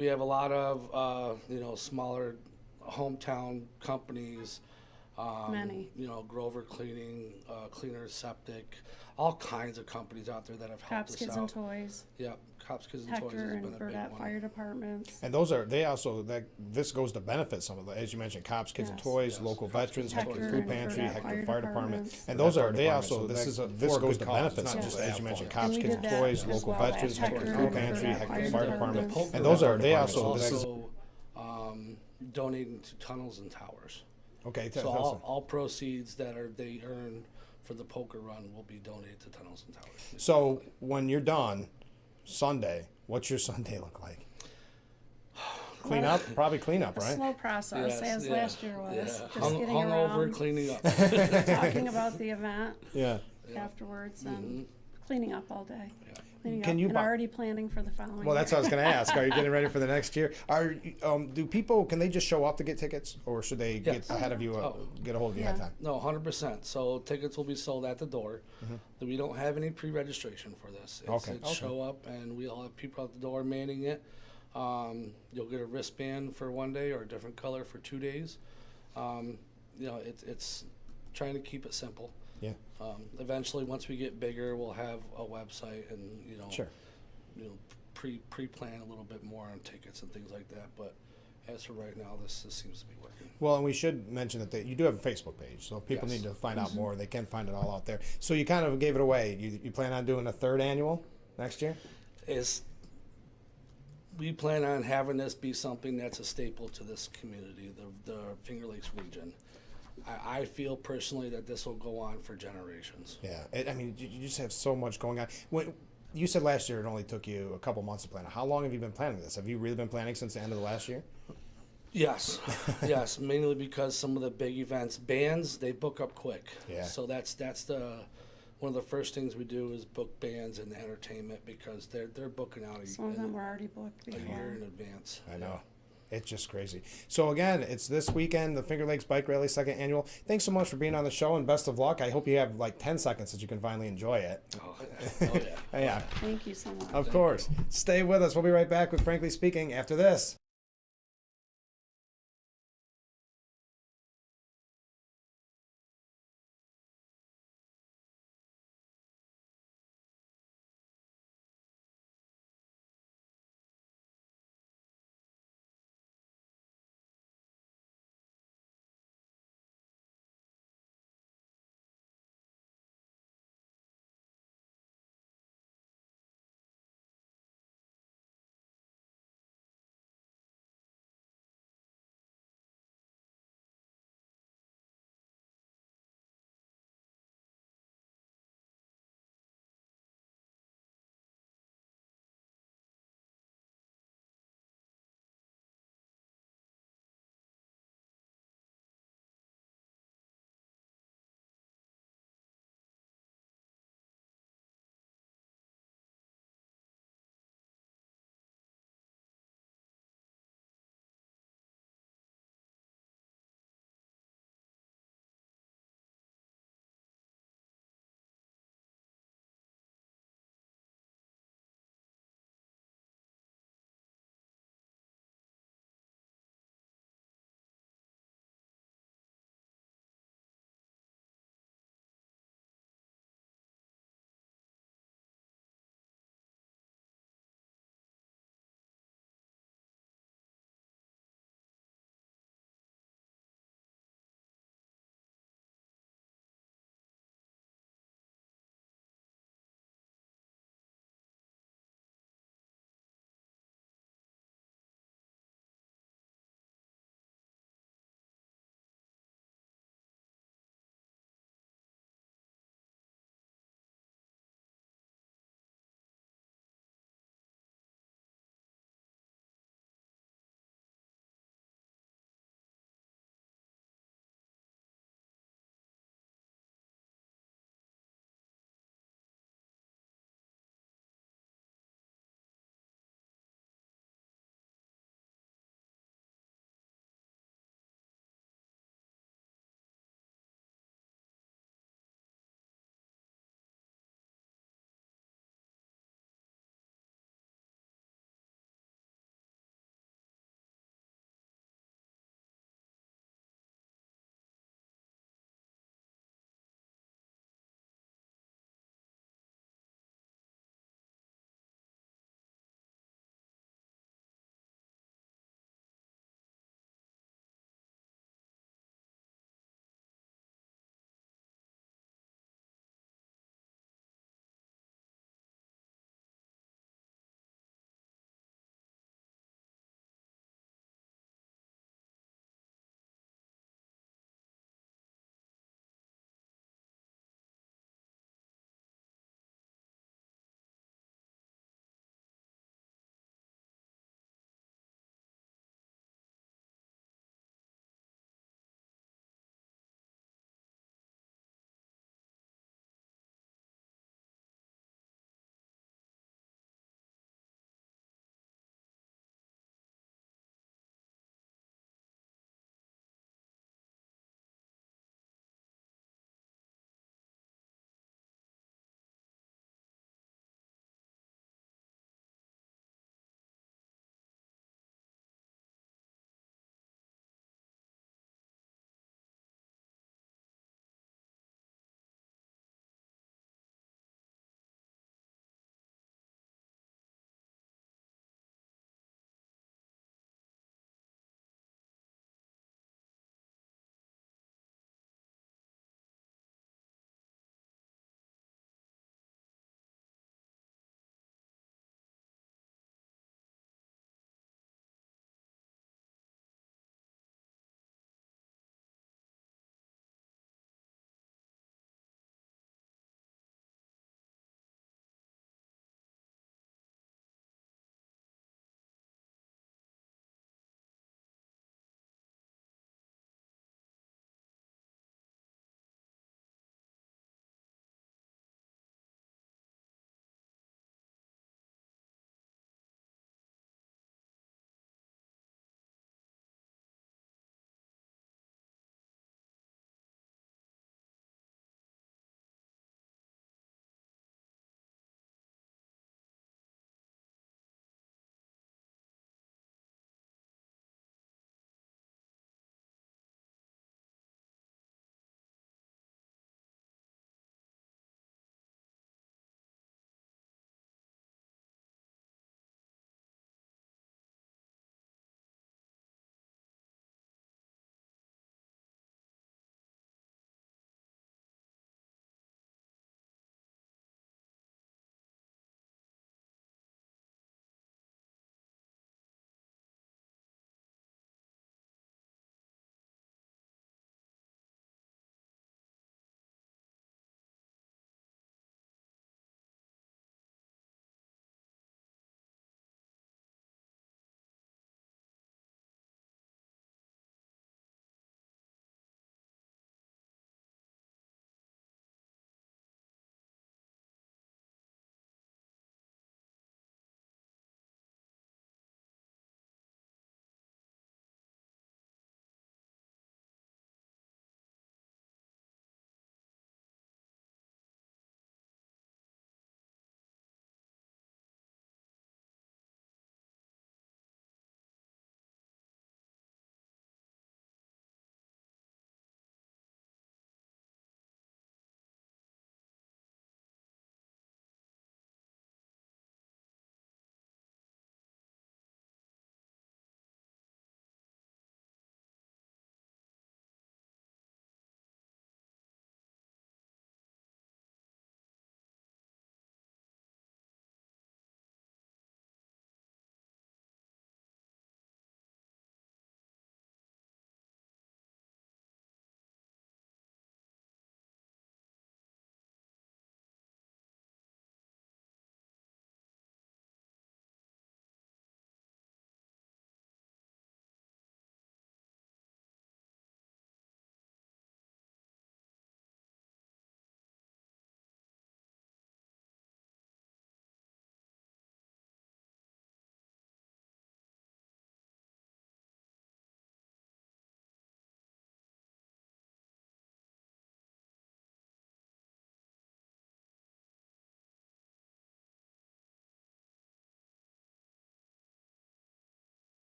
We have a lot of smaller hometown companies. Many. Grover Cleaning, Cleaner Septic, all kinds of companies out there that have helped Cops, us Kids, out. and Toys. Yep, Cops, Kids, and Toys Hector has and been a big Burdette one. Fire Departments. And those are, they also, that this goes to benefit some of the, as you mentioned, cops, kids and Yes. toys, Yes. local Cops, veterans, Kids, and Hector Toys. Food Hector and Pantry, Burdette Hector Fire Fire Department. Departments. And those are, they Department, also, so this that is a, for this a goes good to cause, benefit not some of just the, to as have you mentioned, fun. cops, And we kids did and that toys, as local well as veterans, Hector Hector and Food Pantry, Burdette Hector Fire Fire Department. Department. The And those are, they Department also, is this is, donating to tunnels and towers. okay, So tell us. all proceeds that they earn for the poker run will be donated to tunnels and towers. So when you're done Sunday, what's your Sunday look like? Clean up, probably clean up, A right? slow process, as last year was. Yeah. Just getting Hungover, around, cleaning up. talking about the event Yeah. afterwards, and cleaning up all day. Yeah. Cleaning Can up you and buy- already planning for the following Well, that's year. what I was going to ask. Are you getting ready for the next year? Are do people, can they just show up to get tickets, or should they Yes. get ahead of you, get a hold of you ahead of Yeah. time? No, 100%. So tickets will be sold at the door. We don't have any pre-registration for this. Okay. It's show up, and we'll have people at the door manning it. You'll get a wristband for one day or a different color for 2 days. It's trying to keep it simple. Yeah. Eventually, once we get bigger, we'll have a website and Sure. pre-plan a little bit more on tickets and things like that. But as for right now, this seems to be working. Well, and we should mention that you do have a Facebook page, so if people Yes. need to find out more, they can find it all out there. So you kind of gave it away. You plan on doing a third annual next year? We plan on having this be something that's a staple to this community, the Finger Lakes region. I feel personally that this will go on for generations. Yeah. I mean, you just have so much going on. When you said last year it only took you a couple months to plan it. How long have you been planning this? Have you really been planning since the end of the last year? Yes, yes, mainly because some of the big events, bands, they book up quick. Yeah. So that's one of the first things we do is book bands and entertainment because they're booking out Some of them were already booked a year before. in advance. I know. It's just crazy. So again, it's this weekend, the Finger Lakes Bike Rally, second annual. Thanks so much for being on the show, and best of luck. I hope you have like 10 seconds that you can finally enjoy it. Oh, yeah. Yeah, Thank you so much. of course. Stay with us. We'll be right back with Frankly Speaking after this.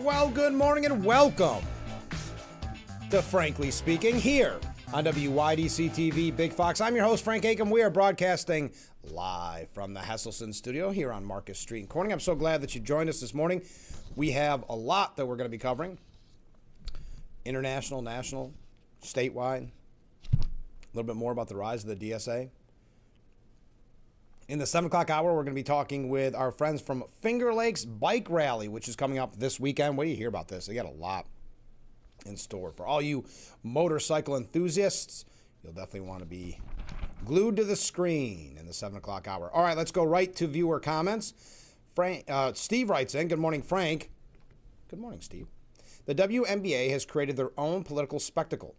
Well, good morning and welcome to Frankly Speaking here on WYDC TV Big Fox. I'm your host, Frank Aiken. We are broadcasting live from the Hesselson studio here on Marcus Street in Corning. I'm so glad that you joined us this morning. We have a lot that we're going to be covering. International, national, statewide. A little bit more about the rise of the DSA. In the 7 o'clock hour, we're going to be talking with our friends from Finger Lakes Bike Rally, which is coming up this weekend. What do you hear about this? They got a lot in store. For all you motorcycle enthusiasts, you'll definitely want to be glued to the screen in the 7 o'clock hour. All right, let's go right to viewer comments. Steve writes in, good morning, Frank. Good morning, Steve. The WNBA has created their own political spectacle.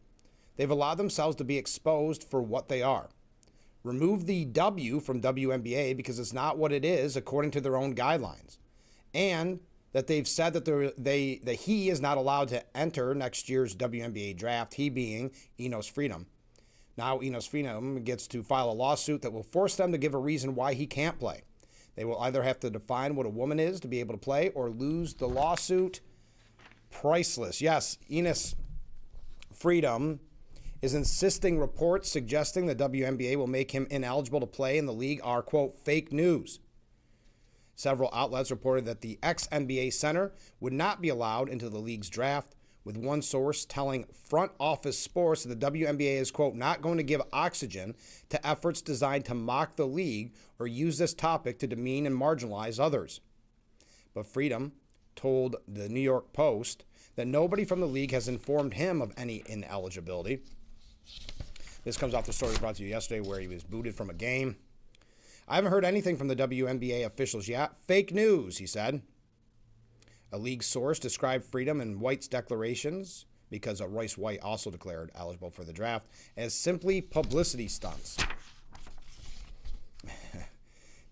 They've allowed themselves to be exposed for what they are. Remove the W from WNBA because it's not what it is according to their own guidelines. And that they've said that he is not allowed to enter next year's WNBA draft, he being Enos Freedom. Now Enos Freedom gets to file a lawsuit that will force them to give a reason why he can't play. They will either have to define what a woman is to be able to play or lose the lawsuit. Priceless. Yes, Enos Freedom is insisting reports suggesting the WNBA will make him ineligible to play in the league are, quote, fake news. Several outlets reported that the ex-NBA center would not be allowed into the league's draft, with one source telling Front Office Sports that the WNBA is, quote, not going to give oxygen to efforts designed to mock the league or use this topic to demean and marginalize others. But Freedom told the New York Post that nobody from the league has informed him of any ineligibility. This comes off the story brought to you yesterday where he was booted from a game. I haven't heard anything from the WNBA officials yet. Fake news, he said. A league source described Freedom and White's declarations, because Royce White also declared eligible for the draft, as simply publicity stunts.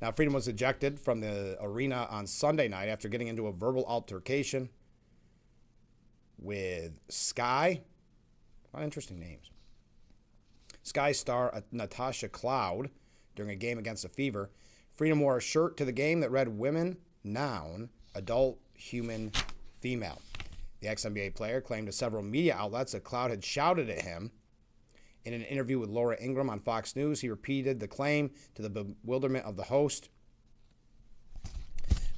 Now, Freedom was ejected from the arena on Sunday night after getting into a verbal altercation with Sky. A lot of interesting names. Sky star Natasha Cloud during a game against the Fever. Freedom wore a shirt to the game that read women, noun, adult, human, female. The ex-NBA player claimed to several media outlets that Cloud had shouted at him. In an interview with Laura Ingraham on Fox News, he repeated the claim to the bewilderment of the host.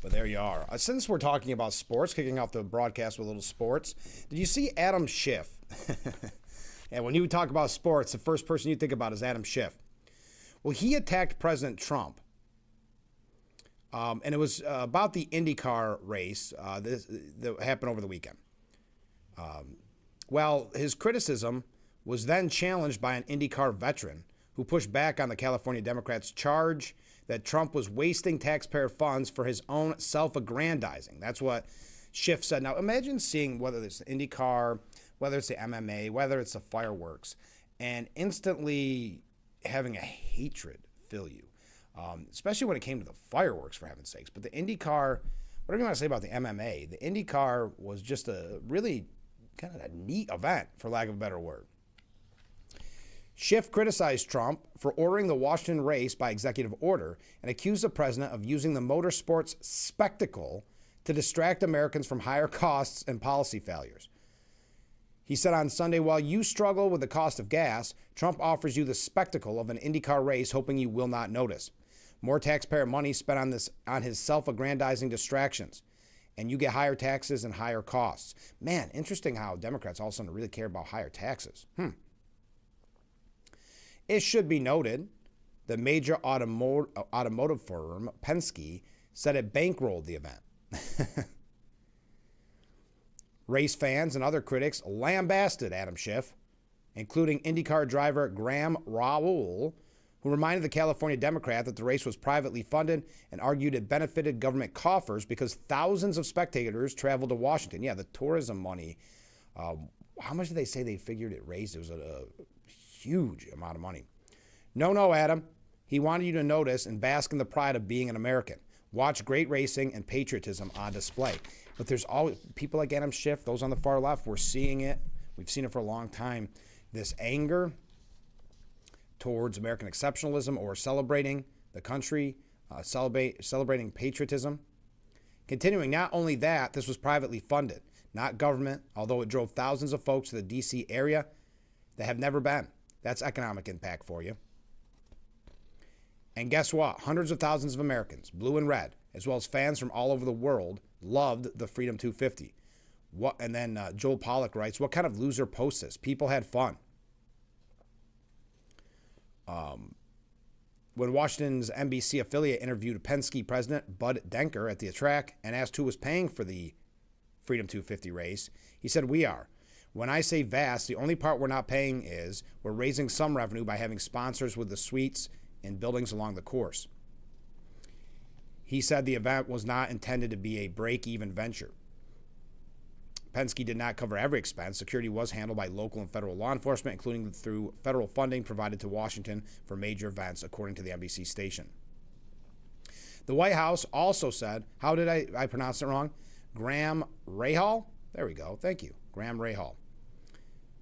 But there you are. Since we're talking about sports, kicking off the broadcast with a little sports, did you see Adam Schiff? And when you talk about sports, the first person you think about is Adam Schiff. Well, he attacked President Trump. And it was about the IndyCar race that happened over the weekend. Well, his criticism was then challenged by an IndyCar veteran who pushed back on the California Democrats' charge that Trump was wasting taxpayer funds for his own self-aggrandizing. That's what Schiff said. Now, imagine seeing whether it's the IndyCar, whether it's the MMA, whether it's the fireworks, and instantly having a hatred fill you, especially when it came to the fireworks, for heaven's sakes. But the IndyCar, whatever you want to say about the MMA, the IndyCar was just a really kind of a neat event, for lack of a better word. Schiff criticized Trump for ordering the Washington race by executive order and accused the president of using the motorsports spectacle to distract Americans from higher costs and policy failures. He said on Sunday, while you struggle with the cost of gas, Trump offers you the spectacle of an IndyCar race, hoping you will not notice. More taxpayer money spent on his self-aggrandizing distractions, and you get higher taxes and higher costs. Man, interesting how Democrats all of a sudden really care about higher taxes. It should be noted the major automotive firm, Penske, said it bankrolled the event. Race fans and other critics lambasted Adam Schiff, including IndyCar driver Graham Rahal, who reminded the California Democrat that the race was privately funded and argued it benefited government coffers because thousands of spectators traveled to Washington. Yeah, the tourism money. How much did they say they figured it raised? It was a huge amount of money. No, Adam. He wanted you to notice and bask in the pride of being an American. Watch great racing and patriotism on display. But there's always people like Adam Schiff, those on the far left, we're seeing it. We've seen it for a long time. This anger towards American exceptionalism or celebrating the country, celebrating patriotism. Continuing, not only that, this was privately funded, not government, although it drove thousands of folks to the D.C. area that have never been. That's economic impact for you. And guess what? Hundreds of thousands of Americans, blue and red, as well as fans from all over the world, loved the Freedom 250. What? And then Joel Pollack writes, what kind of loser posts this? People had fun. When Washington's NBC affiliate interviewed Penske president Bud Denker at the track and asked who was paying for the Freedom 250 race, he said, we are. When I say vast, the only part we're not paying is we're raising some revenue by having sponsors with the suites and buildings along the course. He said the event was not intended to be a break-even venture. Penske did not cover every expense. Security was handled by local and federal law enforcement, including through federal funding provided to Washington for major events, according to the NBC station. The White House also said, how did I pronounce it wrong? Graham Rahal? There we go. Thank you. Graham Rahal.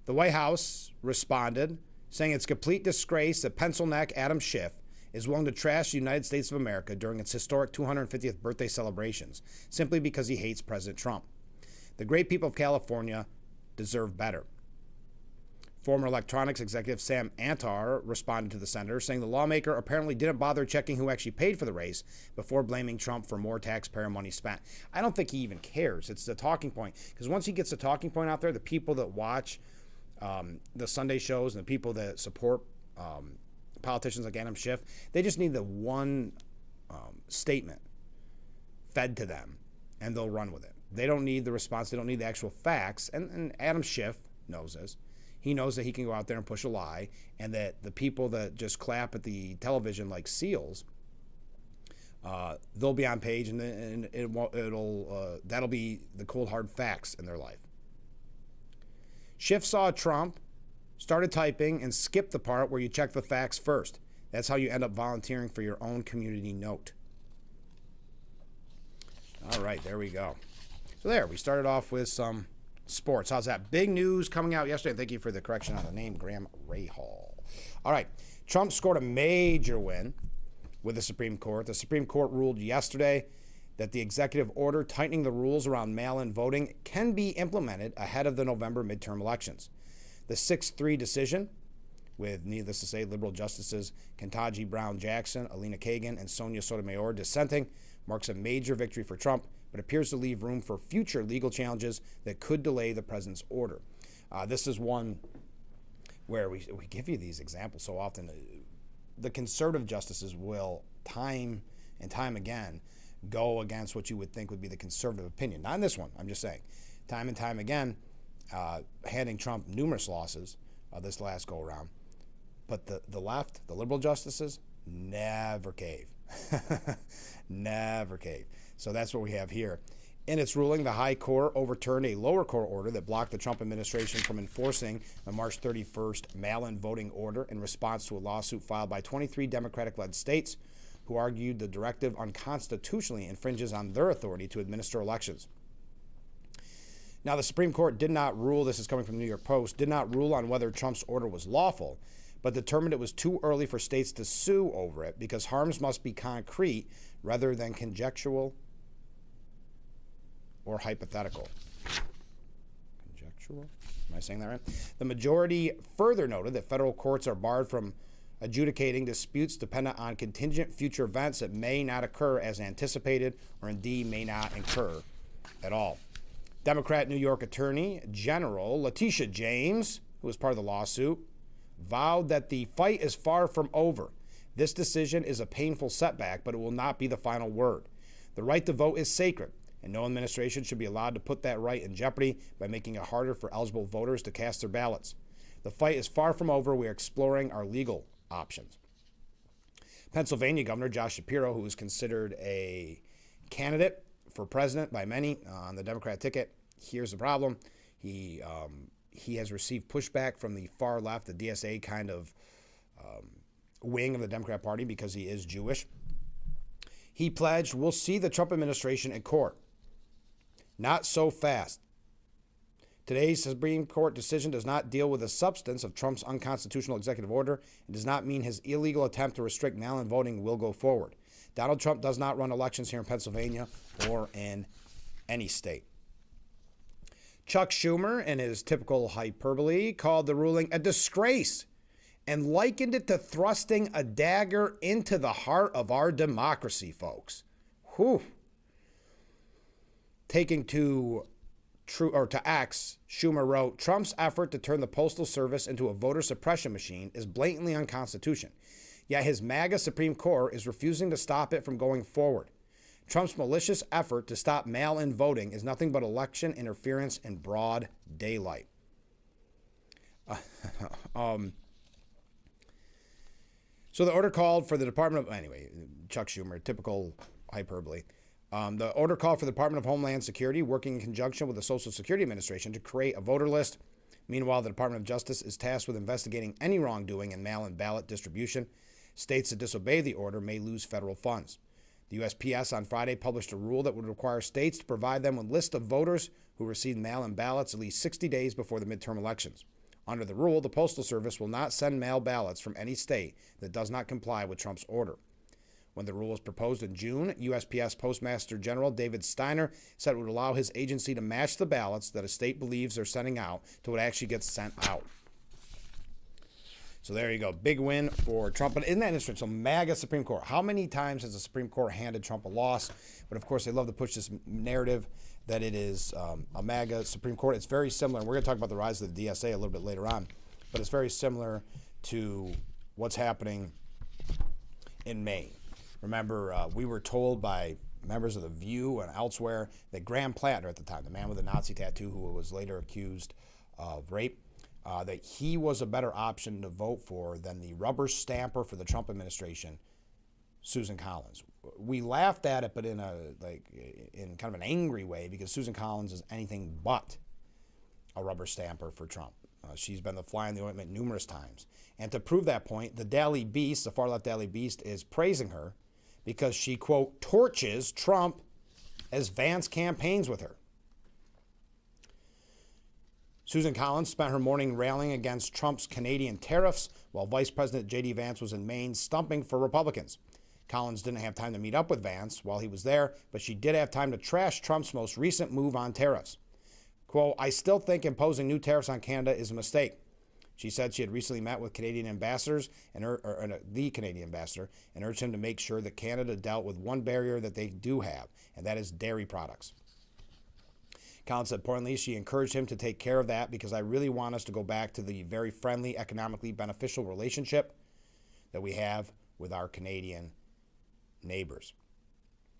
The White House responded, saying it's a complete disgrace that pencil neck Adam Schiff is willing to trash the United States of America during its historic 250th birthday celebrations simply because he hates President Trump. The great people of California deserve better. Former electronics executive Sam Antar responded to the senator, saying the lawmaker apparently didn't bother checking who actually paid for the race before blaming Trump for more taxpayer money spent. I don't think he even cares. It's the talking point. Because once he gets the talking point out there, the people that watch the Sunday shows and the people that support politicians like Adam Schiff, they just need the one statement fed to them, and they'll run with it. They don't need the response. They don't need the actual facts. And Adam Schiff knows this. He knows that he can go out there and push a lie, and that the people that just clap at the television like seals, they'll be on page, and that'll be the cold hard facts in their life. Schiff saw Trump, started typing, and skipped the part where you check the facts first. That's how you end up volunteering for your own community note. All right, there we go. So there, we started off with some sports. How's that? Big news coming out yesterday. Thank you for the correction on the name, Graham Rahal. All right, Trump scored a major win with the Supreme Court. The Supreme Court ruled yesterday that the executive order tightening the rules around mail-in voting can be implemented ahead of the November midterm elections. The 6-3 decision, with, needless to say, liberal justices Ketanji Brown Jackson, Alina Kagan, and Sonia Sotomayor dissenting, marks a major victory for Trump, but appears to leave room for future legal challenges that could delay the president's order. This is one where we give you these examples so often. The conservative justices will time and time again go against what you would think would be the conservative opinion. Not in this one, I'm just saying. Time and time again, handing Trump numerous losses this last go-around. But the left, the liberal justices, never cave. Never cave. So that's what we have here. In its ruling, the High Court overturned a lower court order that blocked the Trump administration from enforcing the March 31st mail-in voting order in response to a lawsuit filed by 23 Democratic-led states who argued the directive unconstitutionally infringes on their authority to administer elections. Now, the Supreme Court did not rule, this is coming from the New York Post, did not rule on whether Trump's order was lawful, but determined it was too early for states to sue over it because harms must be concrete rather than conjectural or hypothetical. Conjectural? Am I saying that right? The majority further noted that federal courts are barred from adjudicating disputes dependent on contingent future events that may not occur as anticipated or indeed may not occur at all. Democrat New York Attorney General Letitia James, who was part of the lawsuit, vowed that the fight is far from over. This decision is a painful setback, but it will not be the final word. The right to vote is sacred, and no administration should be allowed to put that right in jeopardy by making it harder for eligible voters to cast their ballots. The fight is far from over. We are exploring our legal options. Pennsylvania Governor Josh Shapiro, who is considered a candidate for president by many on the Democrat ticket, here's the problem. He has received pushback from the far left, the DSA kind of wing of the Democrat Party, because he is Jewish. He pledged, we'll see the Trump administration in court. Not so fast. Today's Supreme Court decision does not deal with the substance of Trump's unconstitutional executive order and does not mean his illegal attempt to restrict mail-in voting will go forward. Donald Trump does not run elections here in Pennsylvania or in any state. Chuck Schumer, in his typical hyperbole, called the ruling a disgrace and likened it to thrusting a dagger into the heart of our democracy, folks. Whew. Taking to X, Schumer wrote, Trump's effort to turn the Postal Service into a voter suppression machine is blatantly unconstitutional. Yet his MAGA Supreme Court is refusing to stop it from going forward. Trump's malicious effort to stop mail-in voting is nothing but election interference in broad daylight. So the order called for the Department of, anyway, Chuck Schumer, typical hyperbole. The order called for the Department of Homeland Security, working in conjunction with the Social Security Administration, to create a voter list. Meanwhile, the Department of Justice is tasked with investigating any wrongdoing in mail-in ballot distribution. States that disobey the order may lose federal funds. The USPS on Friday published a rule that would require states to provide them with a list of voters who received mail-in ballots at least 60 days before the midterm elections. Under the rule, the Postal Service will not send mail ballots from any state that does not comply with Trump's order. When the rule was proposed in June, USPS Postmaster General David Steiner said it would allow his agency to match the ballots that a state believes they're sending out to what actually gets sent out. So there you go. Big win for Trump. But isn't that interesting? So MAGA Supreme Court. How many times has the Supreme Court handed Trump a loss? But of course, they love to push this narrative that it is a MAGA Supreme Court. It's very similar. And we're going to talk about the rise of the DSA a little bit later on. But it's very similar to what's happening in Maine. Remember, we were told by members of The View and elsewhere that Graham Plattner at the time, the man with the Nazi tattoo who was later accused of rape, that he was a better option to vote for than the rubber stamper for the Trump administration, Susan Collins. We laughed at it, but in kind of an angry way, because Susan Collins is anything but a rubber stamper for Trump. She's been the fly in the ointment numerous times. And to prove that point, the Daily Beast, the far-left Daily Beast, is praising her because she, quote, torches Trump as Vance campaigns with her. Susan Collins spent her morning rallying against Trump's Canadian tariffs while Vice President J.D. Vance was in Maine stumping for Republicans. Collins didn't have time to meet up with Vance while he was there, but she did have time to trash Trump's most recent move on tariffs. Quote, I still think imposing new tariffs on Canada is a mistake. She said she had recently met with Canadian ambassadors and the Canadian ambassador and urged him to make sure that Canada dealt with one barrier that they do have, and that is dairy products. Collins said, importantly, she encouraged him to take care of that because I really want us to go back to the very friendly, economically beneficial relationship that we have with our Canadian neighbors.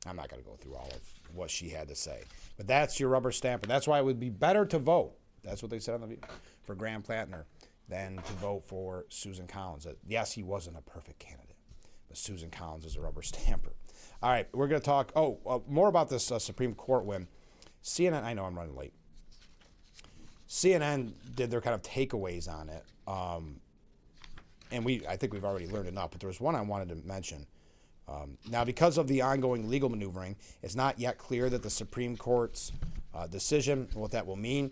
I'm not going to go through all of what she had to say, but that's your rubber stamper. That's why it would be better to vote. That's what they said on the View, for Graham Plattner than to vote for Susan Collins. Yes, he wasn't a perfect candidate, but Susan Collins is a rubber stamper. All right, we're going to talk more about this Supreme Court win. CNN, I know I'm running late. CNN did their kind of takeaways on it, and I think we've already learned enough, but there was one I wanted to mention. Now, because of the ongoing legal maneuvering, it's not yet clear that the Supreme Court's decision, what that will mean.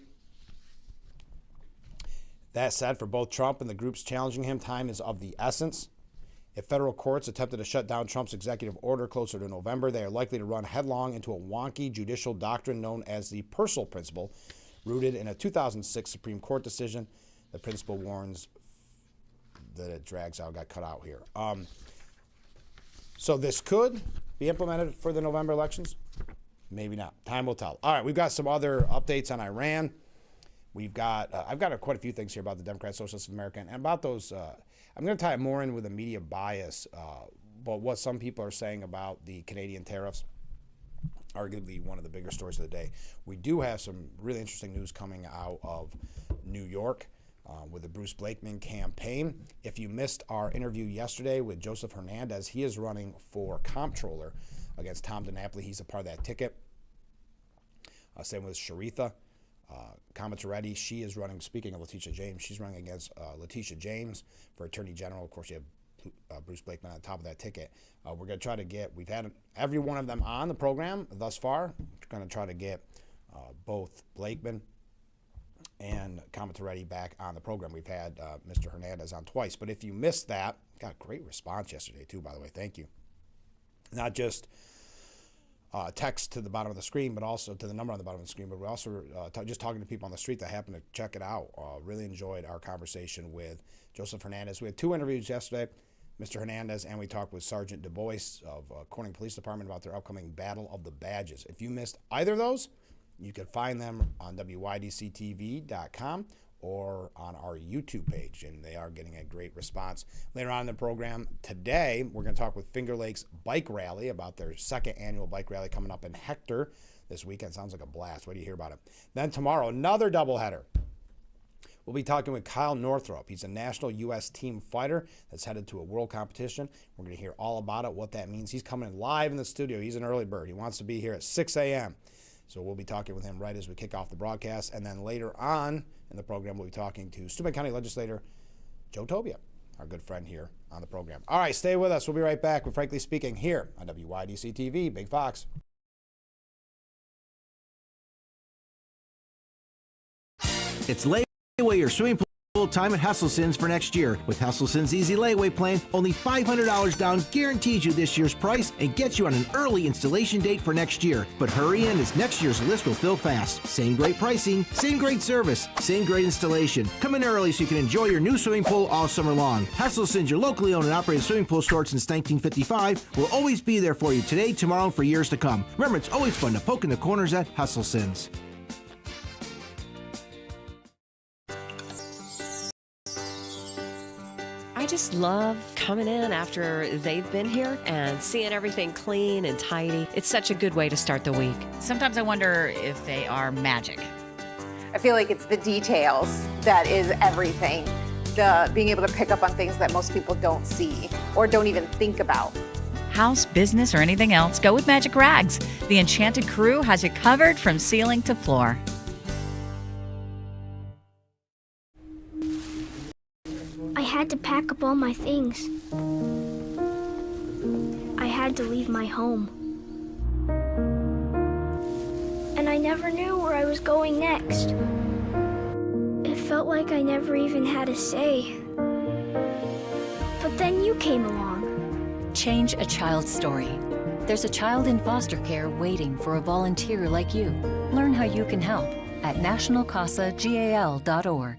That said, for both Trump and the groups challenging him, time is of the essence. If federal courts attempted to shut down Trump's executive order closer to November, they are likely to run headlong into a wonky judicial doctrine known as the Purcell Principle, rooted in a 2006 Supreme Court decision. The principle warns that it drags out, got cut out here. So this could be implemented for the November elections. Maybe not. Time will tell. All right, we've got some other updates on Iran. We've got, I've got quite a few things here about the Democrat Socialists of America, and about those, I'm going to tie it more in with a media bias, but what some people are saying about the Canadian tariffs, arguably one of the bigger stories of the day. We do have some really interesting news coming out of New York with the Bruce Blakeman campaign. If you missed our interview yesterday with Joseph Hernandez, he is running for comptroller against Tom DiNapoli. He's a part of that ticket. Same with Sharitha Kamatoreddy. She is running, speaking of Letitia James, she's running against Letitia James for Attorney General. Of course, you have Bruce Blakeman on top of that ticket. We're going to try to get, we've had every one of them on the program thus far. We're going to try to get both Blakeman and Kamatoreddy back on the program. We've had Mr. Hernandez on twice. But if you missed that, got a great response yesterday too, by the way. Thank you. not just text to the bottom of the screen, but also to the number on the bottom of the screen. But we also just talking to people on the street that happen to check it out. Really enjoyed our conversation with Joseph Hernandez. We had 2 interviews yesterday, Mr. Hernandez, and we talked with Sergeant Du Bois of Corning Police Department about their upcoming Battle of the Badges. If you missed either of those, you can find them on WYDCTV.com or on our YouTube page, and they are getting a great response. Later on in the program today, we're going to talk with Finger Lakes Bike Rally about their 2nd annual bike rally coming up in Hector this weekend. Sounds like a blast. What do you hear about it? Then tomorrow, another doubleheader. We'll be talking with Kyle Northrup. He's a national U.S. team fighter that's headed to a world competition. We're going to hear all about it, what that means. He's coming in live in the studio. He's an early bird. He wants to be here at 6 a.m. So we'll be talking with him right as we kick off the broadcast. And then later on in the program, we'll be talking to Steuben County Legislator Joe Tobia, our good friend here on the program. All right, stay with us. We'll be right back with Frankly Speaking here on WYDC TV, Big Fox. It's layaway your swimming pool time at Hesselson's for next year. With Hesselson's Easy Layaway Plan, only $500 down guarantees you this year's price and gets you on an early installation date for next year. But hurry in, as next year's list will fill fast. Same great pricing, same great service, same great installation. Come in early so you can enjoy your new swimming pool all summer long. Hesselson's, your locally owned and operated swimming pool store since 1955, will always be there for you today, tomorrow, and for years to come. Remember, it's always fun to poke in the corners at Hesselson's. I just love coming in after they've been here and seeing everything clean and tidy. It's such a good way to start the week. Sometimes I wonder if they are magic. I feel like it's the details that is everything. The being able to pick up on things that most people don't see or don't even think about. House, business, or anything else, go with Magic Rags. The Enchanted Crew has you covered from ceiling to floor. I had to pack up all my things. I had to leave my home. And I never knew where I was going next. It felt like I never even had a say. But then you came along. Change a child's story. There's a child in foster care waiting for a volunteer like you. Learn how you can help at nationalcasagal.org.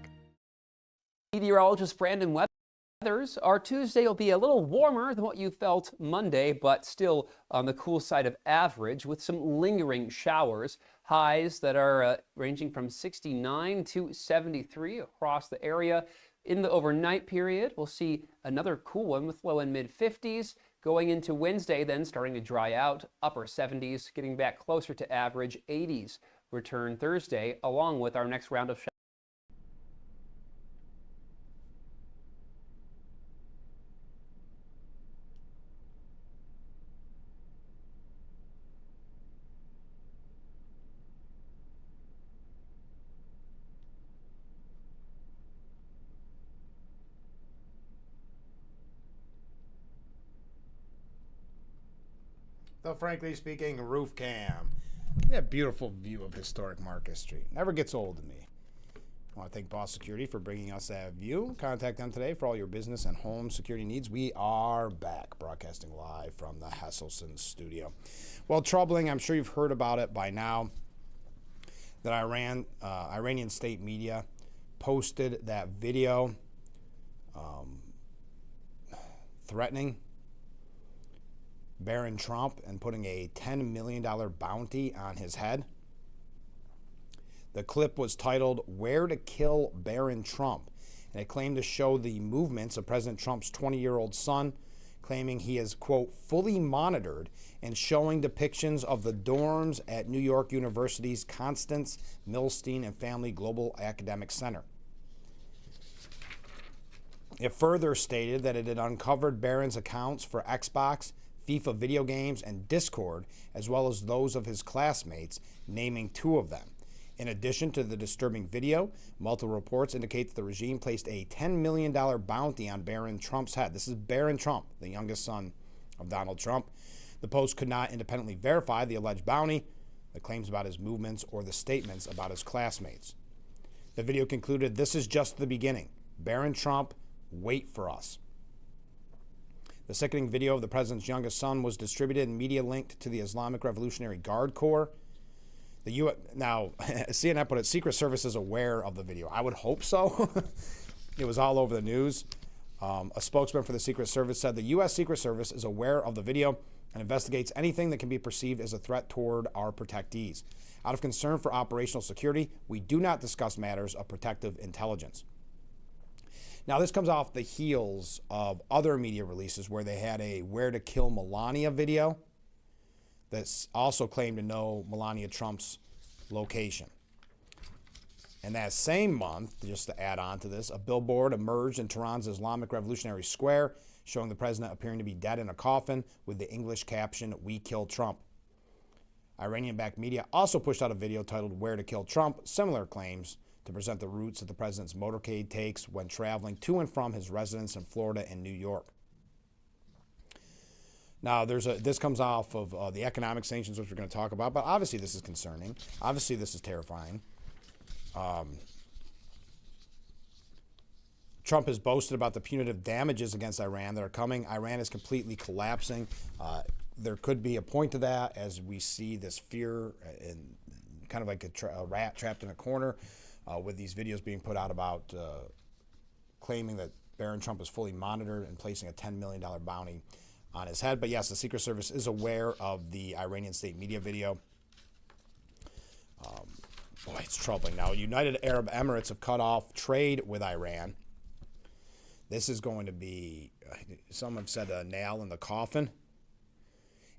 Meteorologist Brandon Weathers. Our Tuesday will be a little warmer than what you felt Monday, but still on the cool side of average with some lingering showers. Highs that are ranging from 69 to 73 across the area. In the overnight period, we'll see another cool one with low and mid 50s. Going into Wednesday, then starting to dry out, upper 70s, getting back closer to average. 80s return Thursday, along with our next round of showers. The Frankly Speaking roof cam. That beautiful view of historic Marcus Street. Never gets old to me. I want to thank Boss Security for bringing us that view. Contact them today for all your business and home security needs. We are back, broadcasting live from the Hesselson studio. Well, troubling, I'm sure you've heard about it by now, that Iranian state media posted that video threatening Barron Trump and putting a $10 million bounty on his head. The clip was titled "Where to Kill Barron Trump," and it claimed to show the movements of President Trump's 20-year-old son, claiming he is, quote, fully monitored, and showing depictions of the dorms at New York University's Constance Milstein and Family Global Academic Center. It further stated that it had uncovered Barron's accounts for Xbox, FIFA video games, and Discord, as well as those of his classmates, naming 2 of them. In addition to the disturbing video, multiple reports indicate that the regime placed a $10 million bounty on Barron Trump's head. This is Barron Trump, the youngest son of Donald Trump. The Post could not independently verify the alleged bounty, the claims about his movements, or the statements about his classmates. The video concluded, "This is just the beginning. Barron Trump, wait for us." The sickening video of the president's youngest son was distributed in media linked to the Islamic Revolutionary Guard Corps. Now, CNN put it, Secret Service is aware of the video. I would hope so. It was all over the news. A spokesman for the Secret Service said the U.S. Secret Service is aware of the video and investigates anything that can be perceived as a threat toward our protectees. Out of concern for operational security, we do not discuss matters of protective intelligence. Now, this comes off the heels of other media releases where they had a Where to Kill Melania video that's also claimed to know Melania Trump's location. And that same month, just to add on to this, a billboard emerged in Tehran's Islamic Revolutionary Square showing the president appearing to be dead in a coffin with the English caption, "We Kill Trump." Iranian-backed media also pushed out a video titled Where to Kill Trump, similar claims to present the routes that the president's motorcade takes when traveling to and from his residence in Florida and New York. Now, this comes off of the economic sanctions, which we're going to talk about, but obviously this is concerning. Obviously this is terrifying. Trump has boasted about the punitive damages against Iran that are coming. Iran is completely collapsing. There could be a point to that as we see this fear and kind of like a rat trapped in a corner with these videos being put out about claiming that Barron Trump is fully monitored and placing a $10 million bounty on his head. But yes, the Secret Service is aware of the Iranian state media video. Boy, it's troubling. Now, United Arab Emirates have cut off trade with Iran. This is going to be, some have said, a nail in the coffin.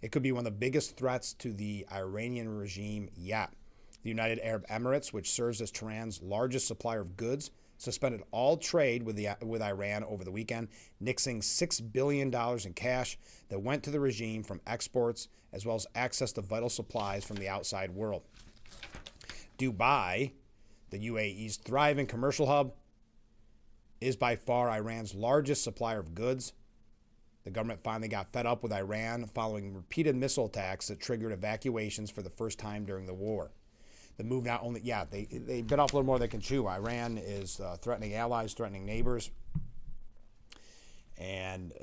It could be one of the biggest threats to the Iranian regime yet. The United Arab Emirates, which serves as Tehran's largest supplier of goods, suspended all trade with Iran over the weekend, nixing $6 billion in cash that went to the regime from exports, as well as access to vital supplies from the outside world. Dubai, the UAE's thriving commercial hub, is by far Iran's largest supplier of goods. The government finally got fed up with Iran following repeated missile attacks that triggered evacuations for the first time during the war. The move not only, they bit off a little more than they can chew. Iran is threatening allies, threatening neighbors, and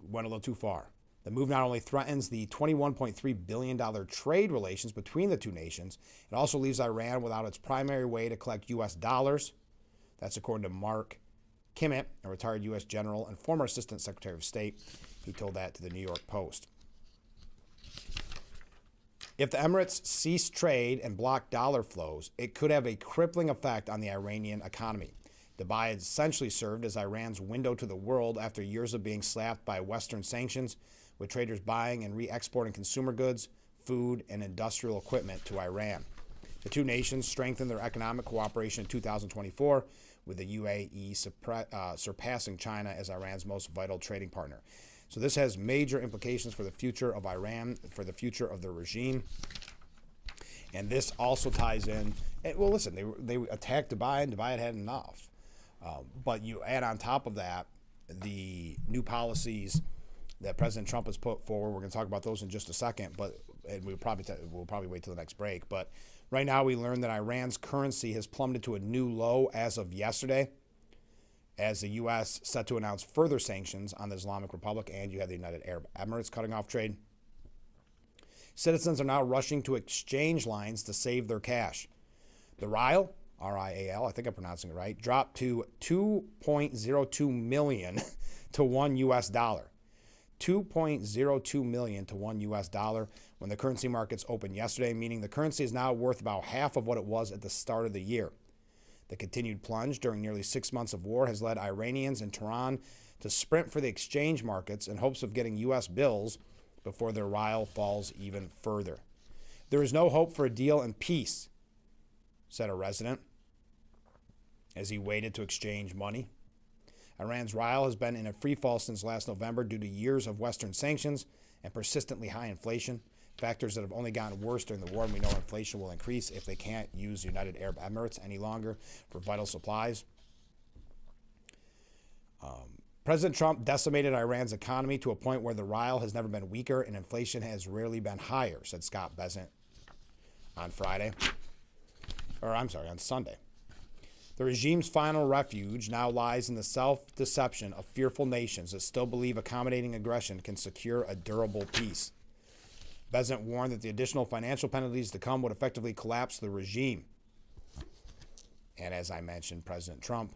went a little too far. The move not only threatens the $21.3 billion trade relations between the two nations, it also leaves Iran without its primary way to collect U.S. dollars. That's according to Mark Kimmett, a retired U.S. general and former Assistant Secretary of State. He told that to the New York Post. If the Emirates cease trade and block dollar flows, it could have a crippling effect on the Iranian economy. Dubai has essentially served as Iran's window to the world after years of being slapped by Western sanctions, with traders buying and re-exporting consumer goods, food, and industrial equipment to Iran. The two nations strengthened their economic cooperation in 2024, with the UAE surpassing China as Iran's most vital trading partner. So this has major implications for the future of Iran, for the future of the regime. And this also ties in, well, listen, they attacked Dubai, and Dubai had had enough. But you add on top of that the new policies that President Trump has put forward. We're going to talk about those in just a second, and we'll probably wait till the next break. But right now we learned that Iran's currency has plummeted to a new low as of yesterday, as the U.S. set to announce further sanctions on the Islamic Republic, and you have the United Arab Emirates cutting off trade. Citizens are now rushing to exchange lines to save their cash. The rial, R-I-A-L, I think I'm pronouncing it right, dropped to 2.02 million to $1 US. 2.02 million to $1 US when the currency markets opened yesterday, meaning the currency is now worth about half of what it was at the start of the year. The continued plunge during nearly 6 months of war has led Iranians in Tehran to sprint for the exchange markets in hopes of getting U.S. bills before their rial falls even further. There is no hope for a deal in peace, said a resident as he waited to exchange money. Iran's rial has been in a free fall since last November due to years of Western sanctions and persistently high inflation, factors that have only gotten worse during the war, and we know inflation will increase if they can't use the United Arab Emirates any longer for vital supplies. President Trump decimated Iran's economy to a point where the rial has never been weaker and inflation has rarely been higher, said Scott Bessent on Sunday. The regime's final refuge now lies in the self-deception of fearful nations that still believe accommodating aggression can secure a durable peace. Besant warned that the additional financial penalties to come would effectively collapse the regime. And as I mentioned, President Trump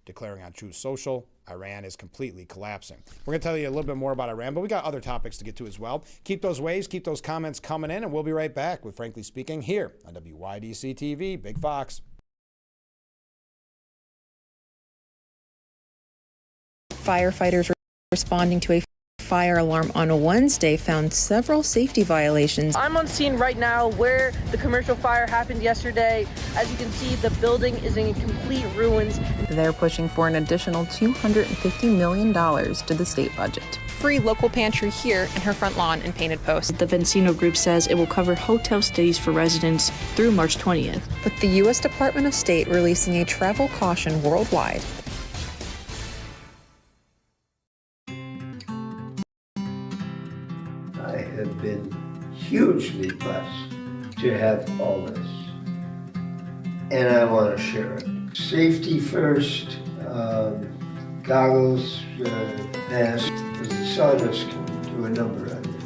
declaring on Truth Social, Iran is completely collapsing. We're going to tell you a little bit more about Iran, but we got other topics to get to as well. Keep those waves, keep those comments coming in, and we'll be right back with Frankly Speaking here on WYDC TV, Big Fox. Firefighters responding to a fire alarm on a Wednesday found several safety violations. I'm on scene right now where the commercial fire happened yesterday. As you can see, the building is in complete ruins. They're pushing for an additional $250 million to the state budget. Free local pantry here in her front lawn in Painted Post. The Vencino Group says it will cover hotel stays for residents through March 20th. With the U.S. Department of State releasing a travel caution worldwide. I have been hugely blessed to have all this, and I want to share it. Safety first, goggles, mask, because the sawdust can do a number on you.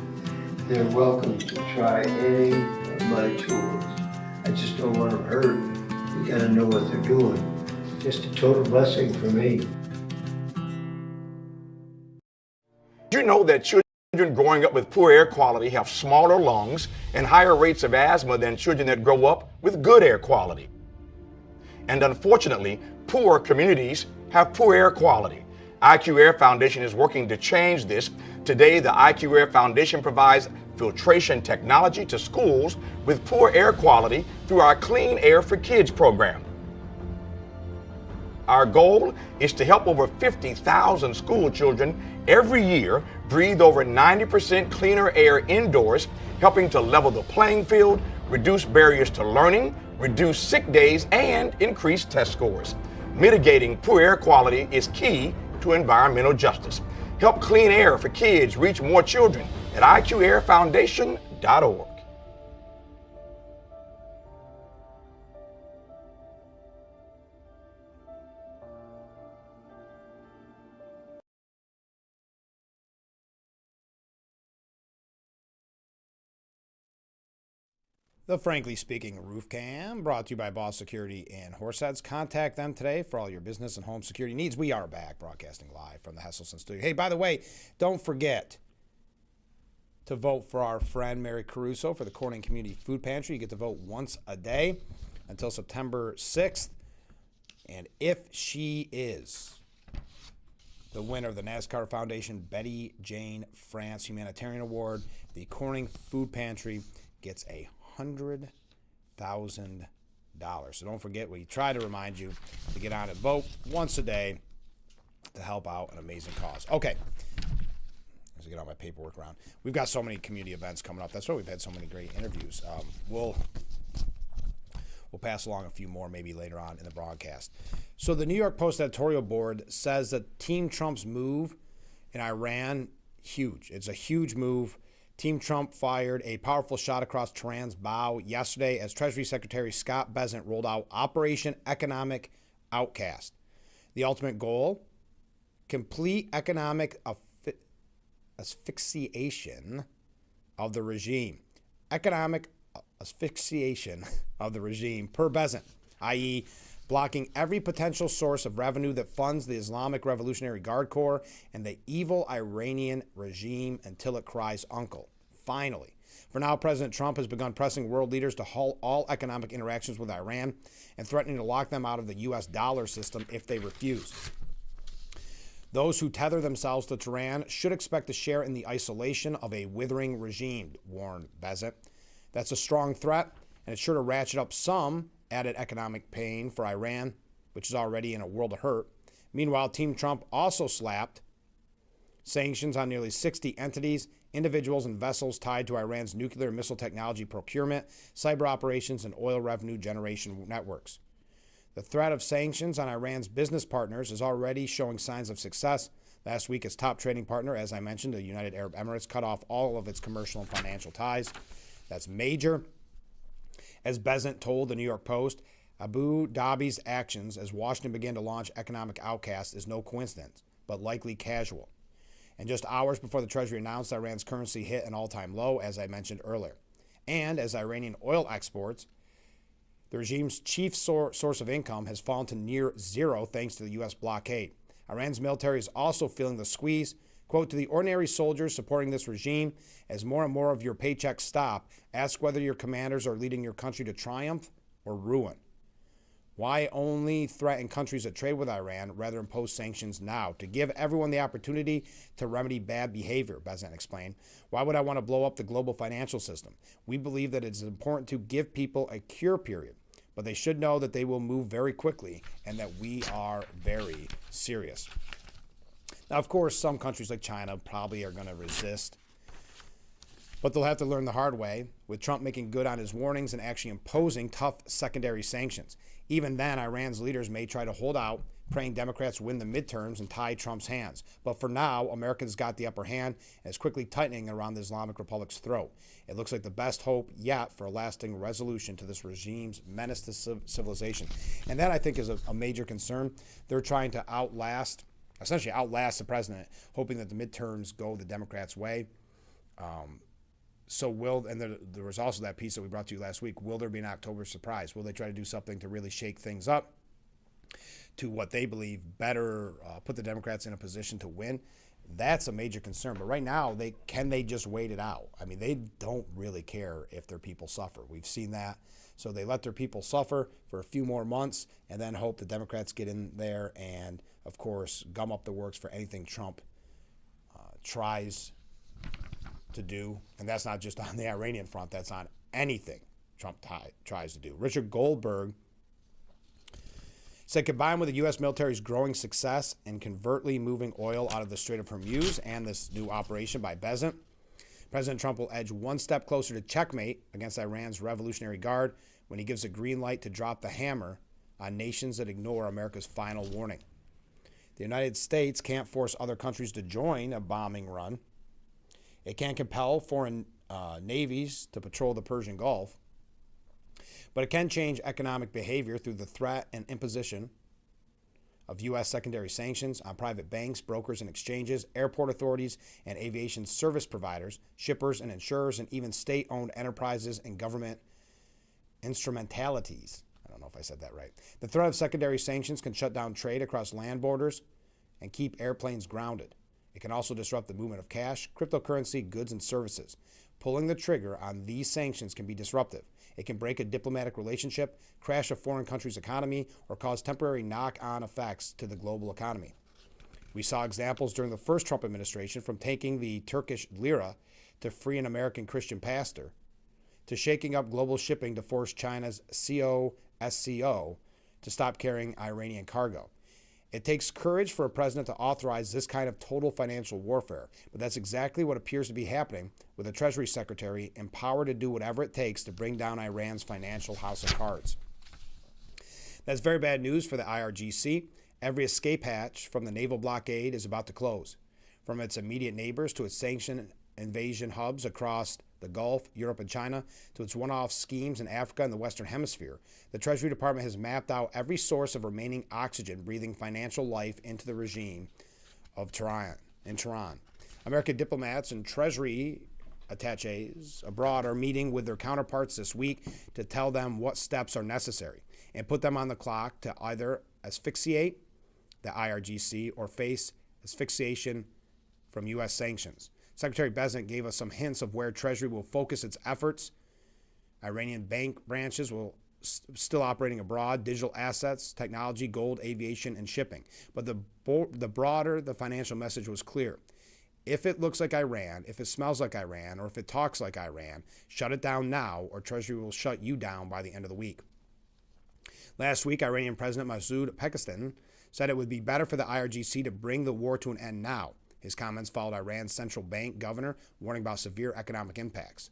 They're welcome to try any of my tools. I just don't want them hurt. You gotta know what they're doing. Just a total blessing for me. You know that children growing up with poor air quality have smaller lungs and higher rates of asthma than children that grow up with good air quality. And unfortunately, poor communities have poor air quality. IQ Air Foundation is working to change this. Today, the IQ Air Foundation provides filtration technology to schools with poor air quality through our Clean Air for Kids program. Our goal is to help over 50,000 school children every year breathe over 90% cleaner air indoors, helping to level the playing field, reduce barriers to learning, reduce sick days, and increase test scores. Mitigating poor air quality is key to environmental justice. Help Clean Air for Kids reach more children at IQAirFoundation.org. The Frankly Speaking Roof Cam, brought to you by Boss Security in Horseheads. Contact them today for all your business and home security needs. We are back broadcasting live from the Hesselson studio. Hey, by the way, don't forget to vote for our friend Mary Caruso for the Corning Community Food Pantry. You get to vote once a day until September 6th. And if she is the winner of the NASCAR Foundation Betty Jane France Humanitarian Award, the Corning Food Pantry gets $100,000. So don't forget, we try to remind you to get on and vote once a day to help out an amazing cause. Okay, let's get all my paperwork around. We've got so many community events coming up. That's why we've had so many great interviews. We'll pass along a few more maybe later on in the broadcast. So the New York Post editorial board says that Team Trump's move in Iran, huge. It's a huge move. Team Trump fired a powerful shot across Tehran's bow yesterday as Treasury Secretary Scott Bessent rolled out Operation Economic Outcast. The ultimate goal, complete economic asphyxiation of the regime. Economic asphyxiation of the regime per Bessent, i.e., blocking every potential source of revenue that funds the Islamic Revolutionary Guard Corps and the evil Iranian regime until it cries uncle. Finally. For now, President Trump has begun pressing world leaders to halt all economic interactions with Iran and threatening to lock them out of the U.S. dollar system if they refuse. Those who tether themselves to Tehran should expect to share in the isolation of a withering regime, warned Bessent. That's a strong threat, and it's sure to ratchet up some added economic pain for Iran, which is already in a world of hurt. Meanwhile, Team Trump also slapped sanctions on nearly 60 entities, individuals, and vessels tied to Iran's nuclear and missile technology procurement, cyber operations, and oil revenue generation networks. The threat of sanctions on Iran's business partners is already showing signs of success. Last week, its top trading partner, as I mentioned, the United Arab Emirates, cut off all of its commercial and financial ties. That's major. As Bessent told the New York Post, Abu Dhabi's actions as Washington began to launch economic outcasts is no coincidence, but likely casual. And just hours before the Treasury announced Iran's currency hit an all-time low, as I mentioned earlier. And as Iranian oil exports, the regime's chief source of income has fallen to near zero thanks to the U.S. blockade. Iran's military is also feeling the squeeze. Quote, to the ordinary soldiers supporting this regime, as more and more of your paychecks stop, ask whether your commanders are leading your country to triumph or ruin. Why only threaten countries that trade with Iran rather impose sanctions now? To give everyone the opportunity to remedy bad behavior, Bezant explained. Why would I want to blow up the global financial system? We believe that it is important to give people a cure period, but they should know that they will move very quickly and that we are very serious. Now, of course, some countries like China probably are going to resist, but they'll have to learn the hard way, with Trump making good on his warnings and actually imposing tough secondary sanctions. Even then, Iran's leaders may try to hold out, praying Democrats win the midterms and tie Trump's hands. But for now, Americans got the upper hand and is quickly tightening around the Islamic Republic's throat. It looks like the best hope yet for a lasting resolution to this regime's menace to civilization. And that, I think, is a major concern. They're trying to essentially outlast the president, hoping that the midterms go the Democrats' way. There was also that piece that we brought to you last week. Will there be an October surprise? Will they try to do something to really shake things up to what they believe better put the Democrats in a position to win? That's a major concern. But right now, can they just wait it out? I mean, they don't really care if their people suffer. We've seen that. So they let their people suffer for a few more months and then hope the Democrats get in there and, of course, gum up the works for anything Trump tries to do. And that's not just on the Iranian front. That's on anything Trump tries to do. Richard Goldberg said, combined with the U.S. military's growing success in covertly moving oil out of the Strait of Hormuz and this new operation by Bezant, President Trump will edge one step closer to checkmate against Iran's Revolutionary Guard when he gives a green light to drop the hammer on nations that ignore America's final warning. The United States can't force other countries to join a bombing run. It can't compel foreign navies to patrol the Persian Gulf. But it can change economic behavior through the threat and imposition of U.S. secondary sanctions on private banks, brokers and exchanges, airport authorities and aviation service providers, shippers and insurers, and even state-owned enterprises and government instrumentalities. I don't know if I said that right. The threat of secondary sanctions can shut down trade across land borders and keep airplanes grounded. It can also disrupt the movement of cash, cryptocurrency, goods, and services. Pulling the trigger on these sanctions can be disruptive. It can break a diplomatic relationship, crash a foreign country's economy, or cause temporary knock-on effects to the global economy. We saw examples during the first Trump administration, from taking the Turkish lira to free an American Christian pastor, to shaking up global shipping to force China's COSCO to stop carrying Iranian cargo. It takes courage for a president to authorize this kind of total financial warfare, but that's exactly what appears to be happening with a Treasury Secretary empowered to do whatever it takes to bring down Iran's financial house of cards. That's very bad news for the IRGC. Every escape hatch from the naval blockade is about to close. From its immediate neighbors to its sanctioned invasion hubs across the Gulf, Europe, and China, to its one-off schemes in Africa and the Western Hemisphere, the Treasury Department has mapped out every source of remaining oxygen breathing financial life into the regime of Tehran. American diplomats and Treasury attaches abroad are meeting with their counterparts this week to tell them what steps are necessary and put them on the clock to either asphyxiate the IRGC or face asphyxiation from U.S. sanctions. Secretary Bezant gave us some hints of where Treasury will focus its efforts. Iranian bank branches will still operating abroad, digital assets, technology, gold, aviation, and shipping. But the broader the financial message was clear. If it looks like Iran, if it smells like Iran, or if it talks like Iran, shut it down now, or Treasury will shut you down by the end of the week. Last week, Iranian President Masoud Pezeshkian said it would be better for the IRGC to bring the war to an end now. His comments followed Iran's central bank governor warning about severe economic impacts.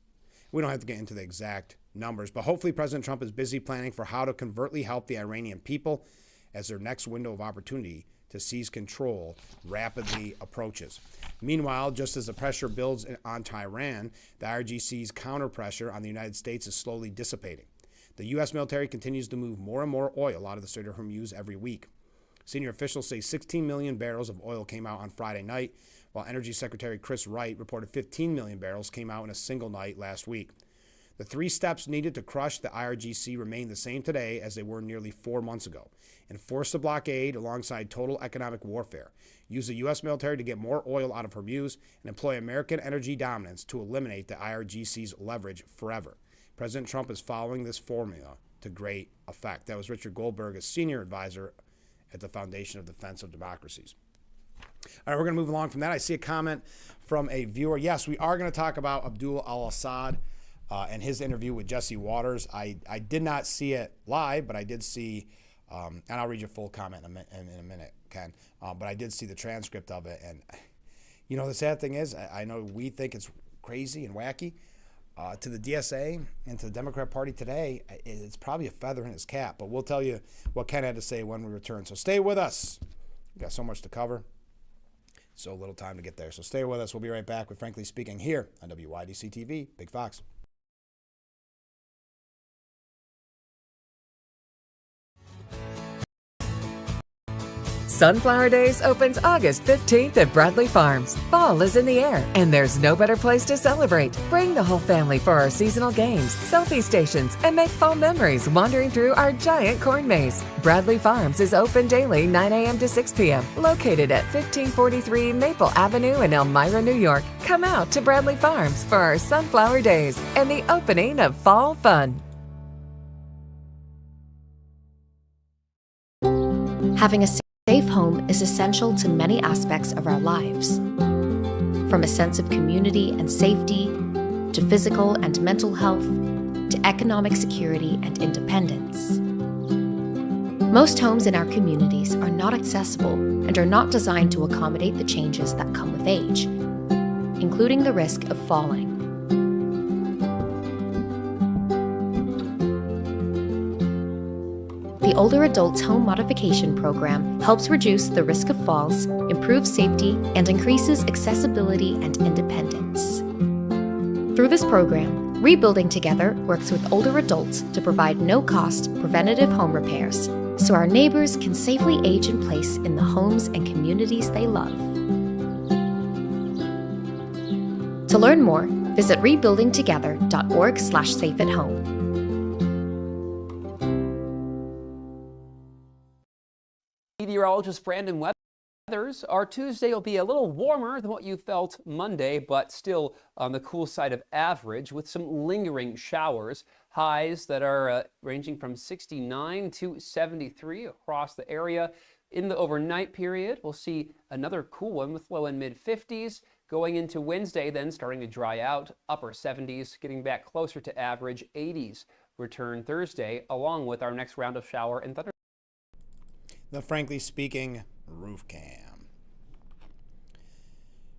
We don't have to get into the exact numbers, but hopefully President Trump is busy planning for how to covertly help the Iranian people as their next window of opportunity to seize control rapidly approaches. Meanwhile, just as the pressure builds on Iran, the IRGC's counter pressure on the United States is slowly dissipating. The U.S. military continues to move more and more oil out of the Strait of Hormuz every week. Senior officials say 16 million barrels of oil came out on Friday night, while Energy Secretary Chris Wright reported 15 million barrels came out in a single night last week. The 3 steps needed to crush the IRGC remain the same today as they were nearly 4 months ago. Enforce the blockade alongside total economic warfare. Use the U.S. military to get more oil out of Hormuz and employ American energy dominance to eliminate the IRGC's leverage forever. President Trump is following this formula to great effect. That was Richard Goldberg, a senior advisor at the Foundation of Defense of Democracies. All right, we're going to move along from that. I see a comment from a viewer. Yes, we are going to talk about Abdul al-Assad and his interview with Jesse Waters. I did not see it live, but I did see, and I'll read your full comment in a minute, Ken, but I did see the transcript of it. And, you know, the sad thing is, I know we think it's crazy and wacky. To the DSA and to the Democrat Party today, it's probably a feather in his cap. But we'll tell you what Ken had to say when we return. So stay with us. We've got so much to cover. So little time to get there. So stay with us. We'll be right back with Frankly Speaking here on WYDC TV, Big Fox. Sunflower Days opens August 15th at Bradley Farms. Fall is in the air, and there's no better place to celebrate. Bring the whole family for our seasonal games, selfie stations, and make fall memories wandering through our giant corn maze. Bradley Farms is open daily 9 a.m. to 6 p.m., located at 1543 Maple Avenue in Elmira, New York. Come out to Bradley Farms for our Sunflower Days and the opening of fall fun. Having a safe home is essential to many aspects of our lives. From a sense of community and safety, to physical and mental health, to economic security and independence. Most homes in our communities are not accessible and are not designed to accommodate the changes that come with age, including the risk of falling. The Older Adults Home Modification Program helps reduce the risk of falls, improves safety, and increases accessibility and independence. Through this program, Rebuilding Together works with older adults to provide no-cost preventative home repairs so our neighbors can safely age in place in the homes and communities they love. To learn more, visit rebuildingtogether.org/safeathome. Meteorologist Brandon Weathers. Our Tuesday will be a little warmer than what you felt Monday, but still on the cool side of average with some lingering showers. Highs that are ranging from 69 to 73 across the area. In the overnight period, we'll see another cool one with low and mid 50s. Going into Wednesday, then starting to dry out, upper 70s, getting back closer to average. 80s return Thursday, along with our next round of shower and thunder. The Frankly Speaking Roof Cam.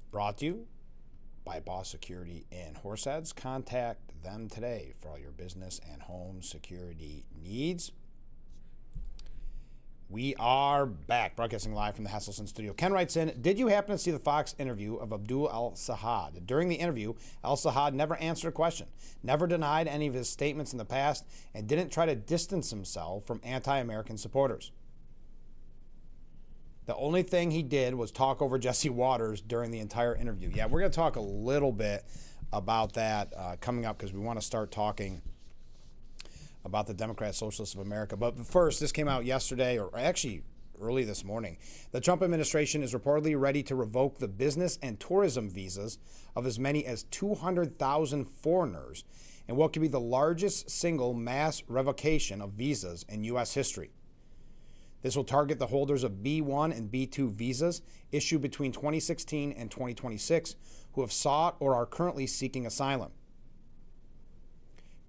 Brought to you by Boss Security in Horseheads. Contact them today for all your business and home security needs. We are back, broadcasting live from the Hasselson studio. Ken writes in, did you happen to see the Fox interview of Abdul al-Assad? During the interview, al-Assad never answered a question, never denied any of his statements in the past, and didn't try to distance himself from anti-American supporters. The only thing he did was talk over Jesse Waters during the entire interview. Yeah, we're going to talk a little bit about that coming up because we want to start talking about the Democrat Socialists of America. But first, this came out yesterday, or actually early this morning. The Trump administration is reportedly ready to revoke the business and tourism visas of as many as 200,000 foreigners in what could be the largest single mass revocation of visas in U.S. history. This will target the holders of B1 and B2 visas issued between 2016 and 2026 who have sought or are currently seeking asylum.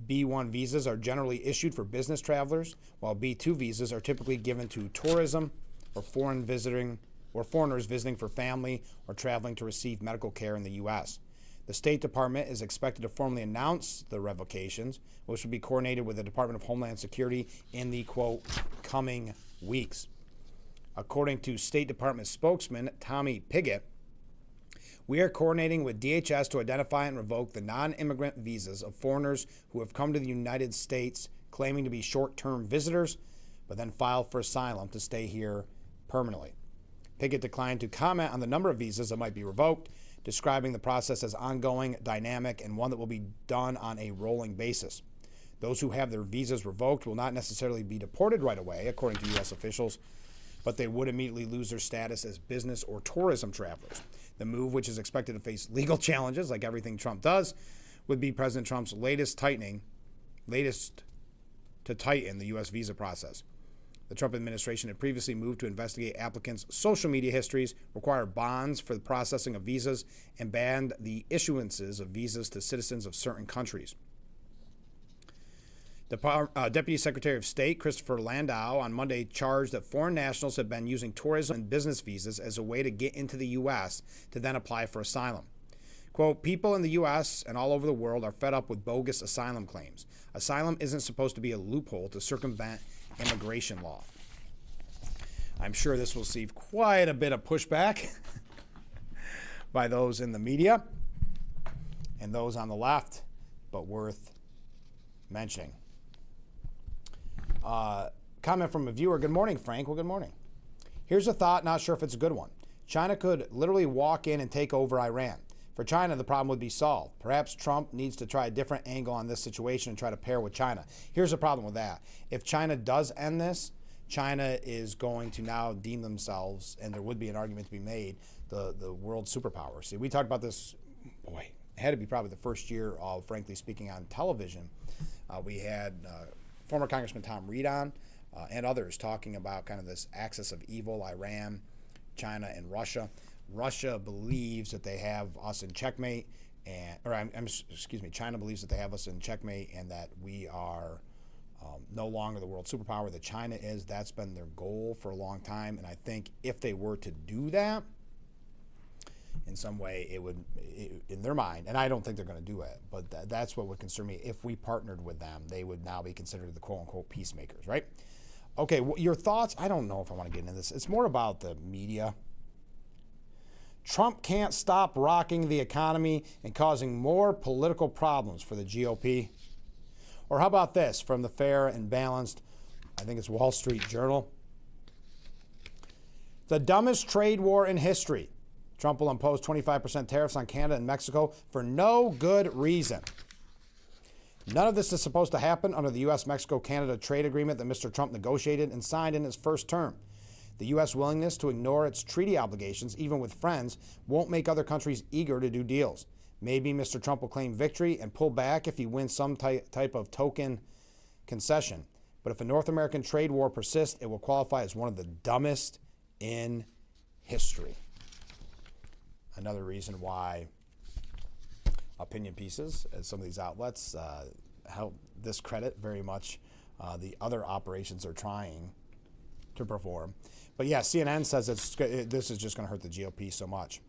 B1 visas are generally issued for business travelers, while B2 visas are typically given to tourism or foreigners visiting for family or traveling to receive medical care in the U.S. The State Department is expected to formally announce the revocations, which will be coordinated with the Department of Homeland Security in the, quote, coming weeks. According to State Department spokesman Tommy Pigott, we are coordinating with DHS to identify and revoke the non-immigrant visas of foreigners who have come to the United States claiming to be short-term visitors, but then filed for asylum to stay here permanently. Pickett declined to comment on the number of visas that might be revoked, describing the process as ongoing, dynamic, and one that will be done on a rolling basis. Those who have their visas revoked will not necessarily be deported right away, according to U.S. officials, but they would immediately lose their status as business or tourism travelers. The move, which is expected to face legal challenges like everything Trump does, would be President Trump's latest to tighten the U.S. visa process. The Trump administration had previously moved to investigate applicants' social media histories, require bonds for the processing of visas, and banned the issuances of visas to citizens of certain countries. The Deputy Secretary of State, Christopher Landau, on Monday charged that foreign nationals have been using tourism and business visas as a way to get into the U.S. to then apply for asylum. Quote, people in the U.S. and all over the world are fed up with bogus asylum claims. Asylum isn't supposed to be a loophole to circumvent immigration law. I'm sure this will receive quite a bit of pushback by those in the media and those on the left, but worth mentioning. Comment from a viewer. Good morning, Frank. Well, good morning. Here's a thought, not sure if it's a good one. China could literally walk in and take over Iran. For China, the problem would be solved. Perhaps Trump needs to try a different angle on this situation and try to pair with China. Here's the problem with that. If China does end this, China is going to now deem themselves, and there would be an argument to be made, the world superpower. See, we talked about this, boy, it had to be probably the first year of, frankly speaking, on television. We had former Congressman Tom Reed on and others talking about kind of this axis of evil, Iran, China, and Russia. Russia believes that they have us in checkmate, China believes that they have us in checkmate and that we are no longer the world superpower that China is. That's been their goal for a long time, and I think if they were to do that, in some way, it would, in their mind, and I don't think they're going to do it, but that's what would concern me. If we partnered with them, they would now be considered the quote-unquote peacemakers, right? Okay, your thoughts? I don't know if I want to get into this. It's more about the media. Trump can't stop rocking the economy and causing more political problems for the GOP. Or how about this from the fair and balanced, I think it's Wall Street Journal. The dumbest trade war in history. Trump will impose 25% tariffs on Canada and Mexico for no good reason. None of this is supposed to happen under the U.S.-Mexico-Canada trade agreement that Mr. Trump negotiated and signed in his first term. The U.S. willingness to ignore its treaty obligations, even with friends, won't make other countries eager to do deals. Maybe Mr. Trump will claim victory and pull back if he wins some type of token concession. But if a North American trade war persists, it will qualify as one of the dumbest in history. Another reason why opinion pieces at some of these outlets help discredit very much the other operations they're trying to perform. But yeah, CNN says this is just going to hurt the GOP so much.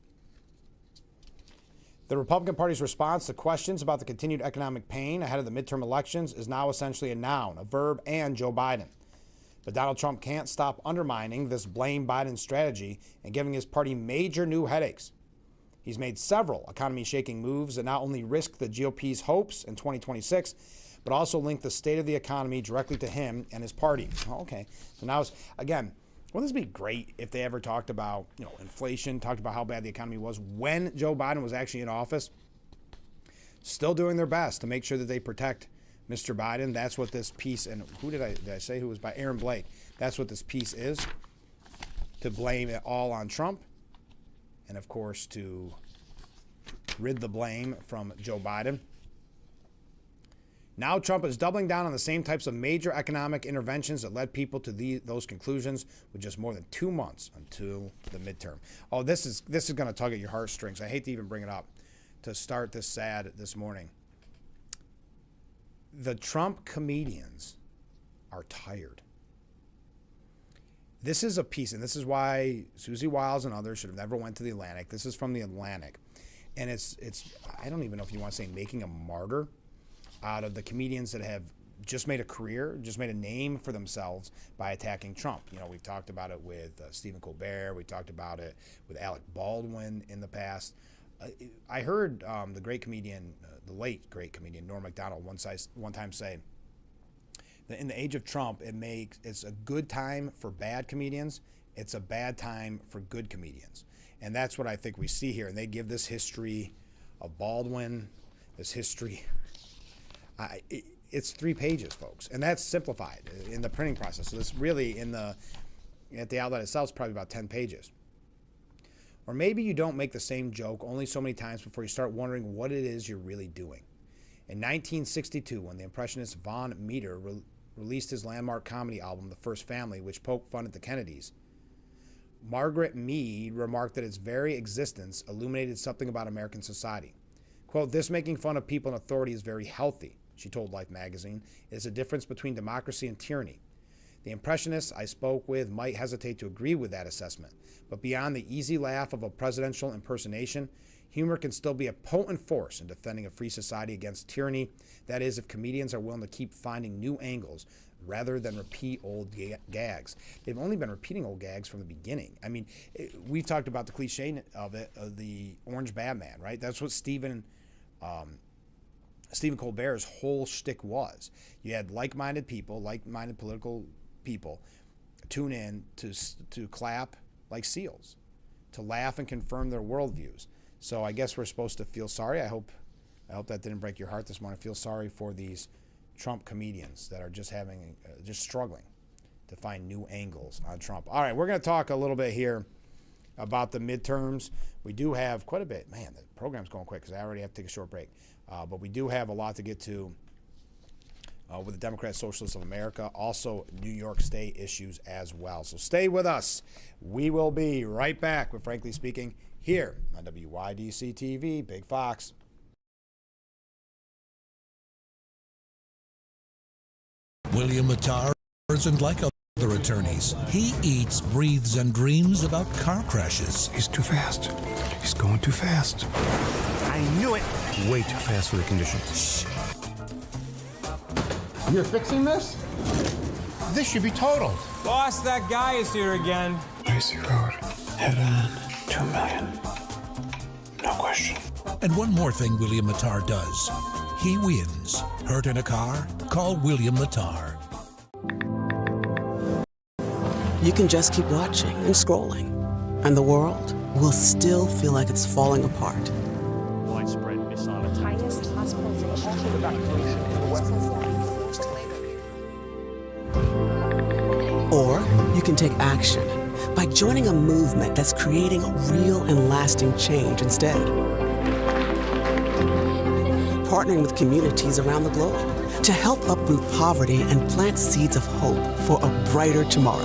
The Republican Party's response to questions about the continued economic pain ahead of the midterm elections is now essentially a noun, a verb, and Joe Biden. But Donald Trump can't stop undermining this blame Biden strategy and giving his party major new headaches. He's made several economy-shaking moves that not only risk the GOP's hopes in 2026, but also link the state of the economy directly to him and his party. Okay, so now, again, wouldn't this be great if they ever talked about, inflation, talked about how bad the economy was when Joe Biden was actually in office? Still doing their best to make sure that they protect Mr. Biden. That's what this piece, and did I say who was by Aaron Blake? That's what this piece is, to blame it all on Trump. And, of course, to rid the blame from Joe Biden. Now Trump is doubling down on the same types of major economic interventions that led people to those conclusions with just more than 2 months until the midterm. Oh, this is going to tug at your heartstrings. I hate to even bring it up to start this sad this morning. The Trump comedians are tired. This is a piece, and this is why Susie Wiles and others should have never went to the Atlantic. This is from the Atlantic. And it's I don't even know if you want to say making a martyr out of the comedians that have just made a career, just made a name for themselves by attacking Trump. We've talked about it with Stephen Colbert. We talked about it with Alec Baldwin in the past. I heard the great comedian, the late great comedian, Norm Macdonald, one time say, in the age of Trump, it's a good time for bad comedians. It's a bad time for good comedians. And that's what I think we see here. And they give this history of Baldwin, this history. It's 3 pages, folks. And that's simplified in the printing process. So it's really at the outlet itself, it's probably about 10 pages. Or maybe you don't make the same joke only so many times before you start wondering what it is you're really doing. In 1962, when the impressionist Von Meter released his landmark comedy album, The First Family, which poked fun at the Kennedys, Margaret Mead remarked that its very existence illuminated something about American society. Quote, "This making fun of people in authority is very healthy," she told Life magazine. "It is a difference between democracy and tyranny. The impressionists I spoke with might hesitate to agree with that assessment, but beyond the easy laugh of a presidential impersonation, humor can still be a potent force in defending a free society against tyranny. That is, if comedians are willing to keep finding new angles rather than repeat old gags." They've only been repeating old gags from the beginning. I mean, we've talked about the cliche of the Orange Batman, right? That's what Stephen Colbert's whole shtick was. You had like-minded people, like-minded political people tune in to clap like seals, to laugh and confirm their worldviews. So I guess we're supposed to feel sorry. I hope that didn't break your heart this morning. Feel sorry for these Trump comedians that are just struggling to find new angles on Trump. All right, we're going to talk a little bit here about the midterms. We do have quite a bit. Man, the program's going quick because I already have to take a short break. But we do have a lot to get to with the Democrat Socialists of America, also New York State issues as well. So stay with us. We will be right back with Frankly Speaking here on WYDC TV, Big Fox. William Attar isn't like other attorneys. He eats, breathes, and dreams about car crashes. He's too fast. He's going too fast. I knew it. Way too fast for the condition. Shh. You're fixing this? This should be totaled. Boss, that guy is here again. Lazy Road. Head on. 2 million. No question. And one more thing William Attar does. He wins. Hurt in a car? Call William Attar. You can just keep watching and scrolling, and the world will still feel like it's falling apart. Widespread missileattack. Highest hospitalization. Evacuation in the West. Or you can take action by joining a movement that's creating real and lasting change instead. Partnering with communities around the globe to help uproot poverty and plant seeds of hope for a brighter tomorrow.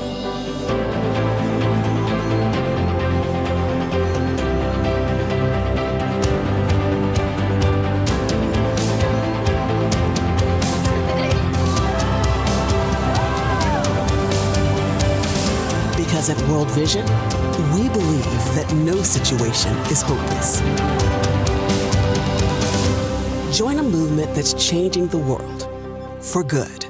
Because at World Vision, we believe that no situation is hopeless. Join a movement that's changing the world for good.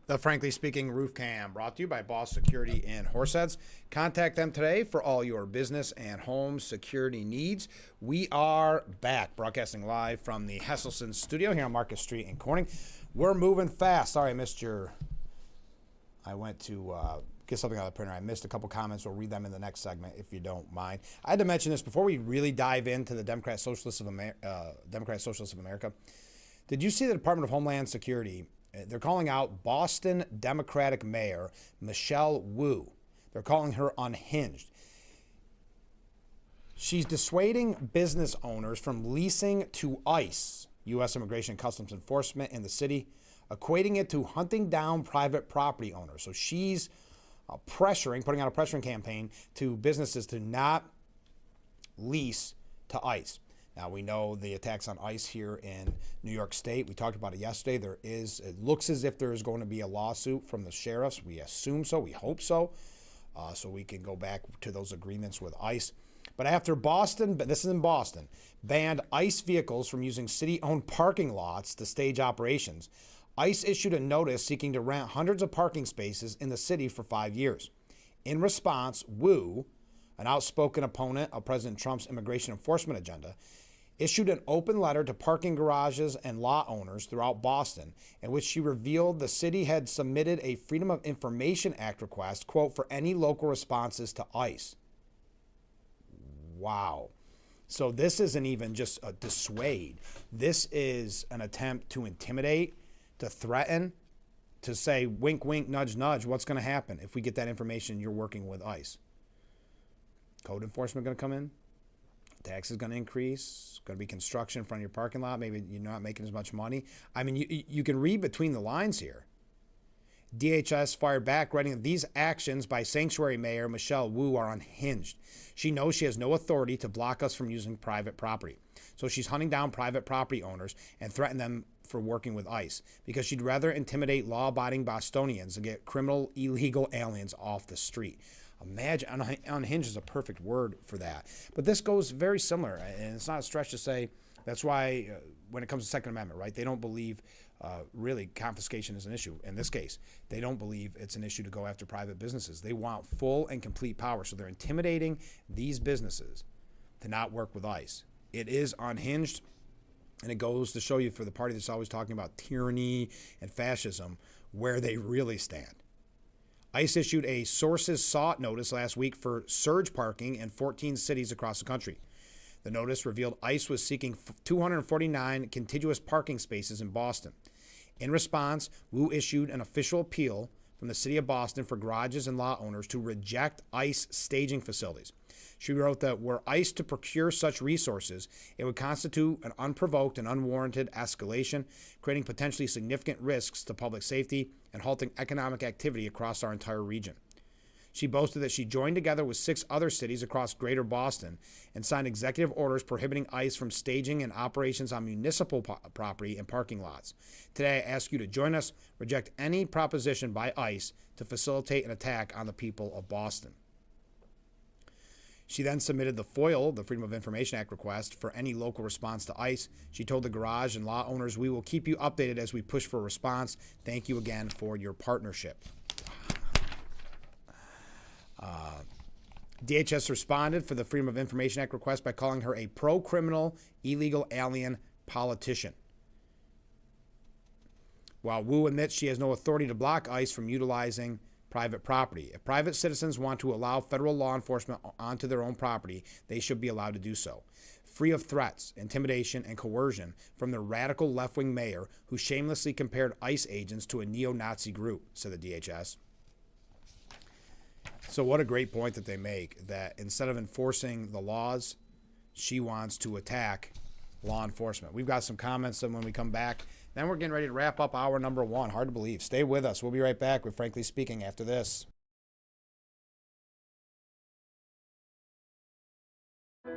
The Frankly Speaking Roof Cam, brought to you by Boss Security in Horseheads. Contact them today for all your business and home security needs. We are back, broadcasting live from the Hesselson studio here on Market Street in Corning. We're moving fast. Sorry, I went to get something out of the printer. I missed a couple comments. We'll read them in the next segment if you don't mind. I had to mention this before we really dive into the Democrat Socialists of America. Did you see the Department of Homeland Security? They're calling out Boston Democratic Mayor Michelle Wu. They're calling her unhinged. She's dissuading business owners from leasing to ICE, U.S. Immigration and Customs Enforcement in the city, equating it to hunting down private property owners. So she's putting out a pressuring campaign to businesses to not lease to ICE. Now, we know the attacks on ICE here in New York State. We talked about it yesterday. It looks as if there is going to be a lawsuit from the sheriffs. We assume so. We hope so. So we can go back to those agreements with ICE. But after Boston, this is in Boston, banned ICE vehicles from using city-owned parking lots to stage operations, ICE issued a notice seeking to rent hundreds of parking spaces in the city for 5 years. In response, Wu, an outspoken opponent of President Trump's immigration enforcement agenda, issued an open letter to parking garages and lot owners throughout Boston, in which she revealed the city had submitted a Freedom of Information Act request, quote, for any local responses to ICE. Wow. So this isn't even just a dissuade. This is an attempt to intimidate, to threaten, to say, wink, wink, nudge, nudge, what's going to happen if we get that information you're working with ICE? Code enforcement going to come in? Tax is going to increase. Going to be construction in front of your parking lot. Maybe you're not making as much money. I mean, you can read between the lines here. DHS fired back, writing that these actions by Sanctuary Mayor Michelle Wu are unhinged. She knows she has no authority to block us from using private property. So she's hunting down private property owners and threatening them for working with ICE because she'd rather intimidate law-abiding Bostonians and get criminal, illegal aliens off the street. Imagine, unhinged is a perfect word for that. But this goes very similar, and it's not a stretch to say that's why when it comes to Second Amendment, right, they don't believe really confiscation is an issue. In this case, they don't believe it's an issue to go after private businesses. They want full and complete power. So they're intimidating these businesses to not work with ICE. It is unhinged, and it goes to show you for the party that's always talking about tyranny and fascism, where they really stand. ICE issued a sources sought notice last week for surge parking in 14 cities across the country. The notice revealed ICE was seeking 249 contiguous parking spaces in Boston. In response, Wu issued an official appeal from the city of Boston for garages and lot owners to reject ICE staging facilities. She wrote that were ICE to procure such resources, it would constitute an unprovoked and unwarranted escalation, creating potentially significant risks to public safety and halting economic activity across our entire region. She boasted that she joined together with 6 other cities across greater Boston and signed executive orders prohibiting ICE from staging and operations on municipal property and parking lots. Today, I ask you to join us, reject any proposition by ICE to facilitate an attack on the people of Boston. She then submitted the FOIL, the Freedom of Information Act request, for any local response to ICE. She told the garage and lot owners, we will keep you updated as we push for a response. Thank you again for your partnership. DHS responded for the Freedom of Information Act request by calling her a pro-criminal, illegal alien politician. While Wu admits she has no authority to block ICE from utilizing private property. If private citizens want to allow federal law enforcement onto their own property, they should be allowed to do so, free of threats, intimidation, and coercion from the radical left-wing mayor who shamelessly compared ICE agents to a neo-Nazi group, said the DHS. So what a great point that they make, that instead of enforcing the laws, she wants to attack law enforcement. We've got some comments when we come back. Then we're getting ready to wrap up hour number 1. Hard to believe. Stay with us. We'll be right back with Frankly Speaking after this.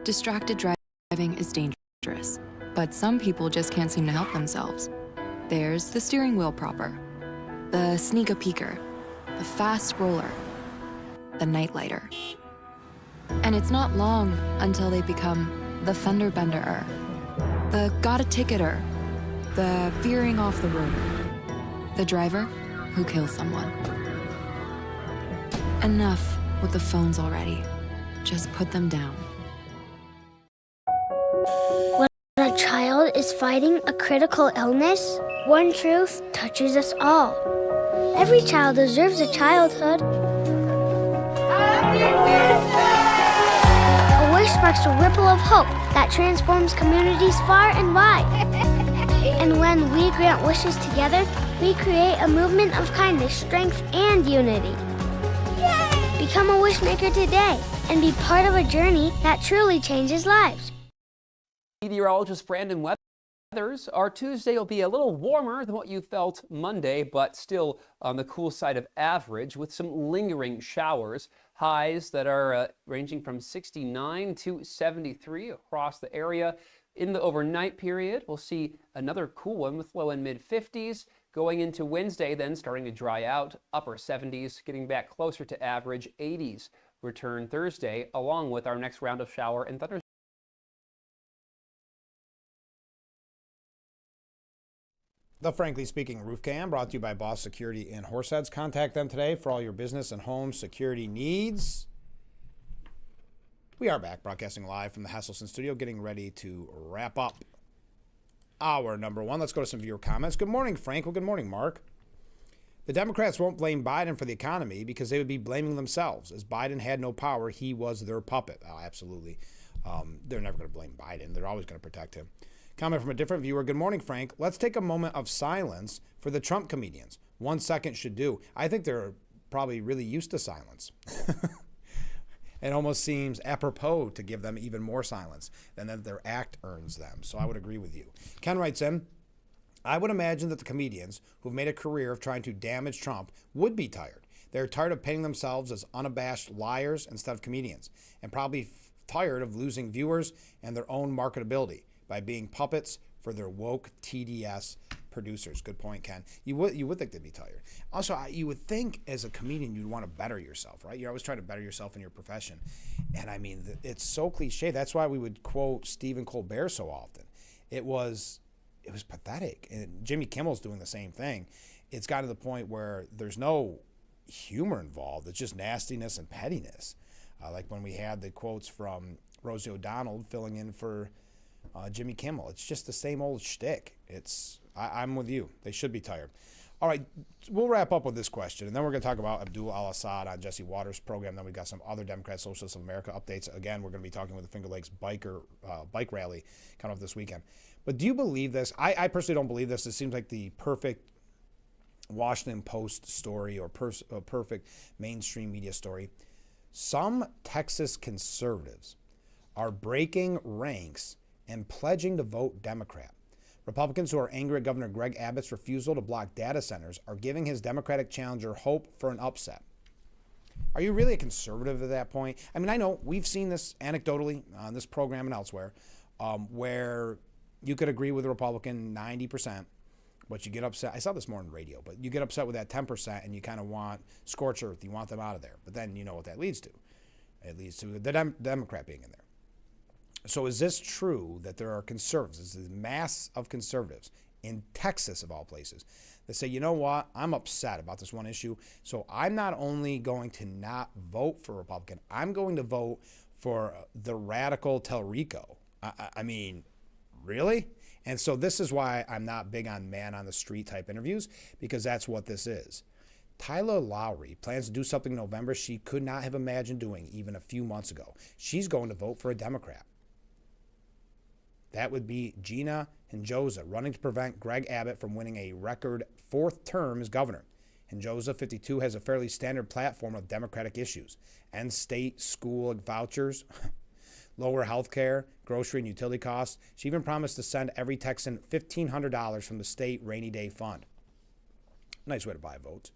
Distracted driving is dangerous, but some people just can't seem to help themselves. There's the steering wheel propper, the sneak-a-peeker, the fast roller, the night-lighter. And it's not long until they become the fender-benderer, the got-a-ticketer, the veering off the road, the driver who kills someone. Enough with the phones already. Just put them down. When a child is fighting a critical illness, one truth touches us all. Every child deserves a childhood. A wish sparks a ripple of hope that transforms communities far and wide. And when we grant wishes together, we create a movement of kindness, strength, and unity. Yay! Become a wishmaker today and be part of a journey that truly changes lives. Meteorologist Brandon Weathers. Our Tuesday will be a little warmer than what you felt Monday, but still on the cool side of average with some lingering showers. Highs that are ranging from 69 to 73 across the area. In the overnight period, we'll see another cool one with low and mid-50s. Going into Wednesday, then starting to dry out, upper 70s, getting back closer to average. 80s return Thursday, along with our next round of shower and thunder. The Frankly Speaking Roof Cam, brought to you by Boss Security in Horseheads. Contact them today for all your business and home security needs. We are back, broadcasting live from the Hesselson studio, getting ready to wrap up hour number one. Let's go to some viewer comments. Good morning, Frank. Well, good morning, Mark. The Democrats won't blame Biden for the economy because they would be blaming themselves. As Biden had no power, he was their puppet. Oh, absolutely. They're never going to blame Biden. They're always going to protect him. Comment from a different viewer. Good morning, Frank. Let's take a moment of silence for the Trump comedians. 1 second should do. I think they're probably really used to silence. It almost seems apropos to give them even more silence than that their act earns them. So I would agree with you. Ken writes in, I would imagine that the comedians who've made a career of trying to damage Trump would be tired. They're tired of painting themselves as unabashed liars instead of comedians, and probably tired of losing viewers and their own marketability by being puppets for their woke TDS producers. Good point, Ken. You would think they'd be tired. Also, you would think as a comedian you'd want to better yourself, right? You're always trying to better yourself in your profession. And I mean, it's so cliche. That's why we would quote Stephen Colbert so often. It was pathetic. And Jimmy Kimmel's doing the same thing. It's gotten to the point where there's no humor involved. It's just nastiness and pettiness. Like when we had the quotes from Rosie O'Donnell filling in for Jimmy Kimmel. It's just the same old shtick. I'm with you. They should be tired. All right, we'll wrap up with this question, and then we're going to talk about Abdul al-Assad on Jesse Waters' program. Then we got some other Democrat Socialists of America updates. Again, we're going to be talking with the Finger Lakes bike rally coming up this weekend. But do you believe this? I personally don't believe this. It seems like the perfect Washington Post story or perfect mainstream media story. Some Texas conservatives are breaking ranks and pledging to vote Democrat. Republicans who are angry at Governor Greg Abbott's refusal to block data centers are giving his Democratic challenger hope for an upset. Are you really a conservative at that point? I mean, I know we've seen this anecdotally on this program and elsewhere, where you could agree with a Republican 90%, but you get upset. I saw this more on radio, but you get upset with that 10% and you kind of want scorched earth. You want them out of there. But then you know what that leads to. It leads to the Democrat being in there. So is this true that there are conservatives, this is a mass of conservatives in Texas of all places, that say, you know what, I'm upset about this one issue, so I'm not only going to not vote for Republican, I'm going to vote for the radical Telrico. I mean, really? And so this is why I'm not big on man on the street type interviews, because that's what this is. Tyler Lowry plans to do something in November she could not have imagined doing even a few months ago. She's going to vote for a Democrat. That would be Gina Hinojosa, running to prevent Greg Abbott from winning a record 4th term as governor. Hinojosa, 52, has a fairly standard platform of Democratic issues. End state school vouchers, lower health care, grocery and utility costs. She even promised to send every Texan $1,500 from the state rainy day fund. Nice way to buy votes.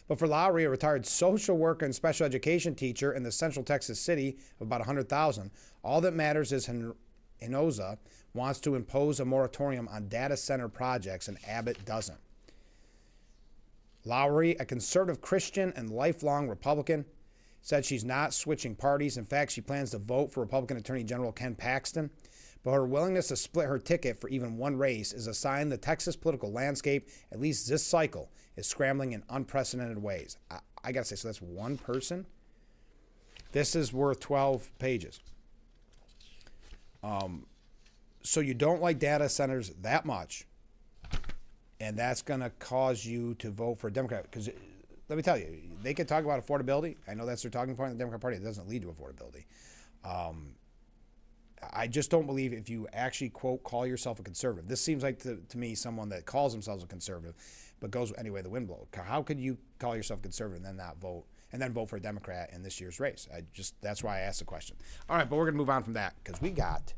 But for Lowry, a retired social worker and special education teacher in the central Texas city of about 100,000, all that matters is Hinojosa wants to impose a moratorium on data center projects, and Abbott doesn't. Lowry, a conservative Christian and lifelong Republican, said she's not switching parties. In fact, she plans to vote for Republican Attorney General Ken Paxton. But her willingness to split her ticket for even one race is a sign the Texas political landscape, at least this cycle, is scrambling in unprecedented ways. I got to say, so that's one person? This is worth 12 pages. So you don't like data centers that much, and that's going to cause you to vote for a Democrat. Because let me tell you, they can talk about affordability. I know that's their talking point in the Democrat Party. It doesn't lead to affordability. I just don't believe if you actually, quote, call yourself a conservative. This seems like, to me, someone that calls themselves a conservative, but goes anyway the wind blows. How could you call yourself conservative and then not vote, and then vote for a Democrat in this year's race? That's why I asked the question. All right, but we're going to move on from that because we got to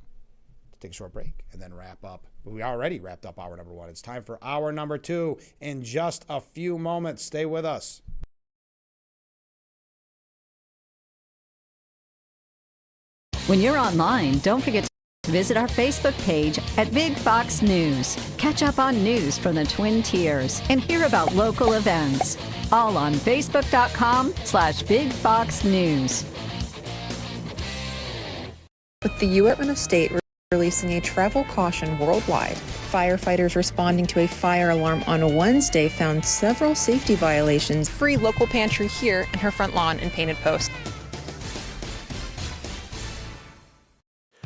take a short break and then wrap up. But we already wrapped up hour number one. It's time for hour number two in just a few moments. Stay with us. When you're online, don't forget to visit our Facebook page at Big Fox News. Catch up on news from the Twin Tiers and hear about local events. All on Facebook.com/Big Fox News. With the U.S. Department of State releasing a travel caution worldwide. Firefighters responding to a fire alarm on Wednesday found several safety violations. Free local pantry here and her front lawn and painted post.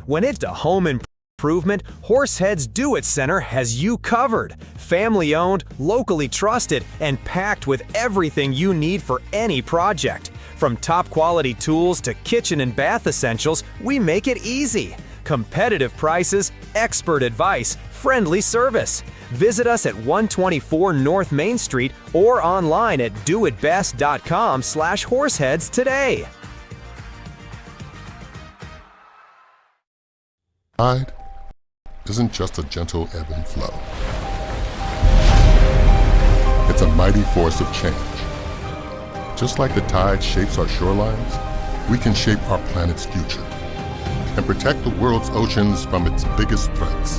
When it's to home improvement, Horseheads Do-It Center has you covered. Family owned, locally trusted, and packed with everything you need for any project. From top quality tools to kitchen and bath essentials, we make it easy. Competitive prices, expert advice, friendly service. Visit us at 124 North Main Street or online at doitbest.com/horseheads today. Tide isn't just a gentle ebb and flow. It's a mighty force of change. Just like the tide shapes our shorelines, we can shape our planet's future and protect the world's oceans from its biggest threats.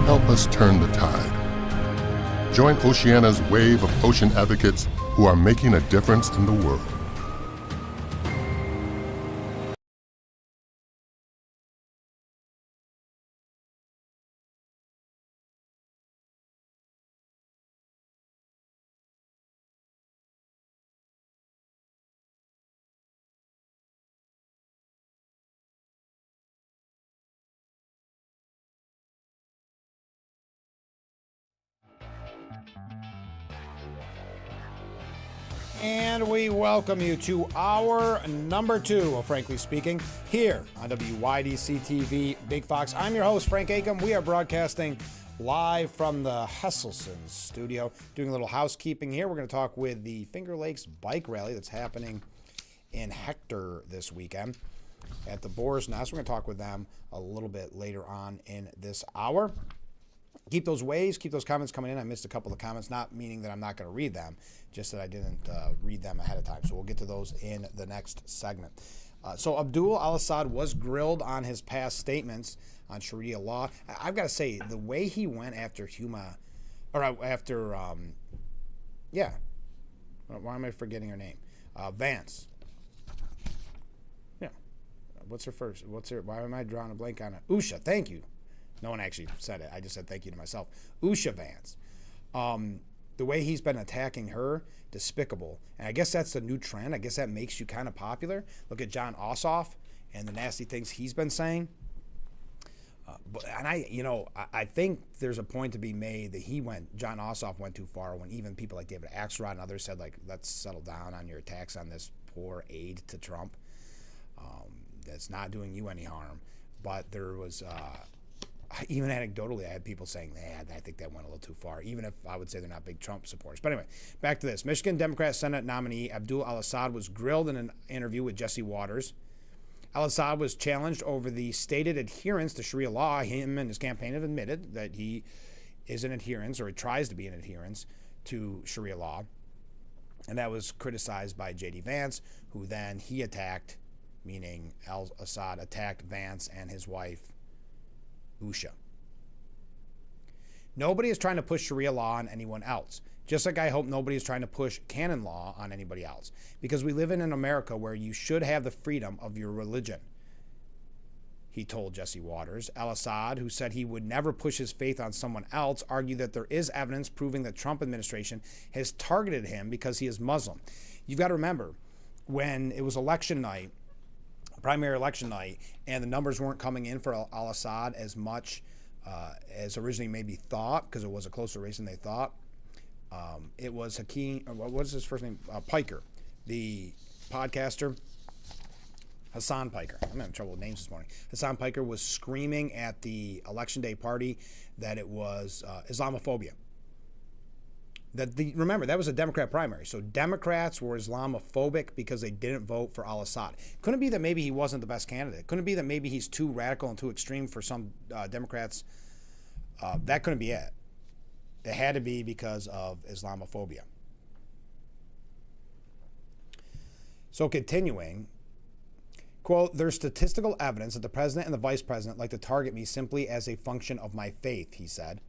Help us turn the tide. Join Oceania's wave of ocean advocates who are making a difference in the world. And we welcome you to hour number 2 of Frankly Speaking here on WYDC TV Big Fox. I'm your host, Frank Acom. We are broadcasting live from the Hesselson studio. Doing a little housekeeping here. We're going to talk with the Finger Lakes Bike Rally that's happening in Hector this weekend at the Boar's Nest. We're going to talk with them a little bit later on in this hour. Keep those waves, keep those comments coming in. I missed a couple of comments, not meaning that I'm not going to read them, just that I didn't read them ahead of time. So we'll get to those in the next segment. So Abdul al-Assad was grilled on his past statements on Sharia law. I've got to say, the way he went after why am I forgetting her name? Vance. Yeah. Why am I drawing a blank on it? Usha, thank you. No one actually said it. I just said thank you to myself. Usha Vance. The way he's been attacking her, despicable. And I guess that's the new trend. I guess that makes you kind of popular. Look at John Ossoff and the nasty things he's been saying. I think there's a point to be made that John Ossoff went too far when even people like David Axelrod and others said, like, let's settle down on your attacks on this poor aide to Trump. That's not doing you any harm. But there was... even anecdotally, I had people saying, I think that went a little too far, even if I would say they're not big Trump supporters. But anyway, back to this. Michigan Democrat Senate nominee Abdul al-Assad was grilled in an interview with Jesse Waters. Al-Assad was challenged over the stated adherence to Sharia law. Him and his campaign have admitted that he is in adherence, or he tries to be in adherence to Sharia law. And that was criticized by J.D. Vance, who then he attacked, meaning al-Assad attacked Vance and his wife, Usha. Nobody is trying to push Sharia law on anyone else, just like I hope nobody is trying to push canon law on anybody else, because we live in an America where you should have the freedom of your religion, he told Jesse Waters. Al-Assad, who said he would never push his faith on someone else, argued that there is evidence proving the Trump administration has targeted him because he is Muslim. You've got to remember, when it was election night, primary election night, and the numbers weren't coming in for al-Assad as much as originally maybe thought, because it was a closer race than they thought. It was Hakeem, what's his first name? Piker, the podcaster. Hassan Piker. I'm having trouble with names this morning. Hassan Piker was screaming at the Election Day party that it was Islamophobia. Remember, that was a Democrat primary. So Democrats were Islamophobic because they didn't vote for al-Assad. Couldn't it be that maybe he wasn't the best candidate? Couldn't it be that maybe he's too radical and too extreme for some Democrats? That couldn't be it. It had to be because of Islamophobia. So continuing, quote, there's statistical evidence that the president and the vice president like to target me simply as a function of my faith, he said.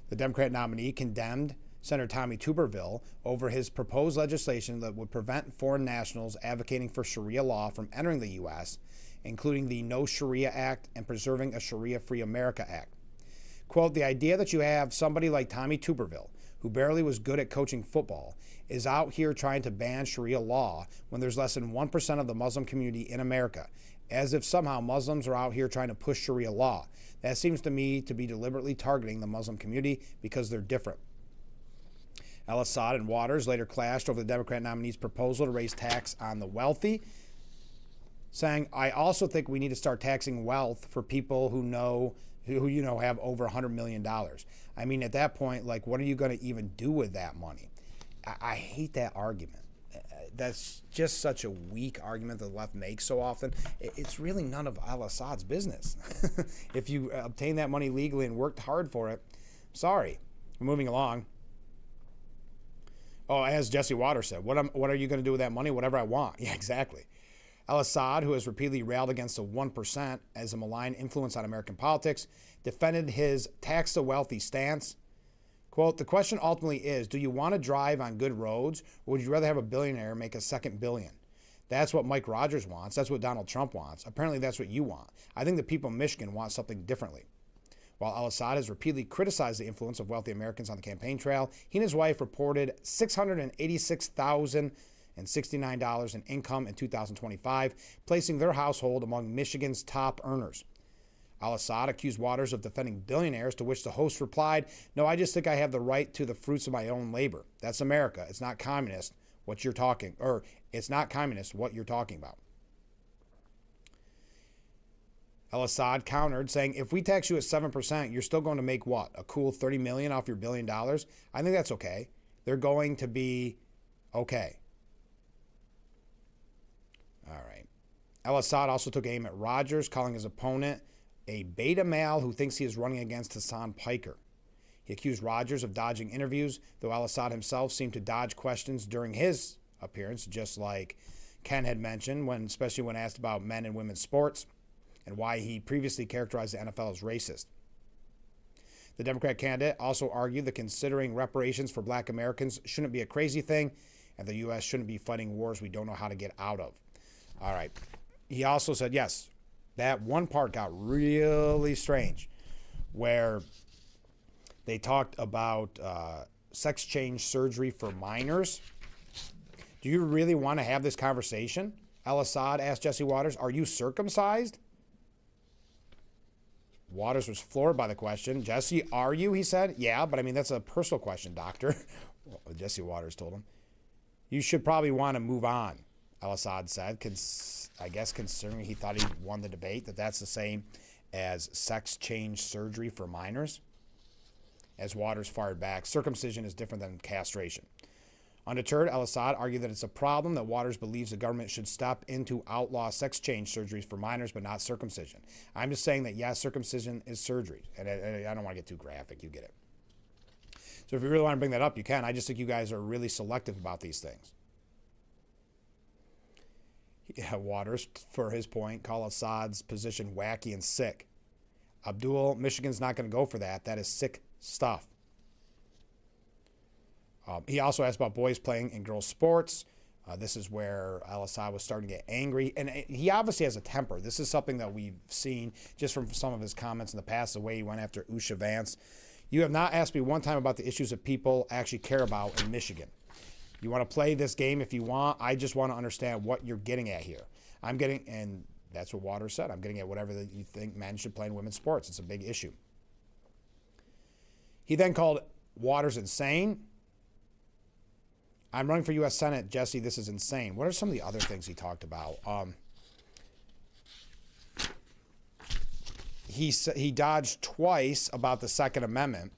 The Democrat nominee condemned Senator Tommy Tuberville over his proposed legislation that would prevent foreign nationals advocating for Sharia law from entering the U.S. including the No Sharia Act and Preserving a Sharia-Free America Act. Quote, the idea that you have somebody like Tommy Tuberville, who barely was good at coaching football, is out here trying to ban Sharia law when there's less than 1% of the Muslim community in America, as if somehow Muslims are out here trying to push Sharia law. That seems to me to be deliberately targeting the Muslim community because they're different. Al-Assad and Waters later clashed over the Democrat nominee's proposal to raise tax on the wealthy, saying, I also think we need to start taxing wealth for people who have over $100 million. I mean, at that point, like, what are you going to even do with that money? I hate that argument. That's just such a weak argument that the left makes so often. It's really none of al-Assad's business. If you obtained that money legally and worked hard for it, sorry. Moving along. Oh, as Jesse Waters said, what are you going to do with that money? Whatever I want. Yeah, exactly. Al-Assad, who has repeatedly railed against the 1% as a malign influence on American politics, defended his tax the wealthy stance. Quote, the question ultimately is, do you want to drive on good roads, or would you rather have a billionaire make a second billion? That's what Mike Rogers wants. That's what Donald Trump wants. Apparently that's what you want. I think the people of Michigan want something differently. While al-Assad has repeatedly criticized the influence of wealthy Americans on the campaign trail, he and his wife reported $686,069 in income in 2025, placing their household among Michigan's top earners. Al-Assad accused Waters of defending billionaires, to which the host replied, no, I just think I have the right to the fruits of my own labor. That's America. It's not communist, it's not communist what you're talking about. Al-Assad countered, saying, if we tax you at 7%, you're still going to make what? A cool $30 million off your $1 billion? I think that's okay. They're going to be okay. All right. Al-Assad also took aim at Rogers, calling his opponent a beta male who thinks he is running against Hassan Piker. He accused Rogers of dodging interviews, though Al-Assad himself seemed to dodge questions during his appearance, just like Ken had mentioned, especially when asked about men and women's sports and why he previously characterized the NFL as racist. The Democrat candidate also argued that considering reparations for black Americans shouldn't be a crazy thing, and the U.S. shouldn't be fighting wars we don't know how to get out of. All right. He also said, yes, that one part got really strange, where they talked about sex change surgery for minors. Do you really want to have this conversation? Al-Assad asked Jesse Waters, are you circumcised? Waters was floored by the question. Jesse, are you? He said. Yeah, but I mean, that's a personal question, doctor. Jesse Waters told him. You should probably want to move on, Al-Assad said. I guess considering he thought he won the debate, that's the same as sex change surgery for minors. As Waters fired back, circumcision is different than castration. Undeterred, Al-Assad argued that it's a problem that Waters believes the government should step in to outlaw sex change surgeries for minors, but not circumcision. I'm just saying that, yes, circumcision is surgery. And I don't want to get too graphic. You get it. So if you really want to bring that up, you can. I just think you guys are really selective about these things. Yeah, Waters, for his point, called Assad's position wacky and sick. Abdul, Michigan's not going to go for that. That is sick stuff. He also asked about boys playing in girls' sports. This is where Al-Assad was starting to get angry. And he obviously has a temper. This is something that we've seen just from some of his comments in the past, the way he went after Usha Vance. You have not asked me one time about the issues that people actually care about in Michigan. You want to play this game if you want. I just want to understand what you're getting at here. And that's what Waters said. I'm getting at whatever that you think men should play in women's sports. It's a big issue. He then called Waters insane. I'm running for U.S. Senate, Jesse. This is insane. What are some of the other things he talked about? He dodged twice about the Second Amendment.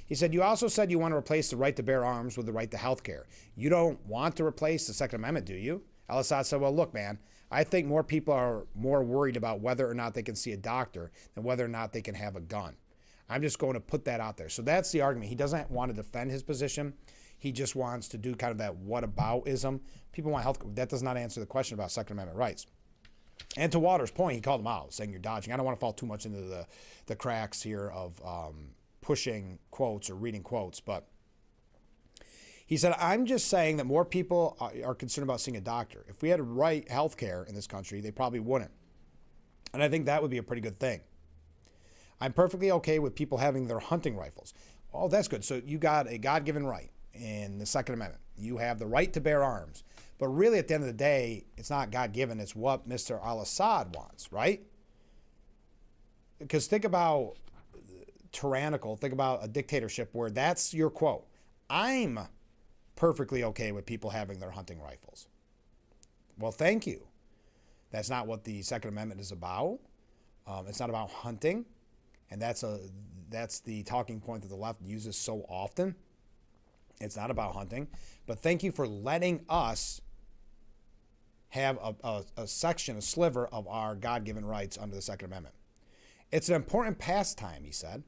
He said, you also said you want to replace the right to bear arms with the right to health care. You don't want to replace the Second Amendment, do you? Al-Assad said, well, look, man, I think more people are more worried about whether or not they can see a doctor than whether or not they can have a gun. I'm just going to put that out there. So that's the argument. He doesn't want to defend his position. He just wants to do kind of that whataboutism. People want health. That does not answer the question about Second Amendment rights. And to Waters' point, he called him out, saying you're dodging. I don't want to fall too much into the cracks here of pushing quotes or reading quotes, but he said, I'm just saying that more people are concerned about seeing a doctor. If we had right health care in this country, they probably wouldn't. And I think that would be a pretty good thing. I'm perfectly okay with people having their hunting rifles. Oh, that's good. So you got a God-given right in the Second Amendment. You have the right to bear arms. But really, at the end of the day, it's not God-given. It's what Mr. al-Assad wants, right? Because think about tyrannical, think about a dictatorship where that's your quote. I'm perfectly okay with people having their hunting rifles. Well, thank you. That's not what the Second Amendment is about. It's not about hunting. And that's the talking point that the left uses so often. It's not about hunting. But thank you for letting us have a section, a sliver of our God-given rights under the Second Amendment. It's an important pastime, he said.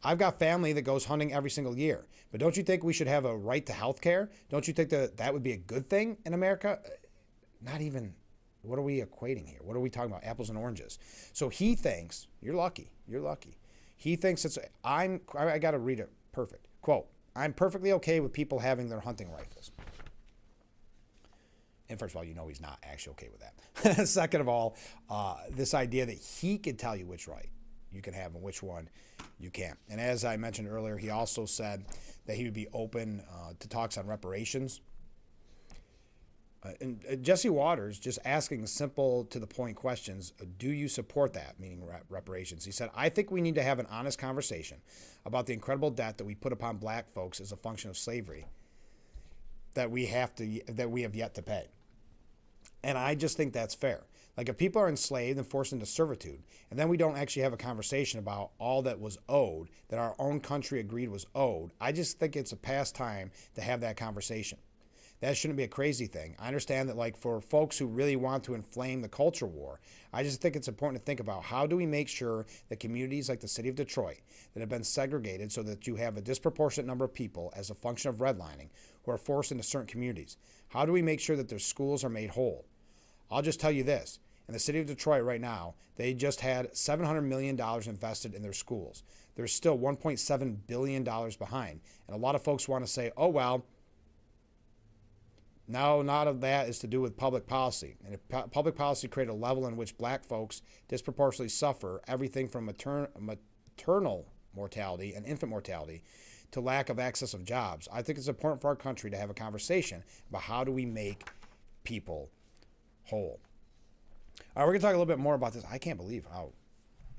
I've got family that goes hunting every single year. But don't you think we should have a right to health care? Don't you think that would be a good thing in America? Not even. What are we equating here? What are we talking about? Apples and oranges. So he thinks, you're lucky. He thinks I got to read it perfect. Quote, I'm perfectly okay with people having their hunting rifles. And first of all, you know he's not actually okay with that. Second of all, this idea that he could tell you which right you can have and which one you can't. And as I mentioned earlier, he also said that he would be open to talks on reparations. And Jesse Waters just asking simple to the point questions. Do you support that? Meaning reparations. He said, I think we need to have an honest conversation about the incredible debt that we put upon black folks as a function of slavery that we have yet to pay. And I just think that's fair. Like if people are enslaved and forced into servitude, and then we don't actually have a conversation about all that was owed, that our own country agreed was owed, I just think it's a past time to have that conversation. That shouldn't be a crazy thing. I understand that like for folks who really want to inflame the culture war, I just think it's important to think about how do we make sure that communities like the city of Detroit that have been segregated so that you have a disproportionate number of people as a function of redlining who are forced into certain communities. How do we make sure that their schools are made whole? I'll just tell you this. In the city of Detroit right now, they just had $700 million invested in their schools. They're still $1.7 billion behind. And a lot of folks want to say, oh, well, no, not of that is to do with public policy. And if public policy created a level in which black folks disproportionately suffer everything from maternal mortality and infant mortality to lack of access of jobs, I think it's important for our country to have a conversation about how do we make people whole. All right, we're going to talk a little bit more about this. I can't believe how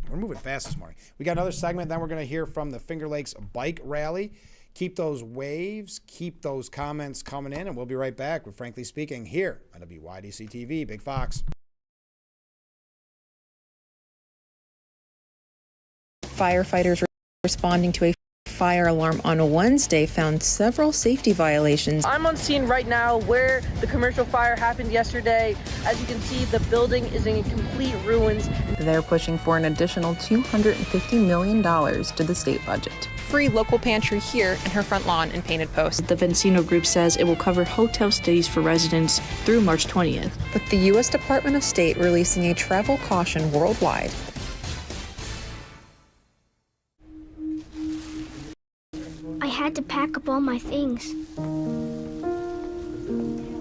we're moving fast this morning. We got another segment, then we're going to hear from the Finger Lakes Bike Rally. Keep those waves, keep those comments coming in, and we'll be right back with Frankly Speaking here on WYDC TV, Big Fox. Firefighters responding to a fire alarm on Wednesday found several safety violations. I'm on scene right now where the commercial fire happened yesterday. As you can see, the building is in complete ruins. They're pushing for an additional $250 million to the state budget. Free local pantry here and her front lawn and painted posts. The Vencino Group says it will cover hotel stays for residents through March 20th. With the U.S. Department of State releasing a travel caution worldwide. I had to pack up all my things.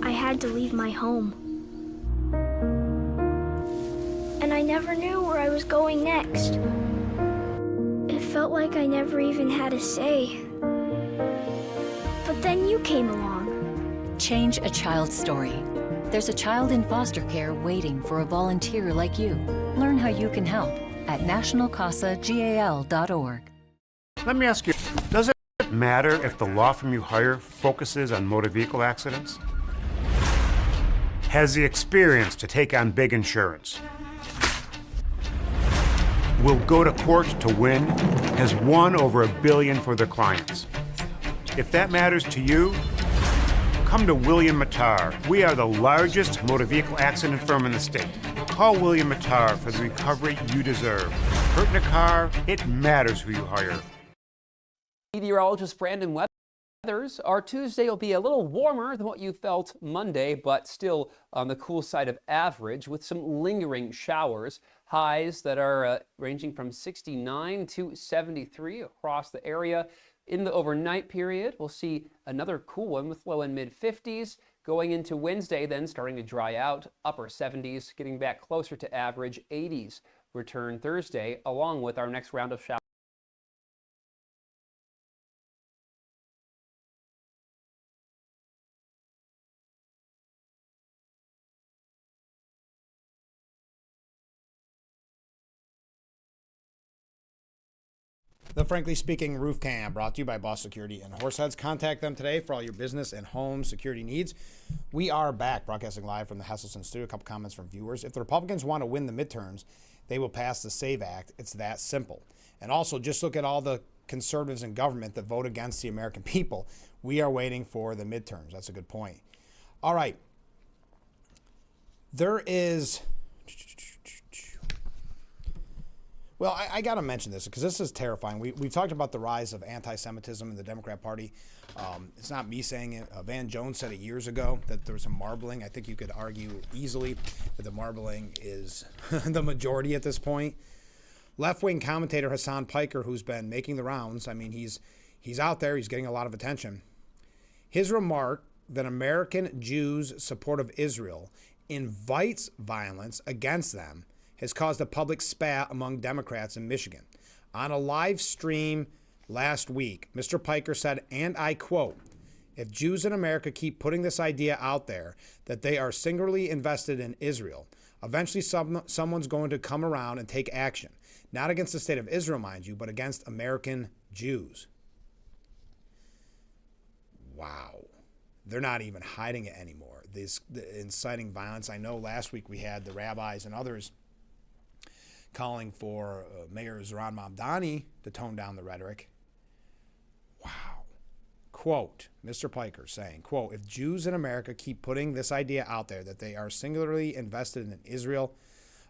I had to leave my home. And I never knew where I was going next. It felt like I never even had a say. But then you came along. Change a child's story. There's a child in foster care waiting for a volunteer like you. Learn how you can help at nationalcasagal.org. Let me ask you, does it matter if the law firm you hire focuses on motor vehicle accidents? Has the experience to take on big insurance? Will go to court to win? Has won over $1 billion for their clients? If that matters to you, come to William Mattar. We are the largest motor vehicle accident firm in the state. Call William Mattar for the recovery you deserve. Hurt in a car, it matters who you hire. Meteorologist Brandon Weathers. Our Tuesday will be a little warmer than what you felt Monday, but still on the cool side of average with some lingering showers. Highs that are ranging from 69 to 73 across the area. In the overnight period, we'll see another cool one with low and mid 50s. Going into Wednesday, then starting to dry out, upper 70s, getting back closer to average 80s return Thursday, along with our next round of showers. The Frankly Speaking Roof Cam, brought to you by Boss Security and Horseheads. Contact them today for all your business and home security needs. We are back, broadcasting live from the Hesselson studio. A couple comments from viewers. If the Republicans want to win the midterms, they will pass the SAVE Act. It's that simple. And also, just look at all the conservatives in government that vote against the American people. We are waiting for the midterms. That's a good point. All right. There is... Well, I got to mention this because this is terrifying. We've talked about the rise of anti-Semitism in the Democrat Party. It's not me saying it. Van Jones said it years ago that there was some marbling. I think you could argue easily that the marbling is the majority at this point. Left-wing commentator Hassan Piker, who's been making the rounds, I mean, he's out there. He's getting a lot of attention. His remark that American Jews' support of Israel invites violence against them has caused a public spat among Democrats in Michigan. On a live stream last week, Mr. Piker said, and I quote, "If Jews in America keep putting this idea out there that they are singularly invested in Israel, eventually someone's going to come around and take action. Not against the state of Israel, mind you, but against American Jews." Wow. They're not even hiding it anymore. The inciting violence. I know last week we had the rabbis and others calling for Mayor Zohran Mamdani to tone down the rhetoric. Wow. Quote, Mr. Piker saying, quote, "If Jews in America keep putting this idea out there that they are singularly invested in Israel,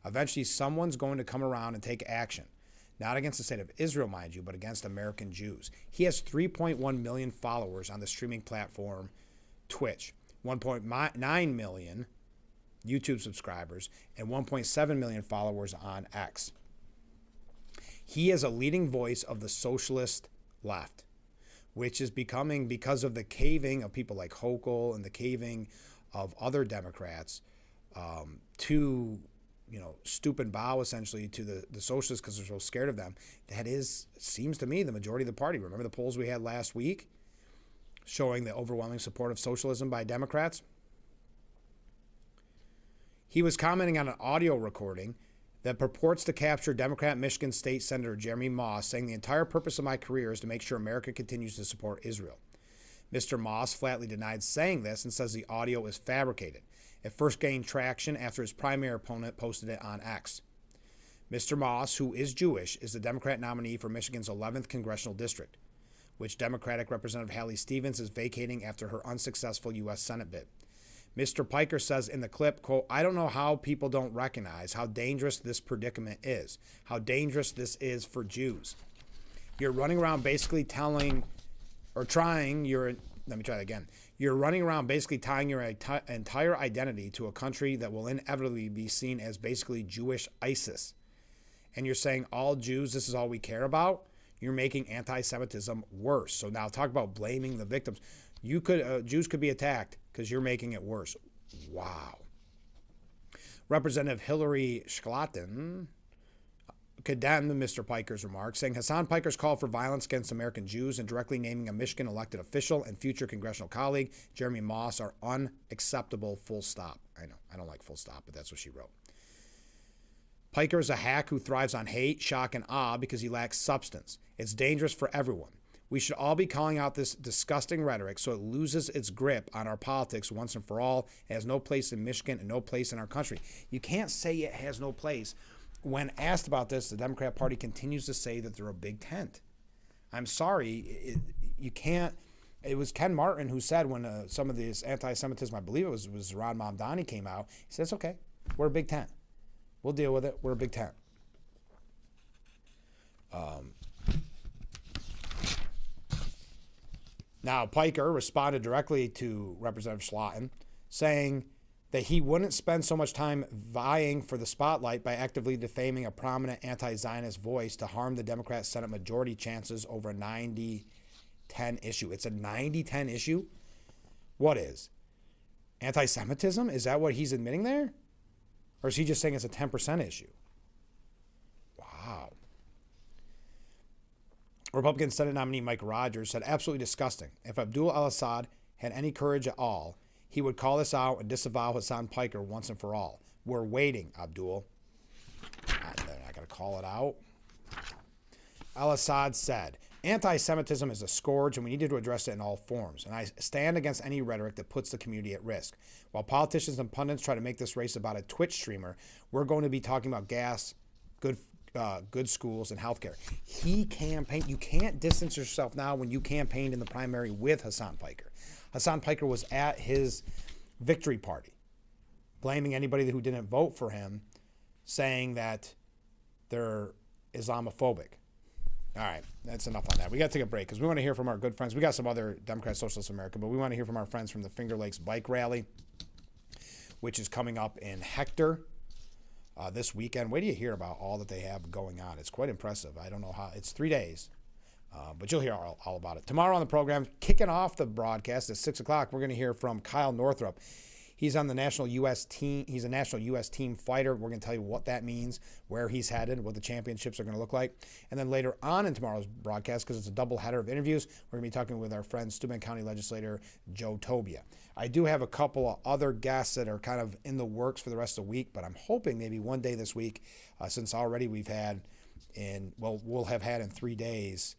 eventually someone's going to come around and take action. Not against the state of Israel, mind you, but against American Jews." He has 3.1 million followers on the streaming platform Twitch, 1.9 million YouTube subscribers, and 1.7 million followers on X. He is a leading voice of the socialist left, which is becoming, because of the caving of people like Hochul and the caving of other Democrats to, stoop and bow essentially to the socialists because they're so scared of them. That is, it seems to me, the majority of the party. Remember the polls we had last week showing the overwhelming support of socialism by Democrats? He was commenting on an audio recording that purports to capture Democrat Michigan State Senator Jeremy Moss saying, "The entire purpose of my career is to make sure America continues to support Israel." Mr. Moss flatly denied saying this and says the audio is fabricated. It first gained traction after his primary opponent posted it on X. Mr. Moss, who is Jewish, is the Democrat nominee for Michigan's 11th congressional district, which Democratic Representative Hallie Stevens is vacating after her unsuccessful U.S. Senate bid. Mr. Piker says in the clip, quote, "I don't know how people don't recognize how dangerous this predicament is, how dangerous this is for Jews. You're running around basically You're running around basically tying your entire identity to a country that will inevitably be seen as basically Jewish ISIS. And you're saying all Jews, this is all we care about? You're making anti-Semitism worse." So now talk about blaming the victims. Jews could be attacked because you're making it worse. Wow. Representative Hillary Schlatten condemned Mr. Piker's remarks, saying Hassan Piker's call for violence against American Jews and directly naming a Michigan elected official and future congressional colleague, Jeremy Moss, are unacceptable, full stop. I know, I don't like full stop, but that's what she wrote. Piker is a hack who thrives on hate, shock, and awe because he lacks substance. It's dangerous for everyone. We should all be calling out this disgusting rhetoric so it loses its grip on our politics once and for all. It has no place in Michigan and no place in our country. You can't say it has no place. When asked about this, the Democrat Party continues to say that they're a big tent. I'm sorry, you can't. It was Ken Martin who said when some of this anti-Semitism, I believe it was Zohran Mamdani, came out, he said, "It's okay, we're a big tent. We'll deal with it. We're a big tent." Now, Piker responded directly to Representative Schlatten, saying that he wouldn't spend so much time vying for the spotlight by actively defaming a prominent anti-Zionist voice to harm the Democrat Senate majority chances over a 90-10 issue. It's a 90-10 issue? What is? Anti-Semitism? Is that what he's admitting there? Or is he just saying it's a 10% issue? Wow. Republican Senate nominee Mike Rogers said, absolutely disgusting. If Abdul al-Assad had any courage at all, he would call this out and disavow Hassan Piker once and for all. We're waiting, Abdul. I got to call it out. Al-Assad said, anti-Semitism is a scourge and we need to address it in all forms. And I stand against any rhetoric that puts the community at risk. While politicians and pundits try to make this race about a Twitch streamer, we're going to be talking about gas, good schools, and healthcare. He campaigned. You can't distance yourself now when you campaigned in the primary with Hassan Piker. Hassan Piker was at his victory party, blaming anybody who didn't vote for him, saying that they're Islamophobic. All right, that's enough on that. We got to take a break because we want to hear from our good friends. We got some other Democrat Socialist America, but we want to hear from our friends from the Finger Lakes Bike Rally, which is coming up in Hector this weekend. Wait till you hear about all that they have going on. It's quite impressive. I don't know how. It's 3 days. But you'll hear all about it. Tomorrow on the program, kicking off the broadcast at 6 o'clock, we're going to hear from Kyle Northrup. He's on the national U.S. team. He's a national U.S. team fighter. We're going to tell you what that means, where he's headed, what the championships are going to look like. And then later on in tomorrow's broadcast, because it's a double header of interviews, we're going to be talking with our friend Steuben County Legislator Joe Tobia. I do have a couple of other guests that are kind of in the works for the rest of the week, but I'm hoping maybe one day this week, since already we've had we'll have had in 3 days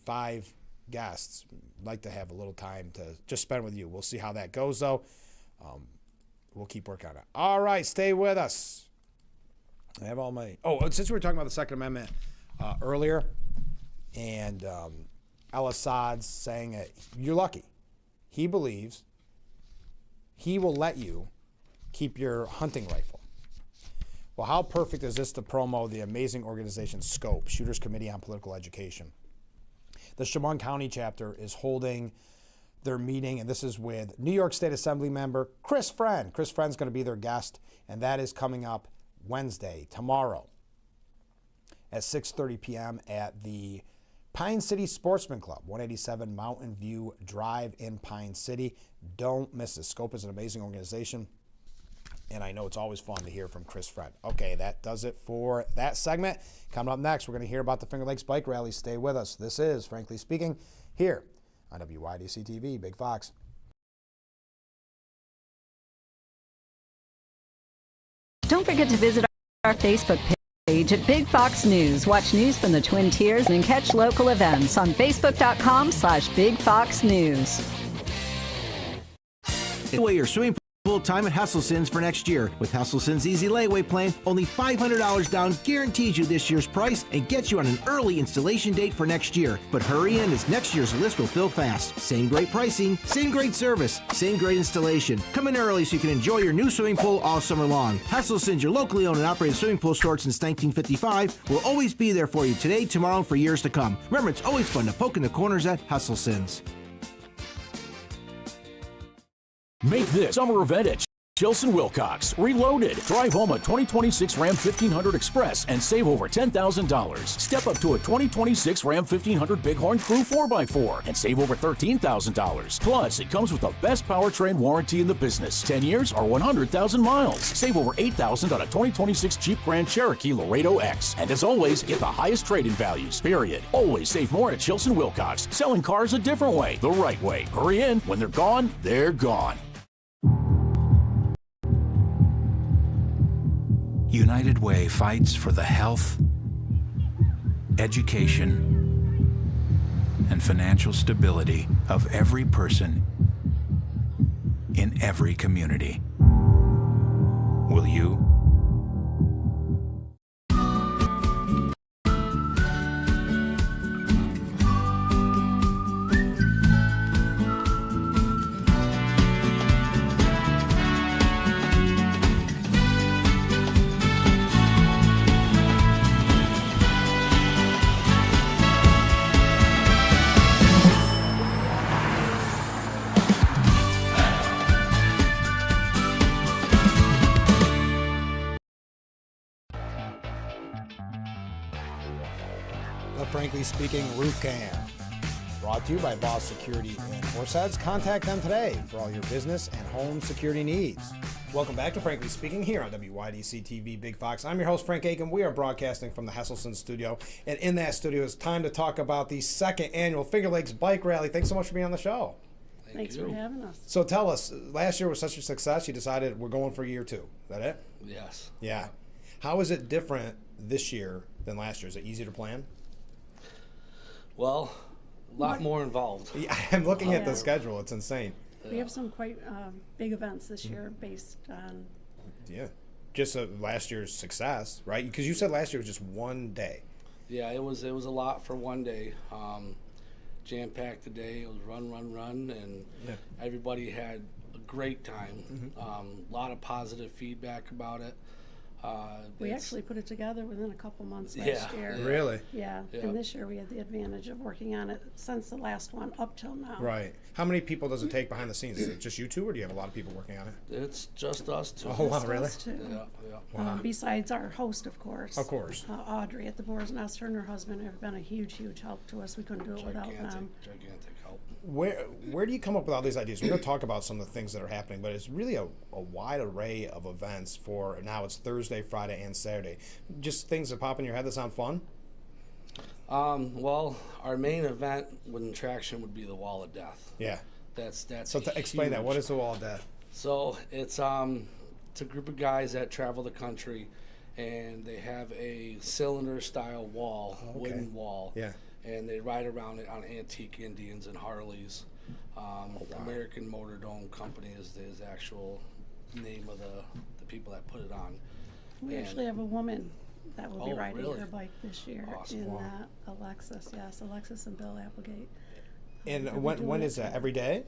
5 guests. I'd like to have a little time to just spend with you. We'll see how that goes, though. We'll keep working on it. All right, stay with us. I have all my... since we were talking about the Second Amendment earlier, and al-Assad's saying that you're lucky. He believes he will let you keep your hunting rifle. Well, how perfect is this to promo the amazing organization SCOPE, Shooters Committee on Political Education? The Chemung County chapter is holding their meeting, and this is with New York State Assembly member Chris Friend. Chris Friend's going to be their guest, and that is coming up Wednesday, tomorrow, at 6:30 p.m. at the Pine City Sportsman Club, 187 Mountain View Drive in Pine City. Don't miss this. SCOPE is an amazing organization, and I know it's always fun to hear from Chris Friend. Okay, that does it for that segment. Coming up next, we're going to hear about the Finger Lakes Bike Rally. Stay with us. This is, Frankly Speaking, here on WYDC TV, Big Fox. Don't forget to visit our Facebook page at Big Fox News. Watch news from the Twin Tiers and catch local events on Facebook.com/Big Fox News. Away your swimming pool time at Hesselsen's for next year. With Hesselsen's Easy Layaway Plan, only $500 down guarantees you this year's price and gets you on an early installation date for next year. But hurry in, as next year's list will fill fast. Same great pricing, same great service, same great installation. Come in early so you can enjoy your new swimming pool all summer long. Hesselsen's, your locally owned and operated swimming pool store since 1955, will always be there for you today, tomorrow, and for years to come. Remember, it's always fun to poke in the corners at Hesselsen's. Make this summer event at Chilson Wilcox Reloaded. Drive home a 2026 Ram 1500 Express and save over $10,000. Step up to a 2026 Ram 1500 Bighorn Crew 4x4 and save over $13,000. Plus, it comes with the best powertrain warranty in the business. 10 years or 100,000 miles. Save over $8,000 on a 2026 Jeep Grand Cherokee Laredo X. And as always, get the highest trade-in values, period. Always save more at Chilson Wilcox. Selling cars a different way, the right way. Hurry in. When they're gone, they're gone. United Way fights for the health, education, and financial stability of every person in every community. Will you? Frankly Speaking Roof Cam. Brought to you by Boss Security in Horseheads. Contact them today for all your business and home security needs. Welcome back to Frankly Speaking here on WYDC TV Big Fox. I'm your host, Frank Aiken. We are broadcasting from the Hesselson studio. And in that studio, it's time to talk about the second annual Finger Lakes Bike Rally. Thanks so much for being on the show. Thanks for having us. So tell us, last year was such a success, you decided we're going for year 2. Is that it? Yes. Yeah. How is it different this year than last year? Is it easier to plan? Well, a lot more involved. Yeah, I'm looking at the schedule. It's insane. We have some quite big events this year based on... Yeah. Just last year's success, right? Because you said last year was just one day. Yeah, it was a lot for one day. Jam-packed the day. It was run, and everybody had a great time. A lot of positive feedback about it. We actually put it together within a couple months last year. Really? Yeah. And this year we had the advantage of working on it since the last one up till now. Right. How many people does it take behind the scenes? Is it just you two, or do you have a lot of people working on it? It's just us two. Oh, wow, really? Us two. Yeah. Wow. Besides our host, of course. Of course. Audrey at the Boar's Nest, her and her husband have been a huge help to us. We couldn't do it without them. Gigantic help. Where do you come up with all these ideas? We're going to talk about some of the things that are happening, but it's really a wide array of events for, now it's Thursday, Friday, and Saturday. Just things that pop in your head that sound fun? Well, our main event with attraction would be the Wall of Death. Yeah. That's so explain that. What is the Wall of Death? So it's a group of guys that travel the country, and they have a cylinder-style wall, wooden wall. Yeah. And they ride around it on antique Indians and Harleys. American Motor Dome Company is the actual name of the people that put it on. We actually have a woman that will be riding really? her bike this year in that Alexis. Yes, Alexis and Bill Applegate. And when is that? Every day?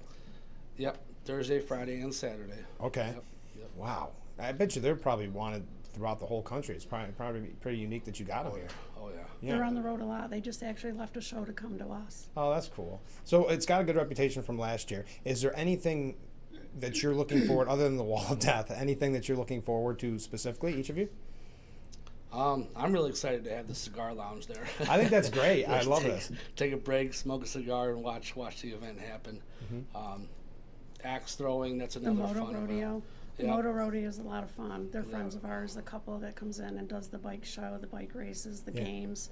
Yep, Thursday, Friday, and Saturday. Okay. Yep. Wow. I bet you they're probably wanted throughout the whole country. It's probably pretty unique that you got them here. Oh, yeah. They're on the road a lot. They just actually left a show to come to us. Oh, that's cool. So it's got a good reputation from last year. Is there anything that you're looking forward, other than the Wall of Death, anything that you're looking forward to specifically, each of you? I'm really excited to have the cigar lounge there. I think that's great. I love this. Take a break, smoke a cigar, and watch the event happen. Axe throwing, that's another fun Moto Rodeo. event. The Moto Rodeo is a lot of fun. They're friends of ours, the couple that comes in and does the bike show, the bike races, the games.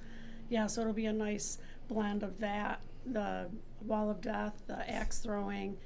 Yeah, so it'll be a nice blend of that, the Wall of Death, the axe throwing.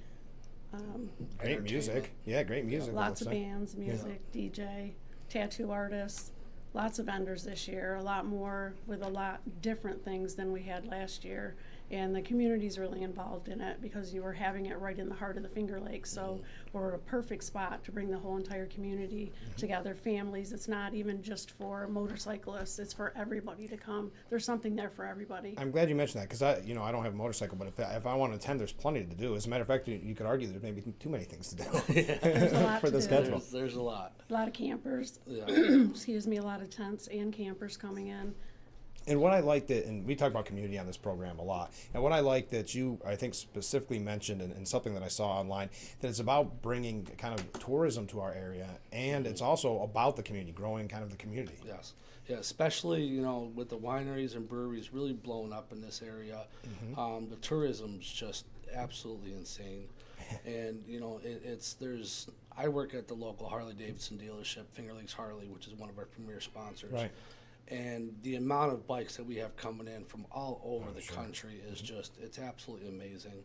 Great music. Yeah, great music. Lots of bands, music, DJ, tattoo artists. Lots of vendors this year, a lot more with a lot different things than we had last year. And the community's really involved in it because you were having it right in the heart of the Finger Lakes. So we're a perfect spot to bring the whole entire community together, families. It's not even just for motorcyclists, it's for everybody to come. There's something there for everybody. I'm glad you mentioned that because I don't have a motorcycle, but if I want to attend, there's plenty to do. As a matter of fact, you could argue there's maybe too many things to do There's a lot for to the do. schedule. There's a lot. A lot of campers, excuse me, a lot of tents and campers coming in. And what I liked and we talk about community on this program a lot, and what I like that you, I think, specifically mentioned, and something that I saw online, that it's about bringing kind of tourism to our area, and it's also about the community, growing kind of the community. Yes. Yeah, especially, with the wineries and breweries really blowing up in this area. The tourism's just absolutely insane. And, I work at the local Harley-Davidson dealership, Finger Lakes Harley, which is one of our premier sponsors. Right. And the amount of bikes that we have coming in from all over the country is just, it's absolutely amazing.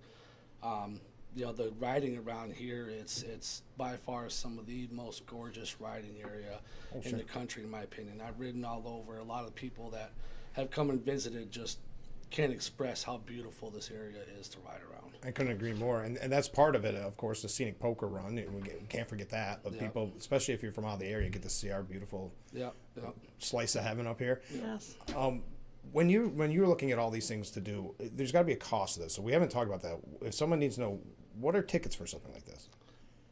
The riding around here, it's by far some of the most gorgeous riding area in the country, in my opinion. I've ridden all over. A lot of people that have come and visited just can't express how beautiful this area is to ride around. I couldn't agree more, and that's part of it, of course, the scenic poker run. We can't forget that. But people, especially if you're from out of the area, get to see our beautiful slice of heaven up here. Yes. When you're looking at all these things to do, there's got to be a cost to this. So we haven't talked about that. If someone needs to know, what are tickets for something like this?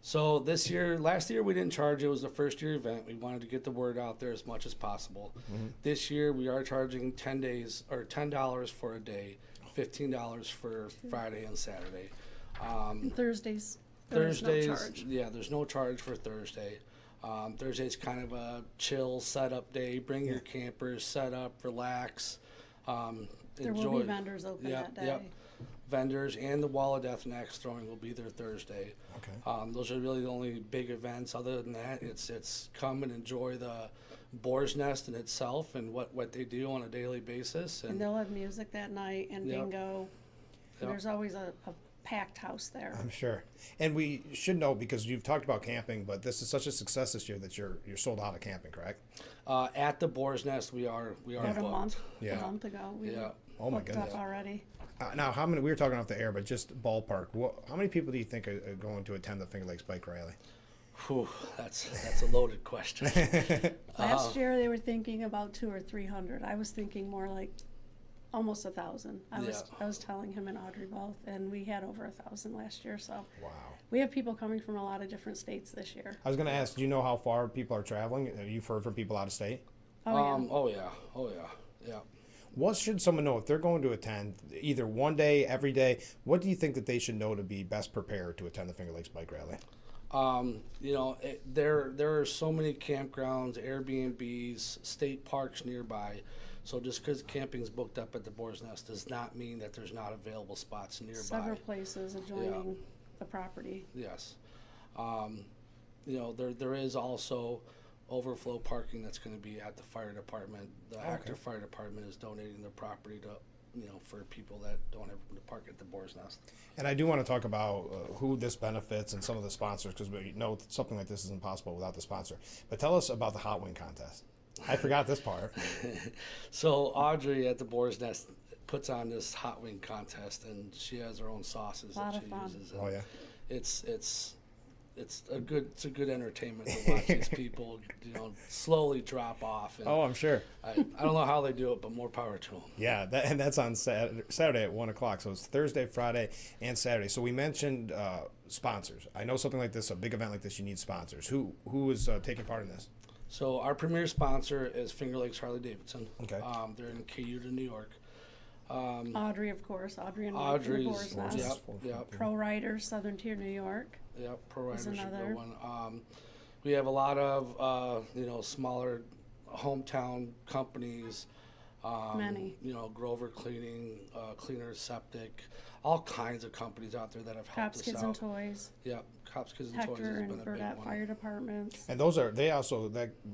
So last year we didn't charge. It was a first year event. We wanted to get the word out there as much as possible. This year we are charging $10 for a day, $15 for Friday and Saturday. Thursdays. Thursdays, no charge. Yeah, there's no charge for Thursday. Thursday's kind of a chill setup day. Bring your campers, set up, relax, There enjoy. will be vendors open that day. vendors, and the Wall of Death and axe throwing will be there Thursday. Okay. Those are really the only big events. Other than that, it's come and enjoy the Boar's Nest in itself and what they do on a daily basis. And they'll have music that night and Yep. bingo. Yep. There's always a packed house there. I'm sure. And we should know, because you've talked about camping, but this is such a success this year that you're sold out of camping, correct? At the Boar's Nest, we are About booked. a month Yeah. ago. We Yeah. Oh my booked goodness. up already. Now, how many? We were talking off the air, but just ballpark. How many people do you think are going to attend the Finger Lakes Bike Rally? Whew, that's a loaded question. Last year they were thinking about 200 or 300. I was thinking more like almost 1,000. I was telling him and Audrey both, and we had over 1,000 last year. So wow, we have people coming from a lot of different states this year. I was going to ask, do you know how far people are traveling? You've heard from people out of state? Oh yeah. What should someone know if they're going to attend either one day, every day? What do you think that they should know to be best prepared to attend the Finger Lakes Bike Rally? There are so many campgrounds, Airbnbs, state parks nearby. So just because camping's booked up at the Boar's Nest does not mean that there's not available spots nearby. Several places adjoining the property. Yes. There is also overflow parking that's going to be at the fire department. The active fire department is donating their property to, for people that don't have to park at the Boar's Nest. And I do want to talk about who this benefits and some of the sponsors, because we know something like this is impossible without the sponsor. But tell us about the Hot Wing contest. I forgot this part. So Audrey at the Boar's Nest puts on this Hot Wing contest, and she has her own sauces that she uses. Oh yeah. It's a good entertainment to watch these people, slowly drop off. And I'm sure. I don't know how they do it, but more power to them. Yeah, and that's on Saturday at 1 o'clock. So it's Thursday, Friday, and Saturday. So we mentioned sponsors. I know something like this, a big event like this, you need sponsors. Who is taking part in this? So our premier sponsor is Finger Lakes Harley Davidson. Okay. They're in Cayuga, New York. Audrey, of course. Audrey and Mike from the Boar's Nest. Yep. Pro Riders, Southern Tier, New York. Yep, Pro Riders is a another good one. We have a lot of smaller hometown companies. Many. Grover Cleaning, Cleaner Septic, all kinds of companies out there that have helped Cops, us Kids, out. and Toys. Yep, Cops, Kids, and Toys Hector has and been a big Burdette one. Fire Departments. And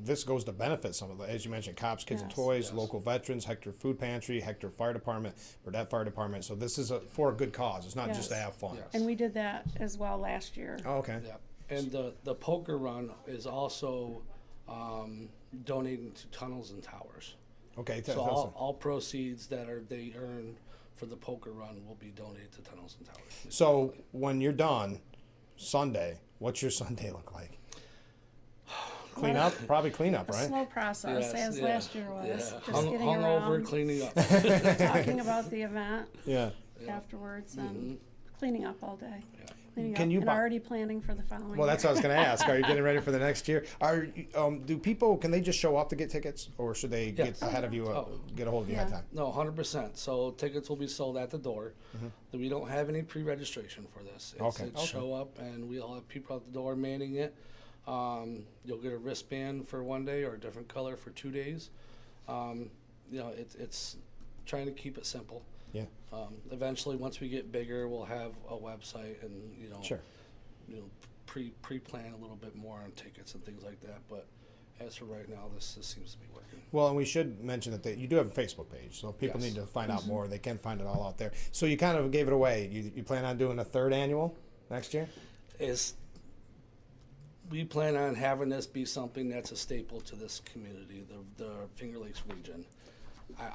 this goes to benefit some of the, as you mentioned, Cops, Kids, and Toys, local veterans, Hector Food Pantry, Hector Fire Department, Burdette Fire Department. So this is for a good cause. It's not just to have fun. And we did that as well last year. Oh, okay. Yep. And the poker run is also donating to Tunnels and Towers. Okay. So all proceeds that they earn for the poker run will be donated to Tunnels and Towers. So when you're done Sunday, what's your Sunday look like? Clean up? Probably clean up, right? A slow process, as last year was. Yeah. Just getting Hungover, around, cleaning up. talking about the event afterwards, and Mm-hmm. cleaning up all day. Cleaning Can up you and buy- already planning for the following Well, that's year. what I was going to ask. Are you getting ready for the next year? Do people, can they just show up to get tickets, or should they get ahead of you, get a hold of you ahead of time? No, 100%. So tickets will be sold at the door. We don't have any pre-registration for this. It's show up, and we'll have people at the door manning it. You'll get a wristband for one day or a different color for 2 days. It's trying to keep it simple. Yeah. Eventually, once we get bigger, we'll have a website and pre-plan a little bit more on tickets and things like that. But as for right now, this seems to be working. Well, and we should mention that you do have a Facebook page, so if people need to find out more, they can find it all out there. So you kind of gave it away. You plan on doing a third annual next year? We plan on having this be something that's a staple to this community, the Finger Lakes region.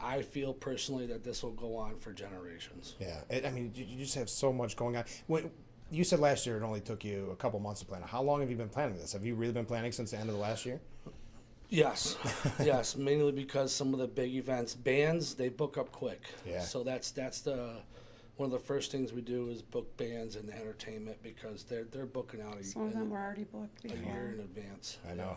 I feel personally that this will go on for generations. Yeah, you just have so much going on. When you said last year it only took you a couple months to plan. How long have you been planning this? Have you really been planning since the end of the last year? Yes, yes, mainly because some of the big events, bands, they book up quick. Yeah. So that's one of the first things we do is book bands and entertainment because they're booking out Some of them were already booked a before. year in advance. I know.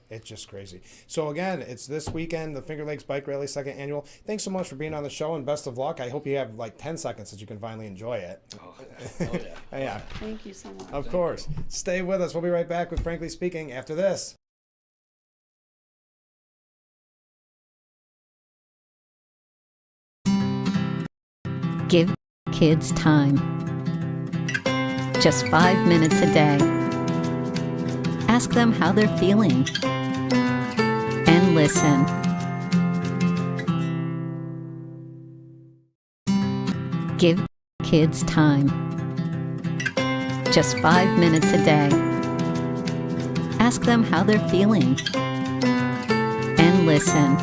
It's just crazy. So again, it's this weekend, the Finger Lakes Bike Rally 2nd Annual. Thanks so much for being on the show, and best of luck. I hope you have like 10 seconds that you can finally enjoy it. Oh yeah. Yeah. Thank you so much. Of course. Stay with us. We'll be right back with Frankly Speaking after this. Give kids time. Just 5 minutes a day. Ask them how they're feeling. And listen. Give kids time. Just 5 minutes a day. Ask them how they're feeling. And listen.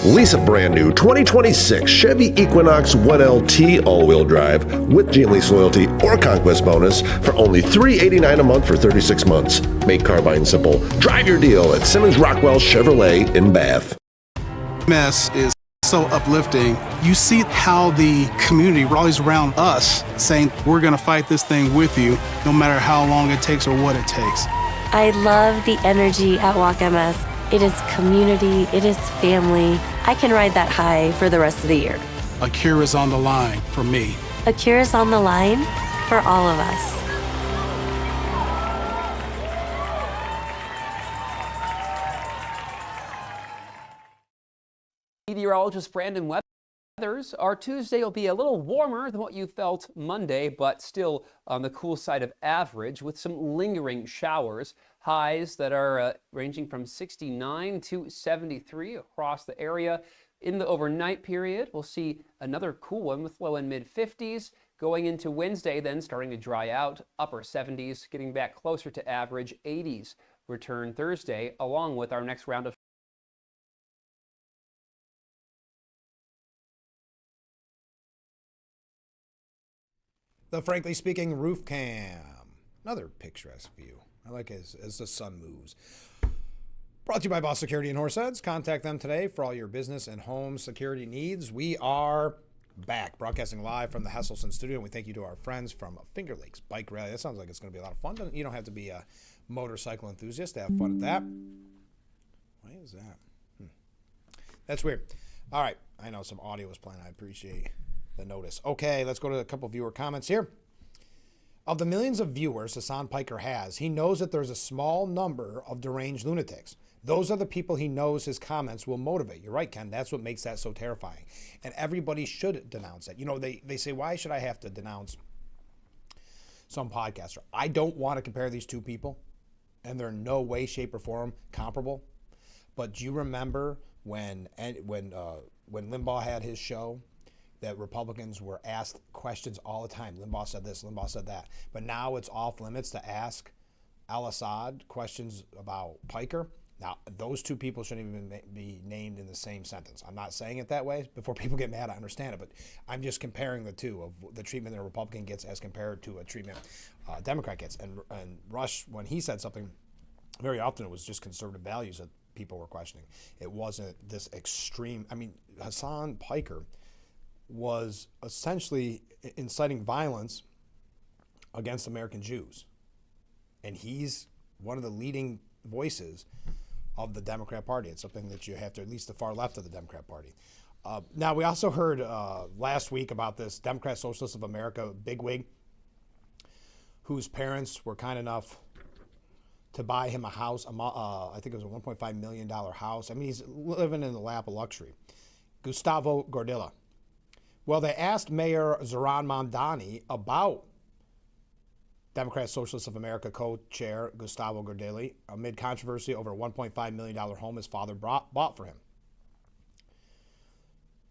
Lease a brand new 2026 Chevy Equinox 1LT all-wheel drive with Gene Lease Loyalty or Conquest Bonus for only $389 a month for 36 months. Make car buying simple. Drive your deal at Simmons Rockwell Chevrolet in Bath. MS is so uplifting. You see how the community rallies around us saying, we're going to fight this thing with you no matter how long it takes or what it takes. I love the energy at Walk MS. It is community, it is family. I can ride that high for the rest of the year. A cure is on the line for me. A cure is on the line for all of us. Meteorologist Brandon Weathers. Our Tuesday will be a little warmer than what you felt Monday, but still on the cool side of average with some lingering showers. Highs that are ranging from 69 to 73 across the area. In the overnight period, we'll see another cool one with low and mid 50s. Going into Wednesday, then starting to dry out, upper 70s, getting back closer to average. 80s return Thursday, along with our next round of the Frankly Speaking roof cam. Another picturesque view. I like it as the sun moves. Brought to you by Boss Security and Horseheads. Contact them today for all your business and home security needs. We are back, broadcasting live from the Hesselson studio. And we thank you to our friends from Finger Lakes Bike Rally. That sounds like it's going to be a lot of fun. You don't have to be a motorcycle enthusiast to have fun at that. Why is that? That's weird. All right. I know some audio was playing. I appreciate the notice. Okay, let's go to a couple viewer comments here. Of the millions of viewers Hassan Piker has, he knows that there's a small number of deranged lunatics. Those are the people he knows his comments will motivate. You're right, Ken. That's what makes that so terrifying. And everybody should denounce it. You know, they say, why should I have to denounce some podcaster? I don't want to compare these two people, and they're in no way, shape, or form comparable. But do you remember when Limbaugh had his show, that Republicans were asked questions all the time? Limbaugh said this, Limbaugh said that. But now it's off limits to ask al-Assad questions about Piker. Now, those two people shouldn't even be named in the same sentence. I'm not saying it that way. Before people get mad, I understand it. But I'm just comparing the two, of the treatment that a Republican gets as compared to a treatment a Democrat gets. And Rush, when he said something, very often it was just conservative values that people were questioning. It wasn't this extreme. I mean, Hassan Piker was essentially inciting violence against American Jews. And he's one of the leading voices of the Democrat Party. It's something that you have to, at least the far left of the Democrat Party. Now, we also heard last week about this Democrat Socialists of America bigwig whose parents were kind enough to buy him a house. I think it was a $1.5 million house. I mean, he's living in the lap of luxury. Gustavo Gordilla. Well, they asked Mayor Zoran Mamdani about Democrat Socialists of America co-chair Gustavo Gordilli amid controversy over a $1.5 million home his father bought for him.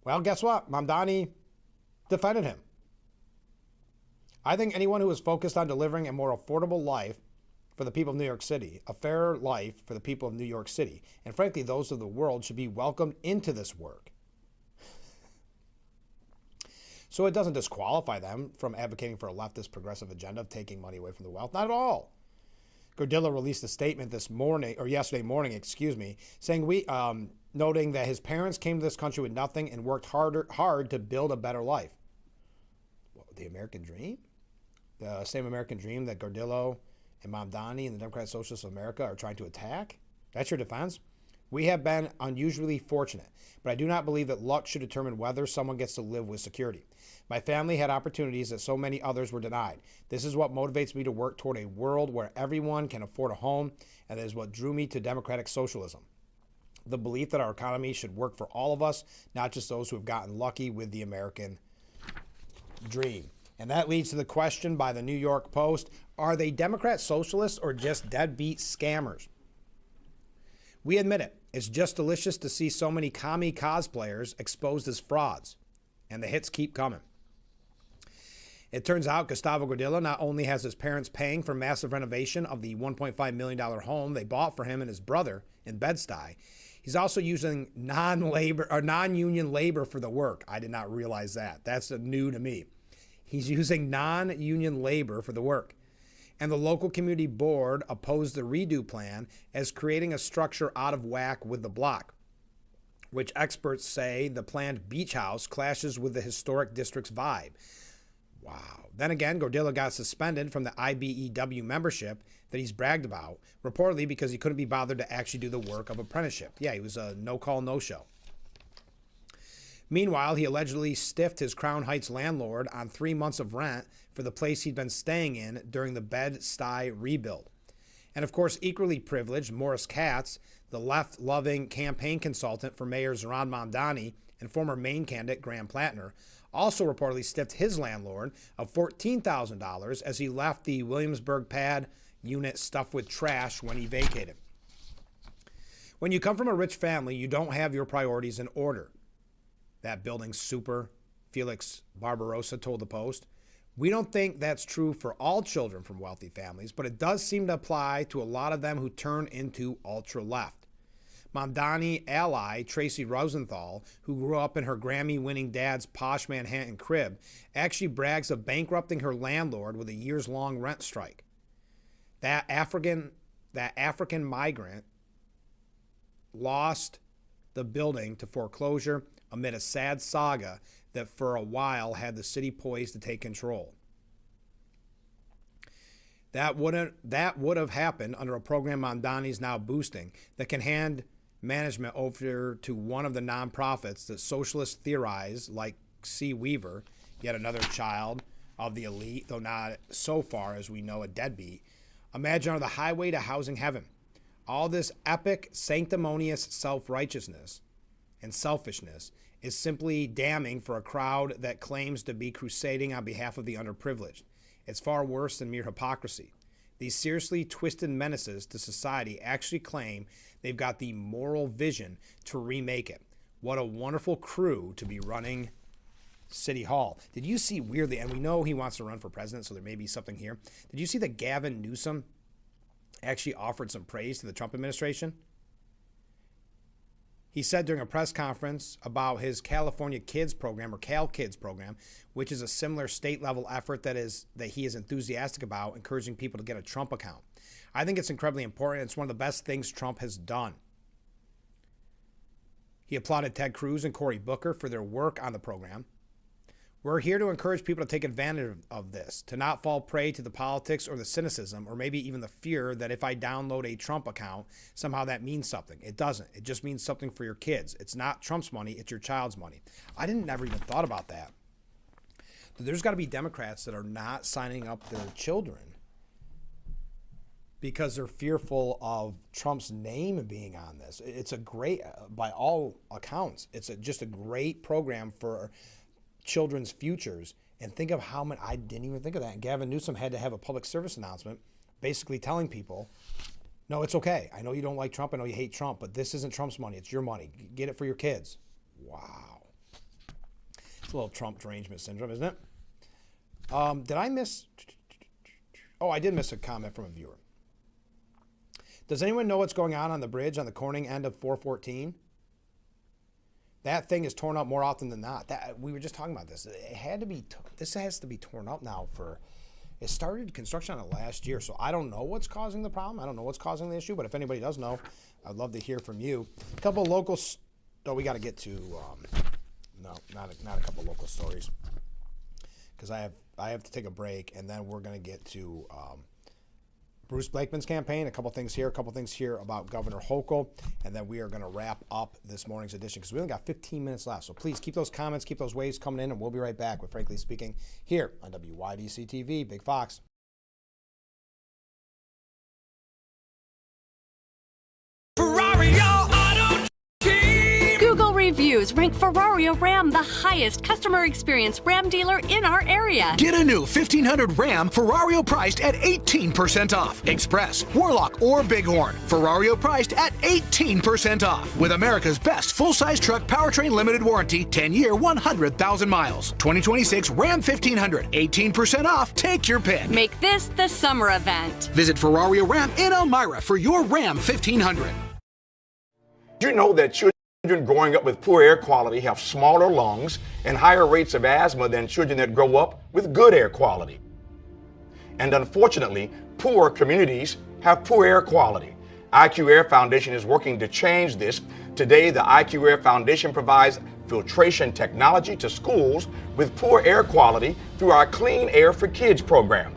Well, guess what? Mamdani defended him. I think anyone who is focused on delivering a more affordable life for the people of New York City, a fairer life for the people of New York City, and frankly, those of the world should be welcomed into this work. So it doesn't disqualify them from advocating for a leftist progressive agenda of taking money away from the wealth. Not at all. Gordilla released a statement yesterday morning, saying noting that his parents came to this country with nothing and worked hard to build a better life. What, the American dream? The same American dream that Gordillo and Mamdani and the Democrat Socialists of America are trying to attack? That's your defense? We have been unusually fortunate, but I do not believe that luck should determine whether someone gets to live with security. My family had opportunities that so many others were denied. This is what motivates me to work toward a world where everyone can afford a home, and that is what drew me to democratic socialism. The belief that our economy should work for all of us, not just those who have gotten lucky with the American dream. And that leads to the question by the New York Post, are they Democrat socialists or just deadbeat scammers? We admit it. It's just delicious to see so many commie cosplayers exposed as frauds. And the hits keep coming. It turns out Gustavo Gordillo not only has his parents paying for massive renovation of the $1.5 million home they bought for him and his brother in Bed-Stuy, he's also using non-union labor for the work. I did not realize that. That's new to me. He's using non-union labor for the work. And the local community board opposed the redo plan as creating a structure out of whack with the block, which experts say the planned beach house clashes with the historic district's vibe. Wow. Then again, Gordillo got suspended from the IBEW membership that he's bragged about, reportedly because he couldn't be bothered to actually do the work of apprenticeship. Yeah, he was a no-call, no-show. Meanwhile, he allegedly stiffed his Crown Heights landlord on 3 months of rent for the place he'd been staying in during the Bed-Stuy rebuild. And of course, equally privileged, Morris Katz, the left-loving campaign consultant for mayors Ron Mamdani and former Maine candidate Graham Plattner, also reportedly stiffed his landlord of $14,000 as he left the Williamsburg pad unit stuffed with trash when he vacated. When you come from a rich family, you don't have your priorities in order. That building super, Felix Barbarossa told the Post. We don't think that's true for all children from wealthy families, but it does seem to apply to a lot of them who turn into ultra-left. Mamdani ally Tracy Rosenthal, who grew up in her Grammy-winning dad's posh Manhattan crib, actually brags of bankrupting her landlord with a years-long rent strike. That African migrant lost the building to foreclosure amid a sad saga that for a while had the city poised to take control. That would have happened under a program Mamdani's now boosting that can hand management over to one of the nonprofits that socialists theorize, like C. Weaver, yet another child of the elite, though not so far as we know a deadbeat. Imagine on the highway to housing heaven. All this epic, sanctimonious self-righteousness and selfishness is simply damning for a crowd that claims to be crusading on behalf of the underprivileged. It's far worse than mere hypocrisy. These seriously twisted menaces to society actually claim they've got the moral vision to remake it. What a wonderful crew to be running City Hall. Did you see, weirdly, and we know he wants to run for president, so there may be something here. Did you see that Gavin Newsom actually offered some praise to the Trump administration? He said during a press conference about his California Kids program, or Cal Kids program, which is a similar state-level effort that he is enthusiastic about, encouraging people to get a Trump account. I think it's incredibly important. It's one of the best things Trump has done. He applauded Ted Cruz and Cory Booker for their work on the program. We're here to encourage people to take advantage of this, to not fall prey to the politics or the cynicism, or maybe even the fear that if I download a Trump account, somehow that means something. It doesn't. It just means something for your kids. It's not Trump's money, it's your child's money. I never even thought about that. There's got to be Democrats that are not signing up their children because they're fearful of Trump's name being on this. It's a great, by all accounts, it's just a great program for children's futures. And think of how many, I didn't even think of that. And Gavin Newsom had to have a public service announcement basically telling people, no, it's okay. I know you don't like Trump. I know you hate Trump, but this isn't Trump's money. It's your money. Get it for your kids. Wow. It's a little Trump derangement syndrome, isn't it? Did I miss? Oh, I did miss a comment from a viewer. Does anyone know what's going on the bridge on the Corning end of 414? That thing is torn up more often than not. We were just talking about this. It had to be. This has to be torn up now for. It started construction on it last year, so I don't know what's causing the problem. I don't know what's causing the issue, but if anybody does know, I'd love to hear from you. A couple of local. Oh, we got to get to. No, not a couple of local stories, because I have to take a break, and then we're gonna get to Bruce Blakeman's campaign, a couple things here about Governor Hochul, and then we are going to wrap up this morning's edition because we only got 15 minutes left. So please keep those comments, keep those waves coming in, and we'll be right back with Frankly Speaking here on WYDC TV, Big Fox. Google reviews rank Ferrario Ram the highest customer experience Ram dealer in our area. Get a new 1500 Ram Ferrario priced at 18% off. Express, Warlock, or Bighorn. Ferrario priced at 18% off. With America's best full-size truck powertrain limited warranty, 10-year, 100,000 miles. 2026 Ram 1500, 18% off. Take your pick. Make this the summer event. Visit Ferrario Ram in Elmira for your Ram 1500. Do you know that children growing up with poor air quality have smaller lungs and higher rates of asthma than children that grow up with good air quality? And unfortunately, poor communities have poor air quality. IQ Air Foundation is working to change this. Today, the IQ Air Foundation provides filtration technology to schools with poor air quality through our Clean Air for Kids program.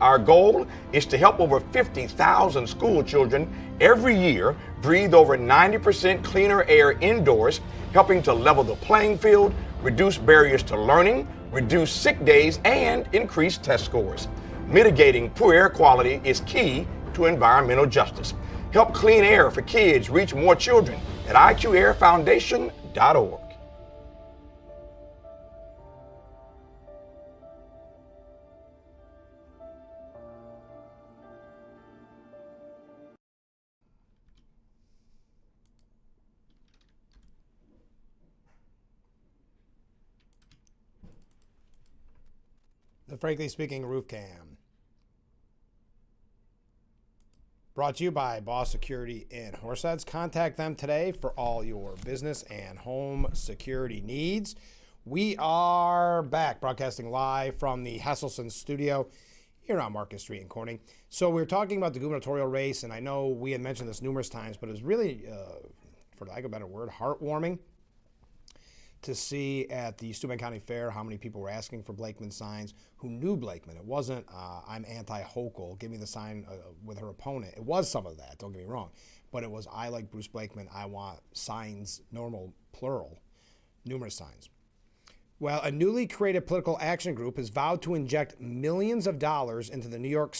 Our goal is to help over 50,000 school children every year breathe over 90% cleaner air indoors, helping to level the playing field, reduce barriers to learning, reduce sick days, and increase test scores. Mitigating poor air quality is key to environmental justice. Help Clean Air for Kids reach more children at IQAirFoundation.org. The Frankly Speaking Roof Cam. Brought to you by Boss Security in Horseheads. Contact them today for all your business and home security needs. We are back broadcasting live from the Hesselson studio here on Market Street in Corning. So we were talking about the gubernatorial race, and I know we had mentioned this numerous times, but it was really, for lack of a better word, heartwarming to see at the Steuben County Fair how many people were asking for Blakeman signs who knew Blakeman. It wasn't, I'm anti-Hochul, give me the sign with her opponent. It was some of that, don't get me wrong. But it was, I like Bruce Blakeman, I want signs, normal, plural, numerous signs. Well, a newly created political action group has vowed to inject millions of dollars into the New York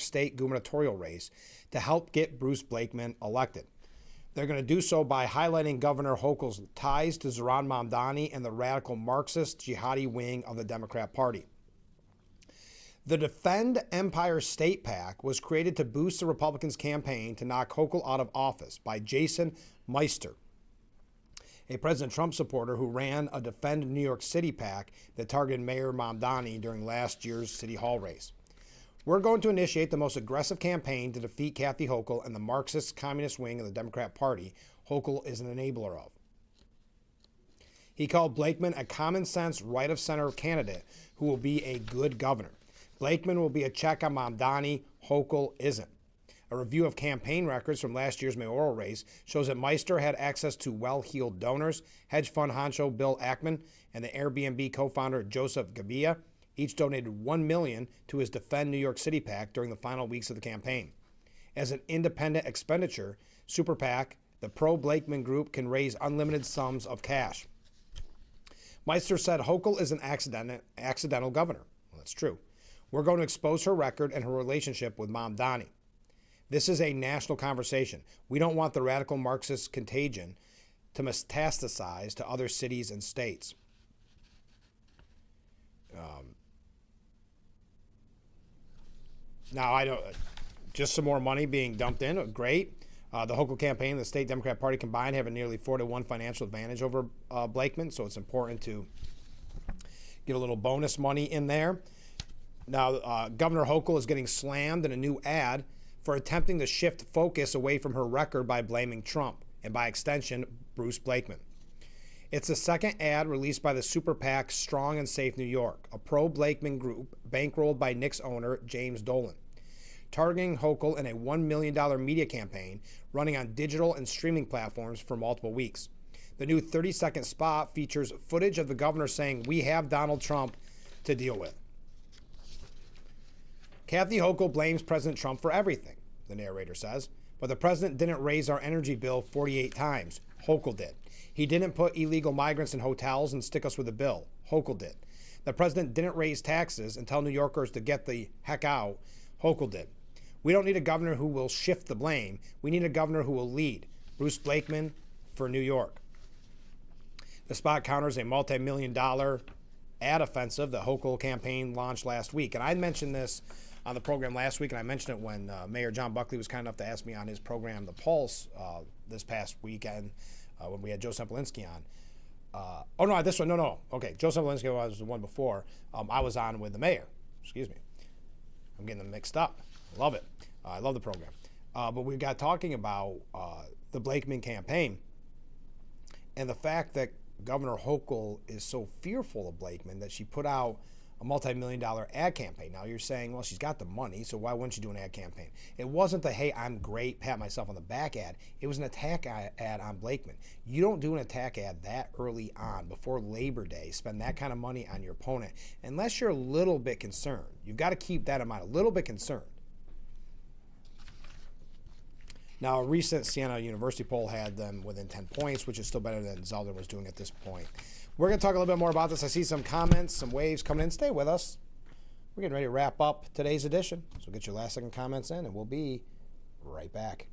State gubernatorial race to help get Bruce Blakeman elected. They're going to do so by highlighting Governor Hochul's ties to Zohran Mamdani and the radical Marxist jihadi wing of the Democrat Party. The Defend Empire State PAC was created to boost the Republicans' campaign to knock Hochul out of office by Jason Meister, a President Trump supporter who ran a Defend New York City PAC that targeted Mayor Mamdani during last year's City Hall race. We're going to initiate the most aggressive campaign to defeat Kathy Hochul and the Marxist communist wing of the Democrat Party Hochul is an enabler of. He called Blakeman a common-sense, right-of-center candidate who will be a good governor. Blakeman will be a check on Mamdani. Hochul isn't. A review of campaign records from last year's mayoral race shows that Meister had access to well-heeled donors, hedge fund honcho Bill Ackman, and the Airbnb co-founder Joseph Gabia. Each donated $1 million to his Defend New York City PAC during the final weeks of the campaign. As an independent expenditure, Super PAC, the pro-Blakeman group, can raise unlimited sums of cash. Meister said Hochul is an accidental governor. Well, that's true. We're going to expose her record and her relationship with Mamdani. This is a national conversation. We don't want the radical Marxist contagion to metastasize to other cities and states. Now, I don't. Just some more money being dumped in. Great. The Hochul campaign and the state Democrat Party combined have a nearly 4-to-1 financial advantage over Blakeman, so it's important to get a little bonus money in there. Now, Governor Hochul is getting slammed in a new ad for attempting to shift focus away from her record by blaming Trump and, by extension, Bruce Blakeman. It's the second ad released by the Super PAC Strong and Safe New York, a pro-Blakeman group bankrolled by Knicks owner James Dolan, targeting Hochul in a $1 million media campaign running on digital and streaming platforms for multiple weeks. The new 30-second spot features footage of the governor saying, "We have Donald Trump to deal with." Kathy Hochul blames President Trump for everything, the narrator says. But the president didn't raise our energy bill 48 times. Hochul did. He didn't put illegal migrants in hotels and stick us with a bill. Hochul did. The president didn't raise taxes and tell New Yorkers to get the heck out. Hochul did. We don't need a governor who will shift the blame. We need a governor who will lead. Bruce Blakeman for New York. The spot counters a multi-million-dollar ad offensive the Hochul campaign launched last week. And I mentioned this on the program last week, and I mentioned it when Mayor John Buckley was kind enough to ask me on his program, The Pulse, this past weekend when we had Joe Semplinsky on. Okay, Joe Semplinsky was the one before. I was on with the mayor. Excuse me. I'm getting them mixed up. I love it. I love the program. But we got talking about the Blakeman campaign and the fact that Governor Hochul is so fearful of Blakeman that she put out a multi-million-dollar ad campaign. Now you're saying, well, she's got the money, so why wouldn't she do an ad campaign? It wasn't the, hey, I'm great, pat myself on the back ad. It was an attack ad on Blakeman. You don't do an attack ad that early on, before Labor Day, spend that kind of money on your opponent, unless you're a little bit concerned. You've got to keep that in mind, a little bit concerned. Now, a recent Siena University poll had them within 10 points, which is still better than Zeldin was doing at this point. We're going to talk a little bit more about this. I see some comments, some waves coming in. Stay with us. We're getting ready to wrap up today's edition. So get your last second comments in, and we'll be right back.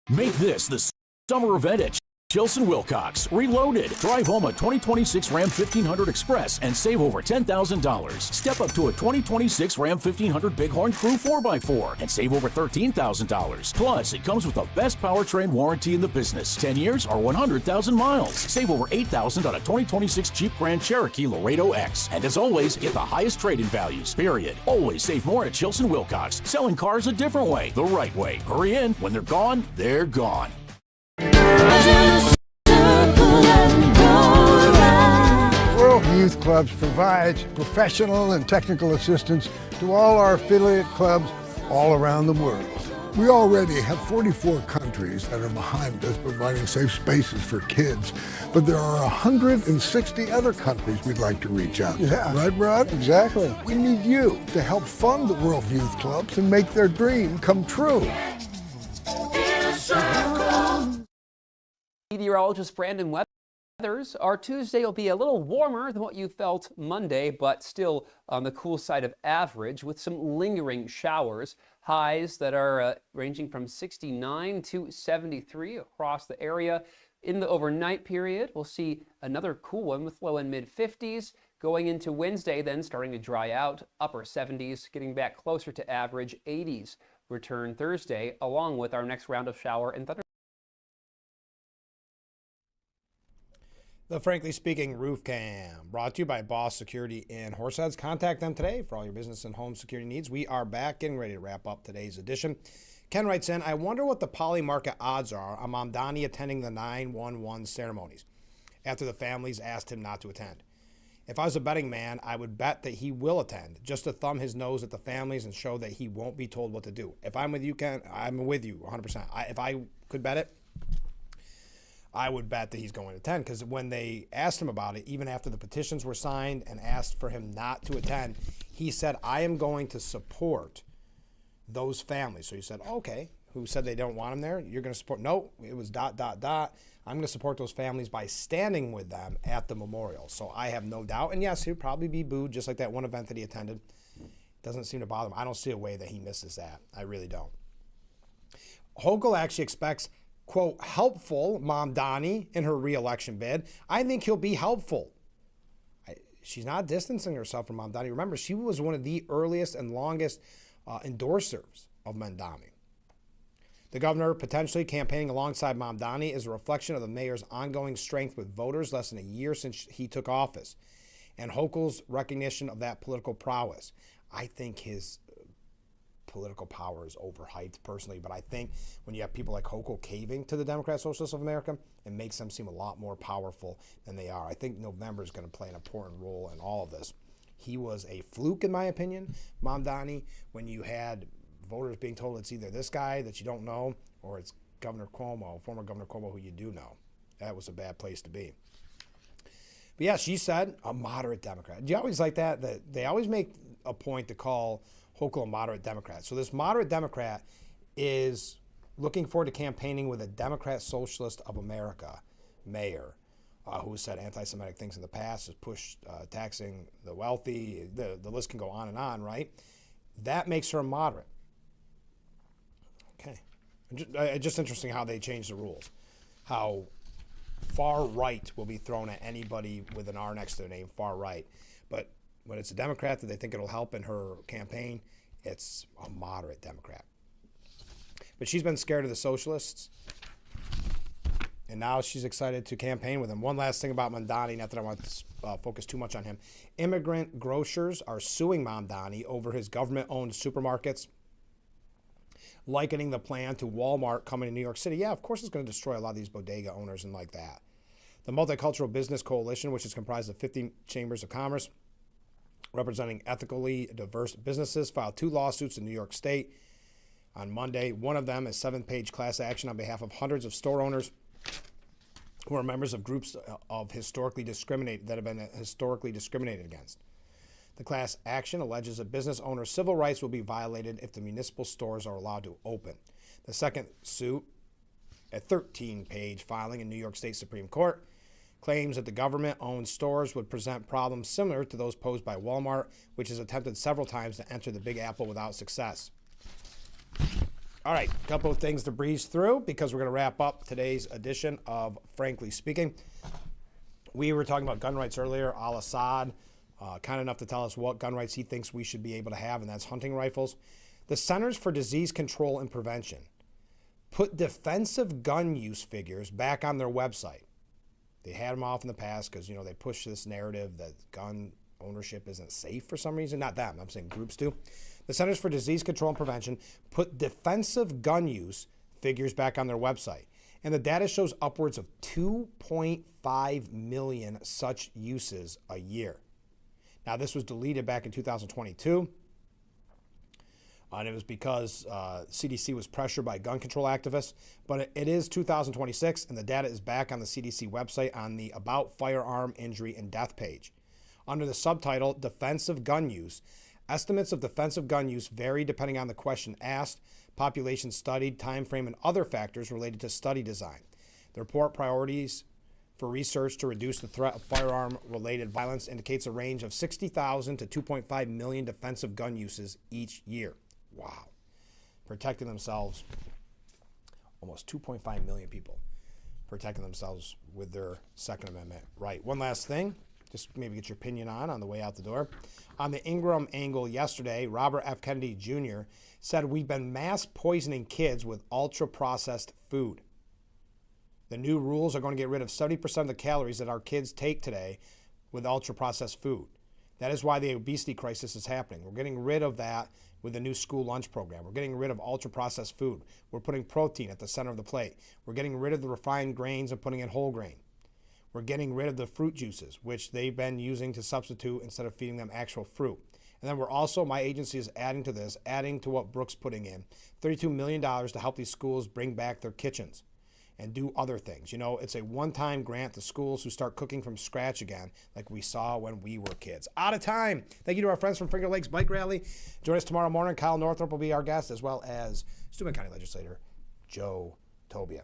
Make this the summer event at Chilson Wilcox. Reloaded. Drive home a 2026 Ram 1500 Express and save over $10,000. Step up to a 2026 Ram 1500 Bighorn Crew 4x4 and save over $13,000. Plus, it comes with the best powertrain warranty in the business. 10 years or 100,000 miles. Save over $8,000 on a 2026 Jeep Grand Cherokee Laredo X. And as always, get the highest trade-in values. Period. Always save more at Chilson Wilcox. Selling cars a different way, the right way. Hurry in. When they're gone, they're gone. World Youth Clubs provides professional and technical assistance to all our affiliate clubs all around the world. We already have 44 countries that are behind us providing safe spaces for kids, but there are 160 other countries we'd like to reach out to. Yeah. Right, Rod? Exactly. We need you to help fund the World Youth Clubs and make their dream come true. Meteorologist Brandon Weathers. Our Tuesday will be a little warmer than what you felt Monday, but still on the cool side of average with some lingering showers. Highs that are ranging from 69 to 73 across the area. In the overnight period, we'll see another cool one with low and mid 50s. Going into Wednesday, then starting to dry out, upper 70s, getting back closer to average. 80s return Thursday, along with our next round of shower and thunder. The Frankly Speaking Roof Cam, brought to you by Boss Security in Horseheads. Contact them today for all your business and home security needs. We are back, getting ready to wrap up today's edition. Ken writes in, I wonder what the poly market odds are on Mamdani attending the 9/11 ceremonies after the families asked him not to attend. If I was a betting man, I would bet that he will attend, just to thumb his nose at the families and show that he won't be told what to do. If I'm with you, Ken, I'm with you 100%. If I could bet it, I would bet that he's going to attend, because when they asked him about it, even after the petitions were signed and asked for him not to attend, he said, I am going to support those families. So you said, okay, who said they don't want him there? You're going to support? No, it was ... I'm going to support those families by standing with them at the memorial. So I have no doubt. And yes, he'll probably be booed, just like that one event that he attended. Doesn't seem to bother him. I don't see a way that he misses that. I really don't. Hochul actually expects, quote, helpful Mamdani in her re-election bid. I think he'll be helpful. She's not distancing herself from Mamdani. Remember, she was one of the earliest and longest endorsers of Mamdani. The governor potentially campaigning alongside Mamdani is a reflection of the mayor's ongoing strength with voters less than a year since he took office, and Hochul's recognition of that political prowess. I think his political power is overhyped personally, but I think when you have people like Hochul caving to the Democrat Socialists of America, it makes them seem a lot more powerful than they are. I think November is going to play an important role in all of this. He was a fluke, in my opinion, Mamdani, when you had voters being told it's either this guy that you don't know or it's Governor Cuomo, former Governor Cuomo, who you do know. That was a bad place to be. But yeah, she said a moderate Democrat. Do you always like that? That they always make a point to call Hochul a moderate Democrat. So this moderate Democrat is looking forward to campaigning with a Democrat Socialist of America mayor who has said anti-Semitic things in the past, has pushed taxing the wealthy. The list can go on and on, right? That makes her a moderate. Okay. Just interesting how they changed the rules. How far right will be thrown at anybody with an R next to their name, far right. But when it's a Democrat that they think it'll help in her campaign, it's a moderate Democrat. But she's been scared of the socialists, and now she's excited to campaign with them. One last thing about Mamdani, not that I want to focus too much on him. Immigrant grocers are suing Mamdani over his government-owned supermarkets, likening the plan to Walmart coming to New York City. Yeah, of course it's going to destroy a lot of these bodega owners and like that. The Multicultural Business Coalition, which is comprised of 50 chambers of commerce representing ethically diverse businesses, filed 2 lawsuits in New York State on Monday. One of them is 7-page class action on behalf of hundreds of store owners who are members of groups of that have been historically discriminated against. The class action alleges that business owners' civil rights will be violated if the municipal stores are allowed to open. The second suit, a 13-page filing in New York State Supreme Court, claims that the government-owned stores would present problems similar to those posed by Walmart, which has attempted several times to enter the Big Apple without success. All right, a couple of things to breeze through because we're going to wrap up today's edition of Frankly Speaking. We were talking about gun rights earlier. Al-Assad, kind enough to tell us what gun rights he thinks we should be able to have, and that's hunting rifles. The Centers for Disease Control and Prevention put defensive gun use figures back on their website. They had them off in the past because, they push this narrative that gun ownership isn't safe for some reason. Not them, I'm saying groups do. The Centers for Disease Control and Prevention put defensive gun use figures back on their website. And the data shows upwards of 2.5 million such uses a year. Now, this was deleted back in 2022. And it was because CDC was pressured by gun control activists. But it is 2026, and the data is back on the CDC website on the About Firearm Injury and Death page. Under the subtitle, Defensive Gun Use, estimates of defensive gun use vary depending on the question asked, population studied, time frame, and other factors related to study design. The report priorities for research to reduce the threat of firearm-related violence indicates a range of 60,000 to 2.5 million defensive gun uses each year. Wow. Protecting themselves, almost 2.5 million people protecting themselves with their Second Amendment right. One last thing, just maybe get your opinion on the way out the door. On the Ingram angle yesterday, Robert F. Kennedy Jr. said we've been mass poisoning kids with ultra-processed food. The new rules are going to get rid of 70% of the calories that our kids take today with ultra-processed food. That is why the obesity crisis is happening. We're getting rid of that with the new school lunch program. We're getting rid of ultra-processed food. We're putting protein at the center of the plate. We're getting rid of the refined grains and putting in whole grain. We're getting rid of the fruit juices, which they've been using to substitute instead of feeding them actual fruit. And then we're also, my agency is adding to this, adding to what Brooke's putting in, $32 million to help these schools bring back their kitchens and do other things. It's a one-time grant to schools who start cooking from scratch again, like we saw when we were kids. Out of time. Thank you to our friends from Finger Lakes Bike Rally. Join us tomorrow morning. Kyle Northrup will be our guest, as well as Steuben County Legislator Joe Tobia.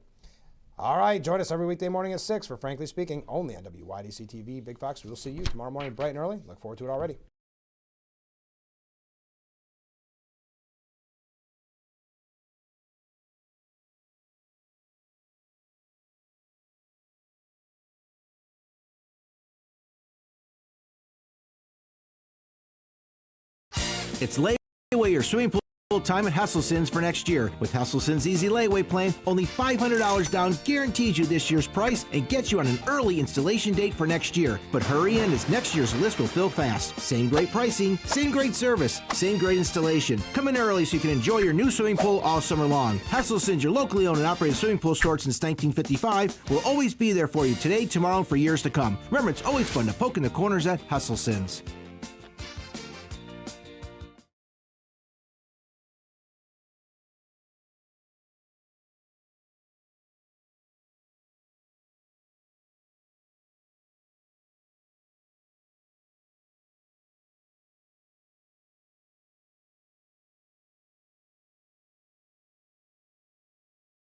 All right, join us every weekday morning at 6 for Frankly Speaking, only on WYDC TV. Big Fox, we will see you tomorrow morning bright and early. Look forward to it already. It's layaway your swimming pool time at Hesselson's for next year. With Hesselson's Easy Layaway Plan, only $500 down guarantees you this year's price and gets you on an early installation date for next year. But hurry in, as next year's list will fill fast. Same great pricing, same great service, same great installation. Come in early so you can enjoy your new swimming pool all summer long. Hesselson's, your locally owned and operated swimming pool store since 1955, will always be there for you today, tomorrow, and for years to come. Remember, it's always fun to poke in the corners at Hesselson's.